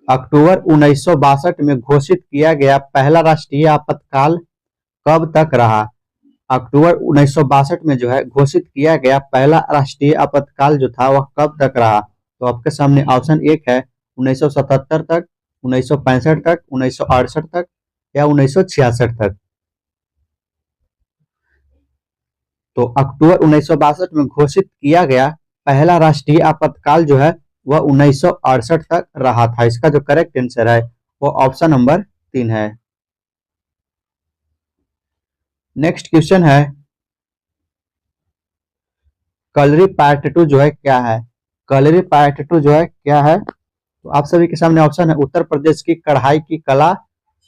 अक्टूबर 1962 में घोषित किया गया पहला राष्ट्रीय आपातकाल कब तक रहा? अक्टूबर 1962 में जो है घोषित किया गया पहला राष्ट्रीय आपातकाल जो था वह कब तक रहा? तो आपके सामने ऑप्शन 1 है 1977 तक, 1965 तक, 1968 तक या 1966 तक। तो अक्टूबर 1962 में घोषित किया गया पहला राष्ट्रीय आपातकाल जो है वह 1968 तक रहा था। इसका जो करेक्ट आंसर है वो ऑप्शन नंबर 3 है। नेक्स्ट क्वेश्चन है, कलरी पार्ट 2 जो है क्या है? कलरी पार्ट 2 जो है क्या है? तो आप सभी के सामने ऑप्शन है उत्तर प्रदेश की कढ़ाई की कला,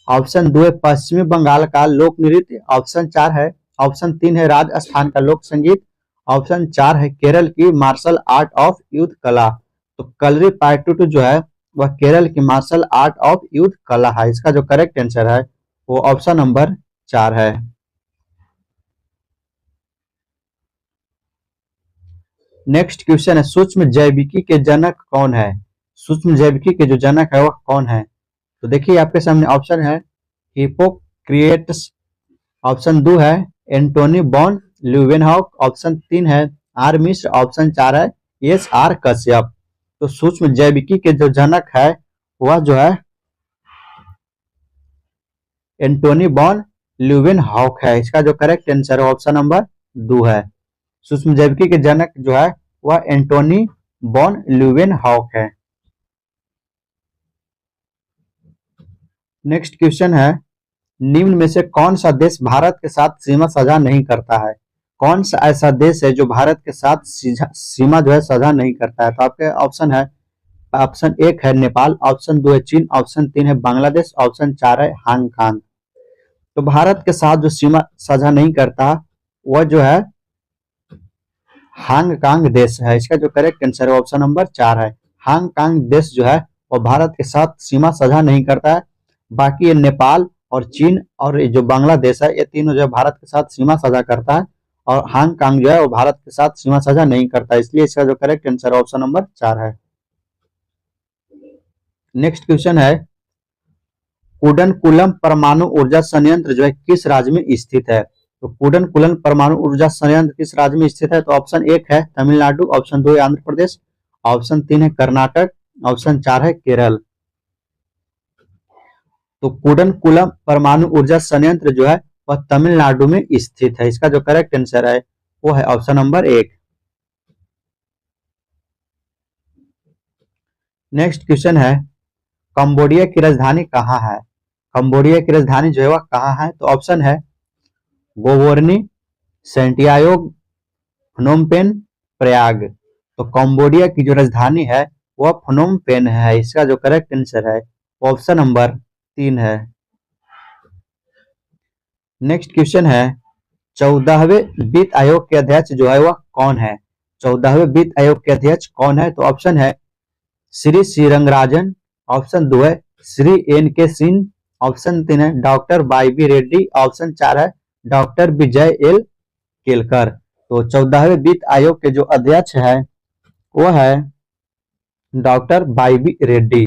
ऑप्शन 2 है पश्चिमी बंगाल का लोक नृत्य, ऑप्शन 4 है, ऑप्शन 3 है राजस्थान का लोक संगीत, ऑप्शन 4 है केरल की मार्शल आर्ट ऑफ युद्ध कला। तो कलरी पार्ट 2 जो है वह केरल की मार्शल आर्ट ऑफ युद्ध कला है। इसका जो करेक्ट आंसर है वो ऑप्शन नंबर 4 है। नेक्स्ट क्वेश्चन है, सूक्ष्म जैविकी के जनक कौन है? सूक्ष्म जैविकी के जो जनक है वह कौन है? तो देखिए आपके सामने ऑप्शन है हिप्पोक्रेटस, ऑप्शन 2 है एंटोनी बॉन ल्यूवेनहॉक, ऑप्शन 3 है आर मिश्र, ऑप्शन 4 है एस आर कश्यप। तो सूक्ष्म जैविकी के जो जनक है वह जो है एंटोनी बॉन ल्यूवेनहॉक है। इसका जो करेक्ट आंसर है ऑप्शन नंबर 2 है। सूक्ष्म जैविकी के जनक जो है वह एंटोनी बॉन ल्यूवेनहॉक है। नेक्स्ट क्वेश्चन है, निम्न में से कौन सा देश भारत के साथ सीमा साझा नहीं करता है? कौन सा ऐसा देश है जो भारत के साथ सीमा जो है साझा नहीं करता है? तो आपके ऑप्शन है, ऑप्शन 1 है नेपाल, ऑप्शन 2 है चीन, ऑप्शन 3 है बांग्लादेश, ऑप्शन 4 है हांगकांग। तो भारत के साथ जो सीमा साझा नहीं करता वह जो है हांगकांग देश है। इसका जो करेक्ट आंसर है ऑप्शन नंबर 4 है। हांगकांग देश जो है वह भारत के साथ सीमा साझा नहीं करता है। बाकी ये नेपाल और चीन और जो बांग्लादेश है ये तीनों जो है भारत के साथ सीमा साझा करता है और हांगकांग जो है वो भारत के साथ सीमा साझा नहीं करता, इसलिए इसका जो करेक्ट आंसर ऑप्शन नंबर 4 है। नेक्स्ट क्वेश्चन है, कुडनकुलम परमाणु ऊर्जा संयंत्र जो है किस राज्य में स्थित है? तो कुडनकुलम परमाणु ऊर्जा संयंत्र किस राज्य में स्थित है? तो ऑप्शन 1 है तमिलनाडु, ऑप्शन 2 है आंध्र प्रदेश, ऑप्शन 3 है कर्नाटक, ऑप्शन 4 है केरल। तो कुडनकुलम परमाणु ऊर्जा संयंत्र जो है वह तमिलनाडु में स्थित है। इसका जो करेक्ट आंसर है वो है ऑप्शन नंबर 1। नेक्स्ट क्वेश्चन है, कंबोडिया की राजधानी कहाँ है? कंबोडिया की राजधानी जो है वह कहाँ है? तो ऑप्शन है गोबोर्नी, सेंटियागो, फनोम पेन, प्रयाग। तो कंबोडिया की जो राजधानी है वह फनोम पेन है। इसका जो करेक्ट आंसर है ऑप्शन नंबर 3 है। नेक्स्ट क्वेश्चन है, 14वें वित्त आयोग के अध्यक्ष जो है वह कौन है? 14वें वित्त आयोग के अध्यक्ष कौन है? तो ऑप्शन है श्री श्रीरंगराजन, ऑप्शन 2 है श्री एन के सिंह, ऑप्शन 3 है doctor Y B Reddy, option 4 है डॉक्टर विजय एल केलकर। तो 14वें वित्त आयोग के जो अध्यक्ष है वो है डॉक्टर वाई बी रेड्डी।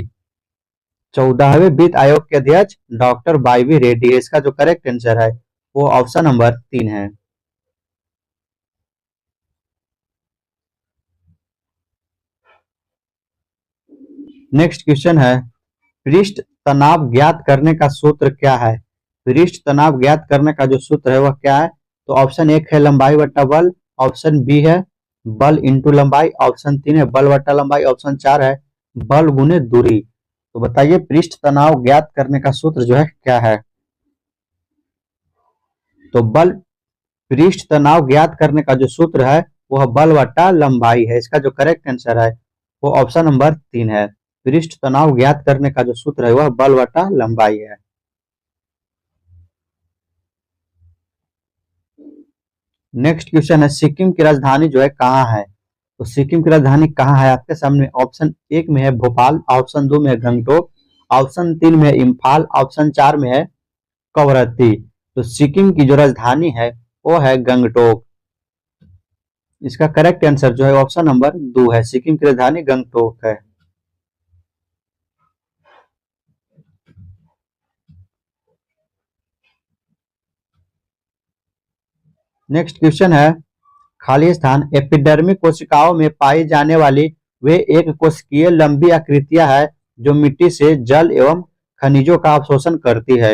14वें वित्त आयोग के अध्यक्ष डॉक्टर वाई रेड्डी है। इसका जो करेक्ट आंसर है वो ऑप्शन नंबर 3 है। नेक्स्ट क्वेश्चन है, पृष्ठ तनाव ज्ञात करने का सूत्र क्या है? पृष्ठ तनाव ज्ञात करने का जो सूत्र है वह क्या है? तो ऑप्शन 1 है लंबाई बट्टा बल, ऑप्शन बी है बल इंटू लंबाई, ऑप्शन 3 है बल बट्टा लंबाई, ऑप्शन 4 है बल गुने दूरी। तो बताइए पृष्ठ तनाव ज्ञात करने का सूत्र जो है क्या है? तो बल पृष्ठ तनाव ज्ञात करने का जो सूत्र है वह बल बट्टा लंबाई है। इसका जो करेक्ट आंसर है वो ऑप्शन नंबर 3 है। पृष्ठ तनाव ज्ञात करने का जो सूत्र है वह बल बट्टा लंबाई है। नेक्स्ट क्वेश्चन है, सिक्किम की राजधानी जो है कहाँ है? तो सिक्किम की राजधानी कहाँ है आपके सामने? ऑप्शन 1 में है भोपाल, ऑप्शन 2 में है गंगटोक, ऑप्शन 3 में है इम्फाल, ऑप्शन 4 में है कवरत्ती। तो सिक्किम की जो राजधानी है वो है गंगटोक। इसका करेक्ट आंसर जो है ऑप्शन नंबर 2 है, सिक्किम की राजधानी गंगटोक है। नेक्स्ट क्वेश्चन है, खाली स्थान एपिडर्मिक कोशिकाओं में पाई जाने वाली वे एक कोशिकीय लंबी आकृतियां है जो मिट्टी से जल एवं खनिजों का अवशोषण करती है,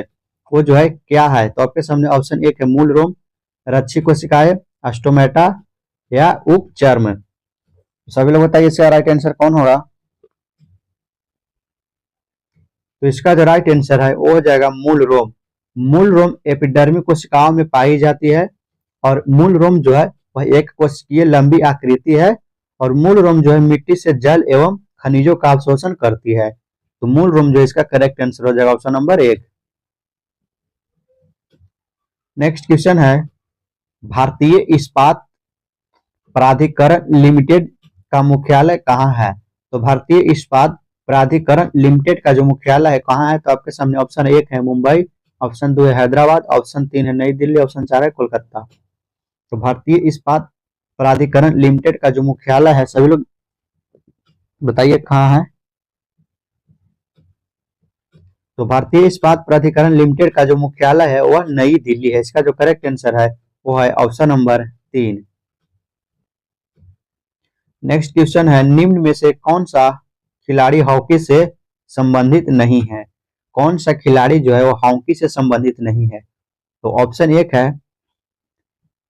वो जो है क्या है? तो आपके सामने ऑप्शन 1 है मूल रोम, रच्छी कोशिकाएं, अस्टोमेटा या उपचर्म। सभी लोग बताइए इसका राइट आंसर कौन होगा? तो इसका जो राइट आंसर है वो हो जाएगा मूल रोम। मूल रोम एपिडर्मिक कोशिकाओं में पाई जाती है और मूल रोम जो है वह एक कोशिकीय लंबी आकृति है और मूल रोम जो है मिट्टी से जल एवं खनिजों का अवशोषण करती है। तो मूल रोम जो इसका करेक्ट आंसर हो जाएगा ऑप्शन नंबर 1। नेक्स्ट क्वेश्चन है, भारतीय इस्पात प्राधिकरण लिमिटेड का मुख्यालय कहाँ है? तो भारतीय इस्पात प्राधिकरण लिमिटेड का जो मुख्यालय है कहाँ है? तो आपके सामने ऑप्शन 1 है मुंबई, ऑप्शन 2 है हैदराबाद, ऑप्शन 3 है नई दिल्ली, ऑप्शन 4 है कोलकाता। तो भारतीय इस्पात प्राधिकरण लिमिटेड का जो मुख्यालय है सभी लोग बताइए कहाँ है? तो भारतीय इस्पात प्राधिकरण लिमिटेड का जो मुख्यालय है वह नई दिल्ली है। इसका जो करेक्ट आंसर है वो है ऑप्शन नंबर 3। नेक्स्ट क्वेश्चन है, निम्न में से कौन सा खिलाड़ी हॉकी से संबंधित नहीं है? कौन सा खिलाड़ी जो है वो हॉकी से संबंधित नहीं है? तो ऑप्शन 1 है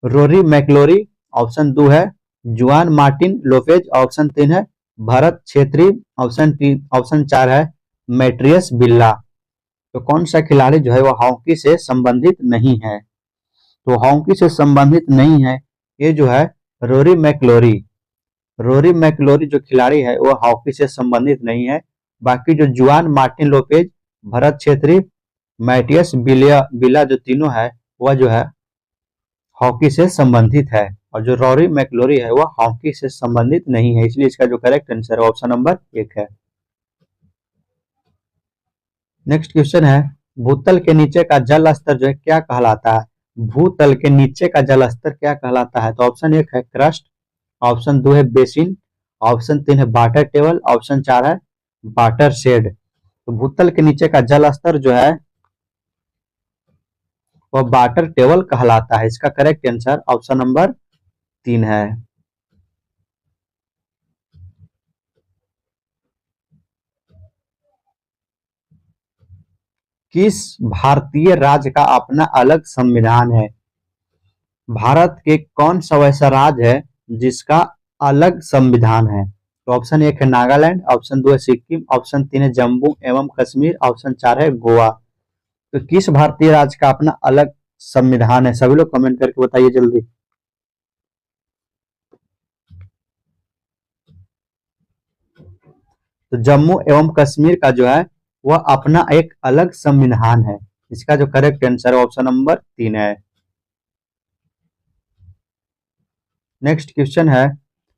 रोरी मैकलोरी, ऑप्शन 2 है जुआन मार्टिन लोपेज, ऑप्शन 3 है भरत छेत्री, ऑप्शन 4 है मैट्रियस बिल्ला। तो कौन सा खिलाड़ी जो है वो हॉकी से संबंधित नहीं है? तो हॉकी से संबंधित नहीं है ये जो है रोरी मैकलोरी। रोरी मैकलोरी जो खिलाड़ी है वो हॉकी से संबंधित नहीं है। बाकी जो जुआन Martin Lopez, Bharat Chhetri, Matias बिला जो तीनों है वह जो है हॉकी से संबंधित है और जो रोरी मैकलोरी है वह हॉकी से संबंधित नहीं है। इसलिए इसका जो करेक्ट आंसर है ऑप्शन नंबर 1 है। नेक्स्ट क्वेश्चन है, भूतल के नीचे का जल स्तर जो है क्या कहलाता है? भूतल के नीचे का जल स्तर क्या कहलाता है? तो ऑप्शन 1 है क्रस्ट, ऑप्शन 2 है बेसिन, ऑप्शन 3 है वाटर टेबल, ऑप्शन 4 है वाटर शेड। तो भूतल के नीचे का जल स्तर जो है वह वाटर टेबल कहलाता है। इसका करेक्ट आंसर ऑप्शन नंबर 3 है। किस भारतीय राज्य का अपना अलग संविधान है? भारत के कौन सा वैसा राज्य है जिसका अलग संविधान है? तो ऑप्शन 1 है नागालैंड, ऑप्शन 2 है सिक्किम, ऑप्शन 3 है जम्मू एवं कश्मीर, ऑप्शन 4 है गोवा। तो किस भारतीय राज्य का अपना अलग संविधान है? सभी लोग कमेंट करके बताइए जल्दी। तो जम्मू एवं कश्मीर का जो है वह अपना एक अलग संविधान है। इसका जो करेक्ट आंसर है ऑप्शन नंबर 3 है। नेक्स्ट क्वेश्चन है,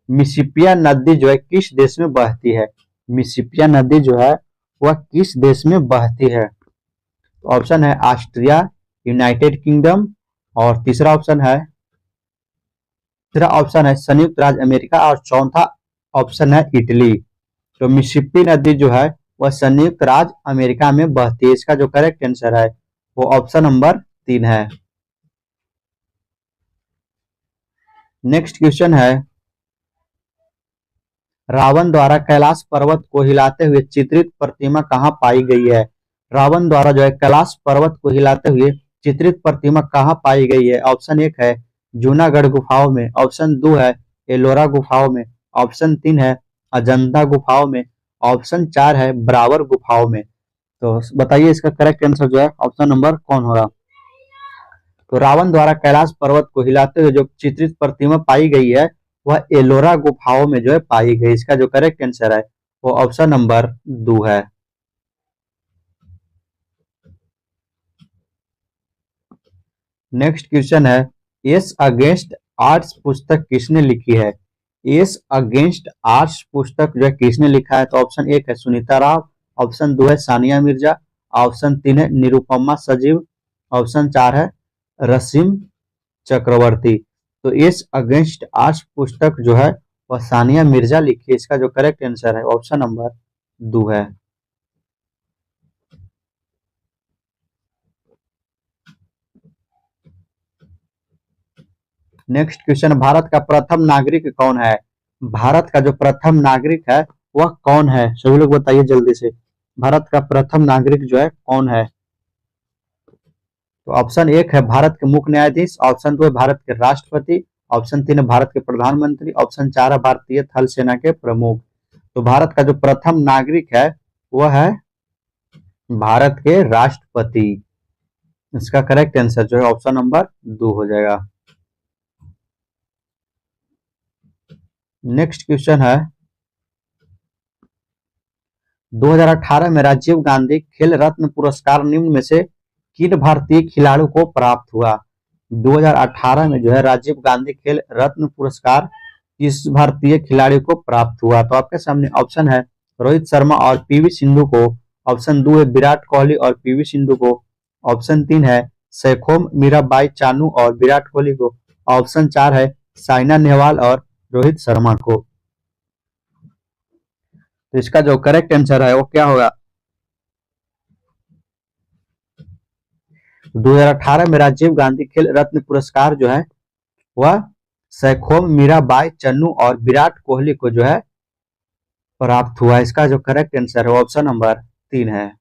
मिसिसिपी नदी जो है किस देश में बहती है? मिसिसिपी नदी जो है वह किस देश में बहती है? तो ऑप्शन है ऑस्ट्रिया, यूनाइटेड किंगडम और तीसरा ऑप्शन है संयुक्त राज्य अमेरिका और चौथा ऑप्शन है इटली। तो मिसिसिपी नदी जो है वह संयुक्त राज्य अमेरिका में बहती है। इसका जो करेक्ट आंसर है वो ऑप्शन नंबर 3 है। नेक्स्ट क्वेश्चन है, रावण द्वारा कैलाश पर्वत को हिलाते हुए चित्रित प्रतिमा कहाँ पाई गई है? रावण द्वारा जो है कैलाश पर्वत को हिलाते हुए चित्रित प्रतिमा कहाँ पाई गई है? ऑप्शन 1 है जूनागढ़ गुफाओं में, ऑप्शन 2 है एलोरा गुफाओं में, ऑप्शन 3 है अजंता गुफाओं में, ऑप्शन 4 है ब्रावर गुफाओं में। तो बताइए इसका करेक्ट आंसर जो है ऑप्शन नंबर कौन होगा? तो रावण द्वारा कैलाश पर्वत को हिलाते हुए जो चित्रित प्रतिमा पाई गई है वह एलोरा गुफाओं में जो है पाई गई। इसका जो करेक्ट आंसर है वो ऑप्शन नंबर 2 है। नेक्स्ट क्वेश्चन है, एस अगेंस्ट आर्ट्स पुस्तक किसने लिखी है? एस अगेंस्ट आर्ट्स पुस्तक जो है किसने लिखा है? तो ऑप्शन 1 है सुनीता राव, ऑप्शन 2 है सानिया मिर्जा, ऑप्शन 3 है निरुपमा सजीव, ऑप्शन 4 है रसीम चक्रवर्ती। तो एस अगेंस्ट आर्ट्स पुस्तक जो है वह सानिया मिर्जा लिखी है। इसका जो करेक्ट आंसर है ऑप्शन नंबर 2 है। नेक्स्ट क्वेश्चन, भारत का प्रथम नागरिक कौन है? भारत का जो प्रथम नागरिक है वह कौन है? सभी लोग बताइए जल्दी से, भारत का प्रथम नागरिक जो है कौन है? तो ऑप्शन 1 है भारत के मुख्य न्यायाधीश, ऑप्शन 2 है भारत के राष्ट्रपति, ऑप्शन 3 है भारत के प्रधानमंत्री, ऑप्शन 4 है भारतीय थल सेना के प्रमुख। तो भारत का जो प्रथम नागरिक है वह है भारत के राष्ट्रपति। इसका करेक्ट आंसर जो है ऑप्शन नंबर 2 हो जाएगा। नेक्स्ट क्वेश्चन है, 2018 में राजीव गांधी खेल रत्न पुरस्कार निम्न में से किन भारतीय खिलाड़ियों को प्राप्त हुआ? 2018 में जो है राजीव गांधी खेल रत्न पुरस्कार किस भारतीय खिलाड़ी को प्राप्त हुआ? तो आपके सामने ऑप्शन है रोहित शर्मा और पीवी सिंधु को, ऑप्शन 2 है विराट कोहली और पीवी सिंधु को, ऑप्शन 3 है सैखोम मीराबाई चानू और विराट कोहली को, ऑप्शन 4 है साइना नेहवाल और रोहित शर्मा को। तो इसका जो करेक्ट आंसर है वो क्या होगा? 2018 में राजीव गांधी खेल रत्न पुरस्कार जो है वह सैखोम मीराबाई चन्नू और विराट कोहली को जो है प्राप्त हुआ। इसका जो करेक्ट आंसर है ऑप्शन नंबर 3 है।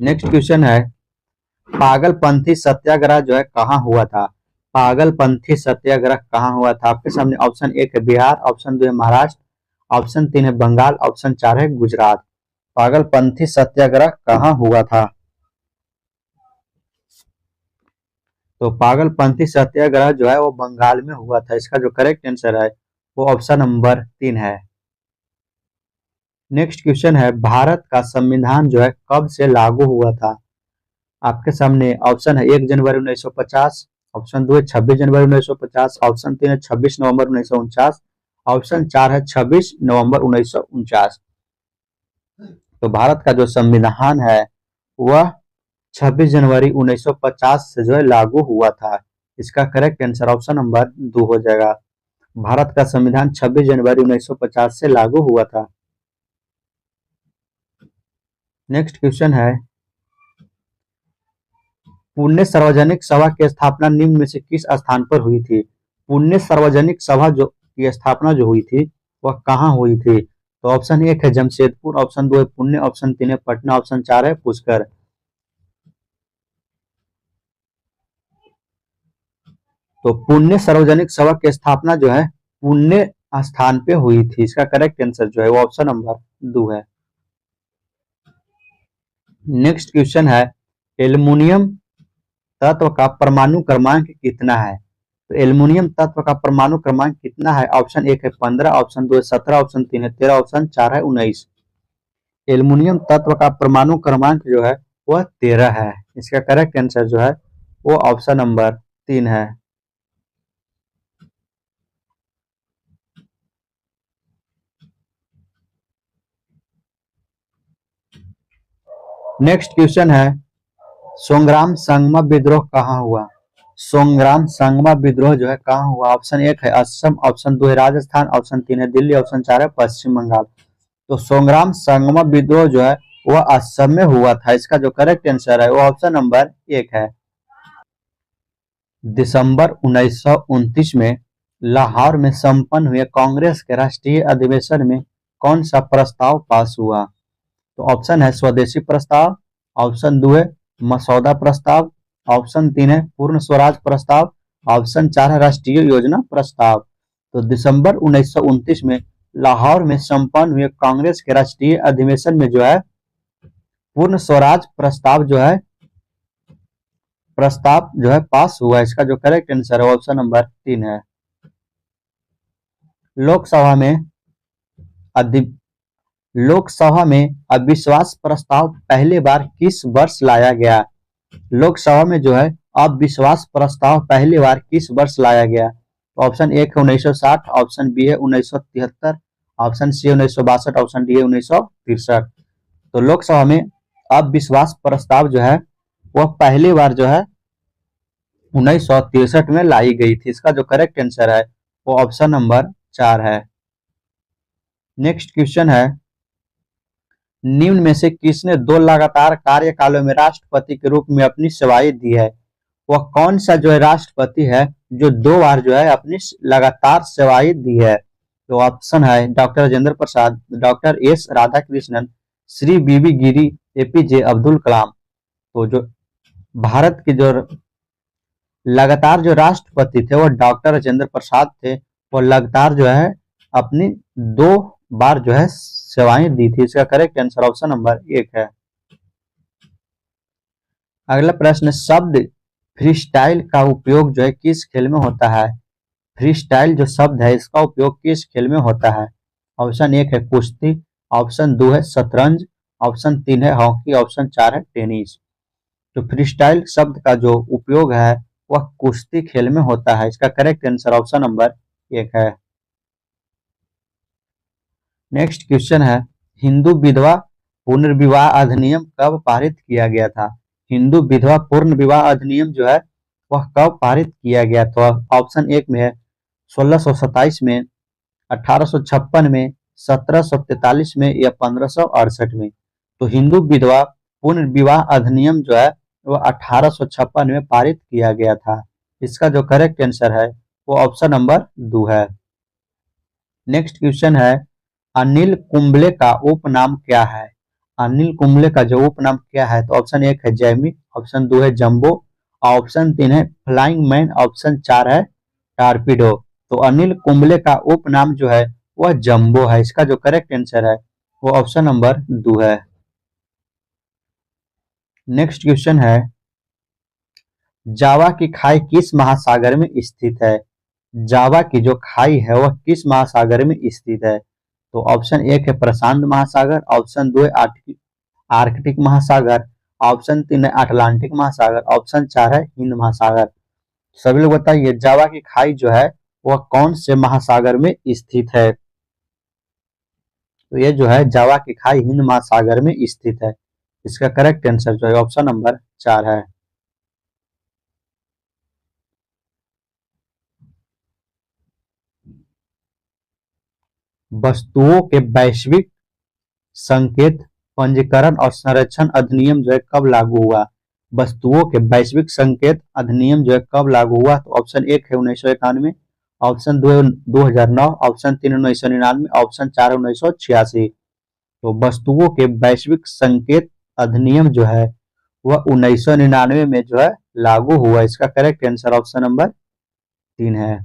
नेक्स्ट क्वेश्चन है, पागलपंथी सत्याग्रह जो है कहाँ हुआ था? पागलपंथी सत्याग्रह कहाँ हुआ था? आपके सामने ऑप्शन 1 है बिहार, ऑप्शन 2 है महाराष्ट्र, ऑप्शन 3 है बंगाल, ऑप्शन 4 है गुजरात। पागलपंथी सत्याग्रह कहाँ हुआ था? तो पागलपंथी सत्याग्रह जो है वो बंगाल में हुआ था। इसका जो करेक्ट आंसर है वो ऑप्शन नंबर 3 है। नेक्स्ट क्वेश्चन है, भारत का संविधान जो है कब से लागू हुआ था? आपके सामने ऑप्शन है 1 जनवरी 1950, ऑप्शन 2 है 26 जनवरी 1950, ऑप्शन 3 है 26 नवंबर 1949, ऑप्शन 4 है 26 नवंबर 1949। तो भारत का जो संविधान है वह 26 जनवरी 1950 से जो है लागू हुआ था। इसका करेक्ट आंसर ऑप्शन नंबर 2 हो जाएगा। भारत का संविधान 26 जनवरी 1950 से लागू हुआ था। नेक्स्ट क्वेश्चन है, पुण्य सार्वजनिक सभा की स्थापना निम्न में से किस स्थान पर हुई थी? पुण्य सार्वजनिक सभा जो की स्थापना जो हुई थी वह कहाँ हुई थी? तो ऑप्शन 1 है जमशेदपुर, ऑप्शन 2 है पुणे, ऑप्शन 3 है पटना, ऑप्शन 4 है पुष्कर। तो पुण्य सार्वजनिक सभा की स्थापना जो है पुण्य स्थान पे हुई थी। इसका करेक्ट आंसर जो है वो ऑप्शन नंबर 2 है। नेक्स्ट क्वेश्चन है, एल्युमिनियम तत्व का परमाणु क्रमांक कितना है? तो एल्युमिनियम तत्व का परमाणु क्रमांक कितना है? ऑप्शन 1 है 15, ऑप्शन 2 है 17, ऑप्शन 3 है 13, ऑप्शन 4 है 19। एल्युमिनियम तत्व का परमाणु क्रमांक जो है वह 13 है। इसका करेक्ट आंसर जो है वो ऑप्शन नंबर 3 है। नेक्स्ट क्वेश्चन है, सोंग्राम संगमा विद्रोह कहाँ हुआ? सोंग्राम संगमा विद्रोह जो है कहाँ हुआ? ऑप्शन 1 है असम, ऑप्शन 2 है राजस्थान, ऑप्शन 3 है दिल्ली, ऑप्शन 4 है पश्चिम बंगाल। तो संग्राम संगमा विद्रोह जो है वह असम में हुआ था। इसका जो करेक्ट आंसर है वो ऑप्शन नंबर 1 है। दिसंबर 1929 में लाहौर में संपन्न हुए कांग्रेस के राष्ट्रीय अधिवेशन में कौन सा प्रस्ताव पास हुआ? तो ऑप्शन है स्वदेशी प्रस्ताव, ऑप्शन 2 है मसौदा प्रस्ताव, ऑप्शन 3 है पूर्ण स्वराज प्रस्ताव, ऑप्शन 4 है राष्ट्रीय योजना प्रस्ताव। तो दिसंबर 1929 में लाहौर में संपन्न हुए कांग्रेस के राष्ट्रीय अधिवेशन में जो है पूर्ण स्वराज प्रस्ताव जो है पास हुआ। इसका जो करेक्ट आंसर है ऑप्शन नंबर 3 है। लोकसभा में अविश्वास प्रस्ताव पहली बार किस वर्ष लाया गया? लोकसभा में जो है अविश्वास प्रस्ताव पहली बार किस वर्ष लाया गया? ऑप्शन 1 है 1960, ऑप्शन बी है 1973, ऑप्शन सी 1962, ऑप्शन डी है 1963। तो लोकसभा में अविश्वास प्रस्ताव जो है वह पहली बार जो है 1963 में लाई गई थी। इसका जो करेक्ट आंसर है वो ऑप्शन नंबर 4 है। नेक्स्ट क्वेश्चन है, निम्न में से किसने 2 लगातार कार्यकालों में राष्ट्रपति के रूप में अपनी सेवाएं दी है? वह कौन सा जो है राष्ट्रपति है जो 2 बार जो है अपनी लगातार सेवाएं दी है? तो ऑप्शन है doctor Rajendra Prasad, doctor S Radhakrishnan, Shri बीबी गिरी, एपीजे अब्दुल कलाम। तो जो भारत के जो लगातार जो राष्ट्रपति थे वो डॉक्टर राजेंद्र प्रसाद थे। वो लगातार जो है अपनी 2 बार जो है सेवाएं दी थी। इसका करेक्ट आंसर ऑप्शन नंबर 1 है। अगला प्रश्न, शब्द फ्रीस्टाइल का उपयोग जो है किस खेल में होता है? फ्रीस्टाइल जो शब्द है इसका उपयोग किस खेल में होता है? ऑप्शन 1 है कुश्ती, ऑप्शन 2 है शतरंज, ऑप्शन 3 है हॉकी, ऑप्शन 4 है टेनिस। तो फ्रीस्टाइल शब्द का जो उपयोग है वह कुश्ती खेल में होता है। इसका करेक्ट आंसर ऑप्शन नंबर 1 है। नेक्स्ट क्वेश्चन है, हिंदू विधवा पुनर्विवाह अधिनियम कब पारित किया गया था? हिंदू विधवा पुनर्विवाह अधिनियम जो है वह कब पारित किया गया? तो ऑप्शन 1 में है 1627 में, 1856 में, 1743 में या 1568 में। तो हिंदू विधवा पुनर्विवाह अधिनियम जो है वो 1856 में पारित किया गया था। इसका जो करेक्ट आंसर है वो ऑप्शन नंबर 2 है। नेक्स्ट क्वेश्चन है, अनिल कुंबले का उपनाम क्या है? अनिल कुंबले का जो उपनाम क्या है? तो ऑप्शन 1 है जैमी, ऑप्शन 2 है जंबो, ऑप्शन 3 है फ्लाइंग मैन, ऑप्शन 4 है टारपीडो। तो अनिल कुंबले का उपनाम जो है वह जंबो है। इसका जो करेक्ट आंसर है वो ऑप्शन नंबर 2 है। नेक्स्ट क्वेश्चन है, जावा की खाई किस महासागर में स्थित है? जावा की जो खाई है वह किस महासागर में स्थित है? तो ऑप्शन 1 है प्रशांत महासागर, ऑप्शन 2 है आर्कटिक महासागर, ऑप्शन 3 है अटलांटिक महासागर, ऑप्शन 4 है हिंद महासागर। सभी लोग बताइए जावा की खाई जो है वह कौन से महासागर में स्थित है? तो ये जो है जावा की खाई हिंद महासागर में स्थित है। इसका करेक्ट आंसर जो है ऑप्शन नंबर 4 है। वस्तुओं के वैश्विक संकेत पंजीकरण और संरक्षण अधिनियम जो है कब लागू हुआ? वस्तुओं के वैश्विक संकेत अधिनियम जो है कब लागू हुआ? तो ऑप्शन 1 है 1991, ऑप्शन 2 है 2009, ऑप्शन 3 1999, ऑप्शन 4 1986। तो वस्तुओं के वैश्विक संकेत अधिनियम जो है वह 1999 में जो है लागू हुआ। इसका करेक्ट आंसर ऑप्शन नंबर 3 है।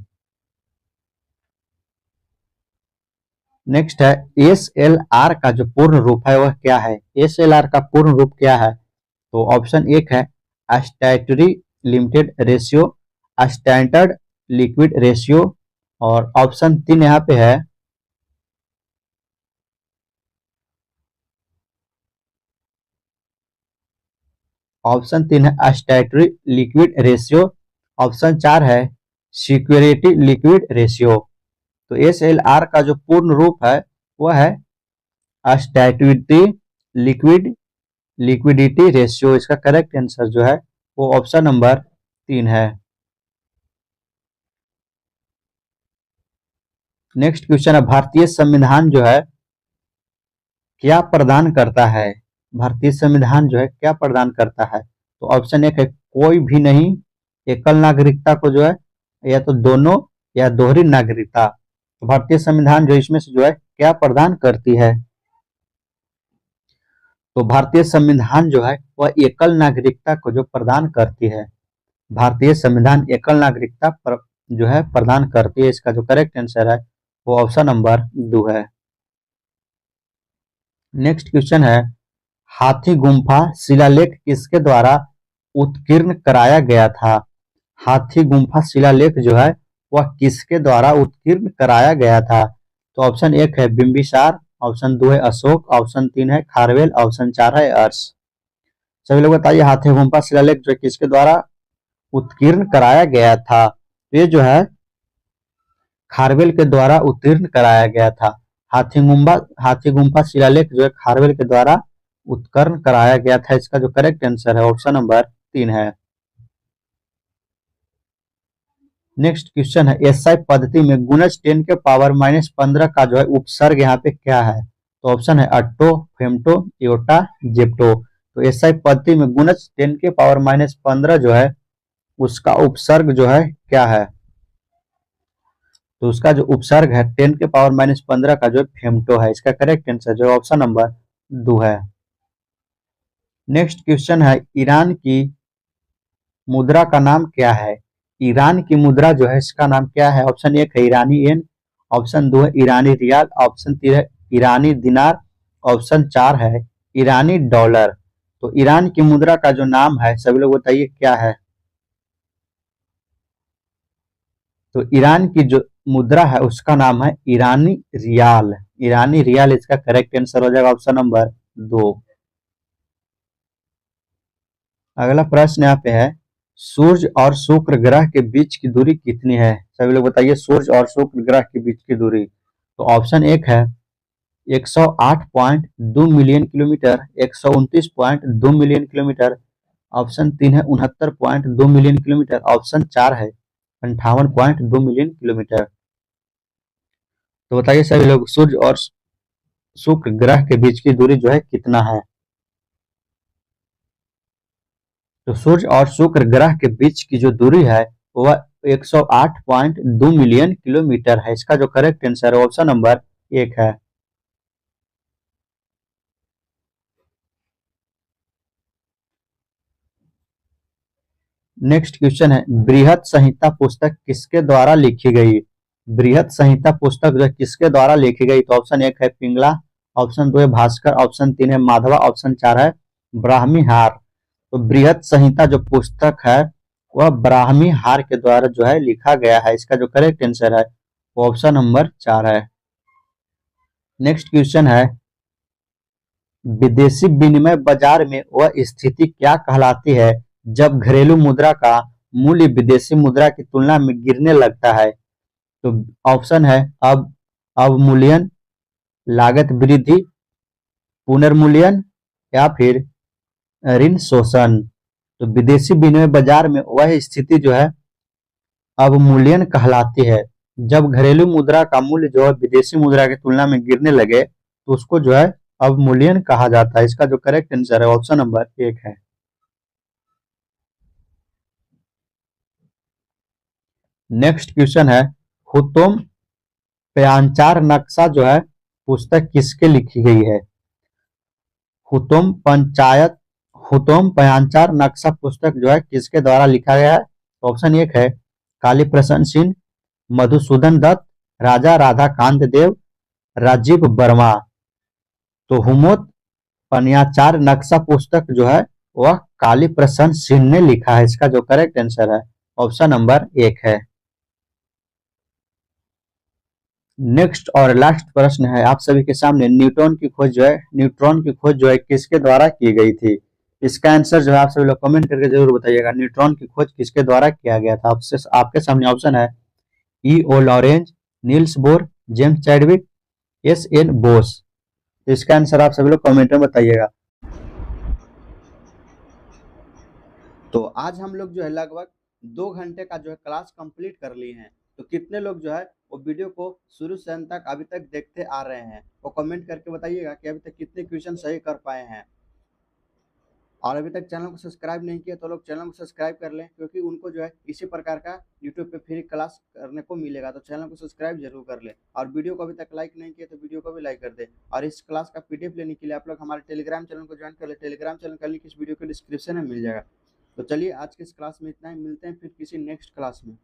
नेक्स्ट है, एसएलआर का जो पूर्ण रूप है वह क्या है? एसएलआर का पूर्ण रूप क्या है? तो ऑप्शन 1 है statutory limited ratio, standard liquid ratio, और ऑप्शन 3 यहाँ पे है स्टैट्यूटरी लिक्विड रेशियो, ऑप्शन 4 है सिक्योरिटी लिक्विड रेशियो। तो एसएलआर का जो पूर्ण रूप है वह है स्टैट्यूटरी लिक्विडिटी रेशियो। इसका करेक्ट आंसर जो है वो ऑप्शन नंबर 3 है। नेक्स्ट क्वेश्चन है, भारतीय संविधान जो है क्या प्रदान करता है? भारतीय संविधान जो है क्या प्रदान करता है? तो ऑप्शन एक है कोई भी नहीं, एकल नागरिकता को जो है, या तो दोनों, या दोहरी नागरिकता। तो भारतीय संविधान जो इसमें से जो है क्या प्रदान करती है? तो भारतीय संविधान जो है वह एकल नागरिकता को जो प्रदान करती है। भारतीय संविधान एकल नागरिकता जो है प्रदान करती है। इसका जो करेक्ट आंसर है वो ऑप्शन नंबर 2 है। नेक्स्ट क्वेश्चन है, हाथी गुम्फा शिलालेख किसके द्वारा उत्कीर्ण कराया गया था? हाथी गुम्फा शिलालेख जो है वह किसके द्वारा उत्कीर्ण कराया गया था? तो ऑप्शन एक है बिंबिसार, ऑप्शन 2 है अशोक, ऑप्शन 3 है खारवेल, ऑप्शन 4 है अर्श। सभी लोग बताइए हाथी गुम्फा शिलालेख जो किसके द्वारा उत्कीर्ण कराया गया था? ये जो है खारवेल के द्वारा उत्कीर्ण कराया गया था। हाथी गुम्फा शिलालेख जो है खारवेल के द्वारा उत्कीर्ण कराया गया था। इसका जो करेक्ट आंसर है ऑप्शन नंबर 3 है। नेक्स्ट क्वेश्चन है, एसआई पद्धति में गुणज 10 के पावर -15 का जो है उपसर्ग यहाँ पे क्या है? तो ऑप्शन है अट्टो, फेम्टो, इयोटा, जेप्टो। तो एसआई पद्धति में गुणज 10 के पावर -15 जो है उसका उपसर्ग जो है क्या है? तो उसका जो उपसर्ग है 10 के पावर -15 का जो फेम्टो है। इसका करेक्ट आंसर जो ऑप्शन नंबर 2 है। नेक्स्ट क्वेश्चन है, ईरान की मुद्रा का नाम क्या है? ईरान की मुद्रा जो है इसका नाम क्या है? ऑप्शन एक है ईरानी येन, ऑप्शन 2 है ईरानी रियाल, ऑप्शन 3 है ईरानी दिनार, ऑप्शन 4 है ईरानी डॉलर। तो ईरान की मुद्रा का जो नाम है सभी लोग बताइए क्या है? तो ईरान की जो मुद्रा है उसका नाम है ईरानी रियाल। ईरानी रियाल इसका करेक्ट आंसर हो जाएगा ऑप्शन नंबर 2। अगला प्रश्न यहाँ पे है, सूर्य और शुक्र ग्रह के बीच की दूरी कितनी है? सभी लोग बताइए सूर्य और शुक्र ग्रह के बीच की दूरी। तो ऑप्शन एक है 108.2 million kilometre, 129.2 million kilometre, option 3 है 69.2 मिलियन किलोमीटर, ऑप्शन 4 है 58.2 मिलियन किलोमीटर। तो बताइए सभी लोग सूर्य और शुक्र ग्रह के बीच की दूरी जो है कितना है? तो सूर्य और शुक्र ग्रह के बीच की जो दूरी है वह 108.2 मिलियन किलोमीटर है। इसका जो करेक्ट आंसर है ऑप्शन नंबर 1 है। नेक्स्ट क्वेश्चन है, बृहत संहिता पुस्तक किसके द्वारा लिखी गई? बृहत संहिता पुस्तक जो किसके द्वारा लिखी गई? तो ऑप्शन एक है पिंगला, ऑप्शन 2 है भास्कर, ऑप्शन 3 है माधवा, ऑप्शन 4 है ब्राह्मी हार। तो बृहत संहिता जो पुस्तक है वह ब्राह्मी हार के द्वारा जो है लिखा गया है। इसका जो करेक्ट आंसर है वो ऑप्शन नंबर 4 है। नेक्स्ट क्वेश्चन है, विदेशी विनिमय बाजार में वह स्थिति क्या कहलाती है जब घरेलू मुद्रा का मूल्य विदेशी मुद्रा की तुलना में गिरने लगता है? तो ऑप्शन है अब अवमूल्यन, लागत वृद्धि, पुनर्मूल्यन, या फिर ऋण शोषण। तो विदेशी विनिमय बाजार में वह स्थिति जो है अवमूल्यन कहलाती है। जब घरेलू मुद्रा का मूल्य जो है विदेशी मुद्रा की तुलना में गिरने लगे तो उसको जो है अवमूल्यन कहा जाता है। इसका जो करेक्ट आंसर है ऑप्शन नंबर 1 है। नेक्स्ट क्वेश्चन है, हुतोम प्यांचार नक्शा जो है पुस्तक किसके लिखी गई है? हुतोम प्यांचार नक्शा पुस्तक जो है किसके द्वारा लिखा गया है? ऑप्शन एक है काली प्रसन्न सिंह, मधुसूदन दत्त, राजा राधाकांत देव, राजीव वर्मा। तो हुमोत पन्याचार नक्शा पुस्तक जो है वह काली प्रसन्न सिंह ने लिखा है। इसका जो करेक्ट आंसर है ऑप्शन नंबर 1 है। नेक्स्ट और लास्ट प्रश्न है आप सभी के सामने, न्यूट्रॉन की खोज जो है किसके द्वारा की गई थी? इसका आंसर जो है आप सभी लोग कमेंट करके जरूर बताइएगा। न्यूट्रॉन की खोज किसके द्वारा किया गया था? आपके सामने ऑप्शन है E.O. Lorentz, Niels Bohr, James Chadwick, S.N. Bose. तो इसका आंसर आप सभी लोग कमेंट में बताइएगा। तो आज हम लोग जो है लगभग 2 घंटे का जो है क्लास कंप्लीट कर लिए हैं। तो कितने लोग जो है वो वीडियो को शुरू से अंत तक अभी तक देखते आ रहे हैं, वो कमेंट करके बताइएगा कि अभी तक कितने क्वेश्चन सही कर पाए हैं। और अभी तक चैनल को सब्सक्राइब नहीं किया तो लोग चैनल को सब्सक्राइब कर लें, क्योंकि उनको जो है इसी प्रकार का यूट्यूब पे फ्री क्लास करने को मिलेगा। तो चैनल को सब्सक्राइब जरूर कर लें, और वीडियो को अभी तक लाइक नहीं किया तो वीडियो को भी लाइक कर दें। और इस क्लास का पीडीएफ लेने के लिए आप लोग हमारे टेलीग्राम चैनल को ज्वाइन कर लें। टेलीग्राम चैनल का लिंक इस वीडियो के डिस्क्रिप्शन में मिल जाएगा। तो चलिए आज के इस क्लास में इतना ही, मिलते हैं फिर किसी नेक्स्ट क्लास में।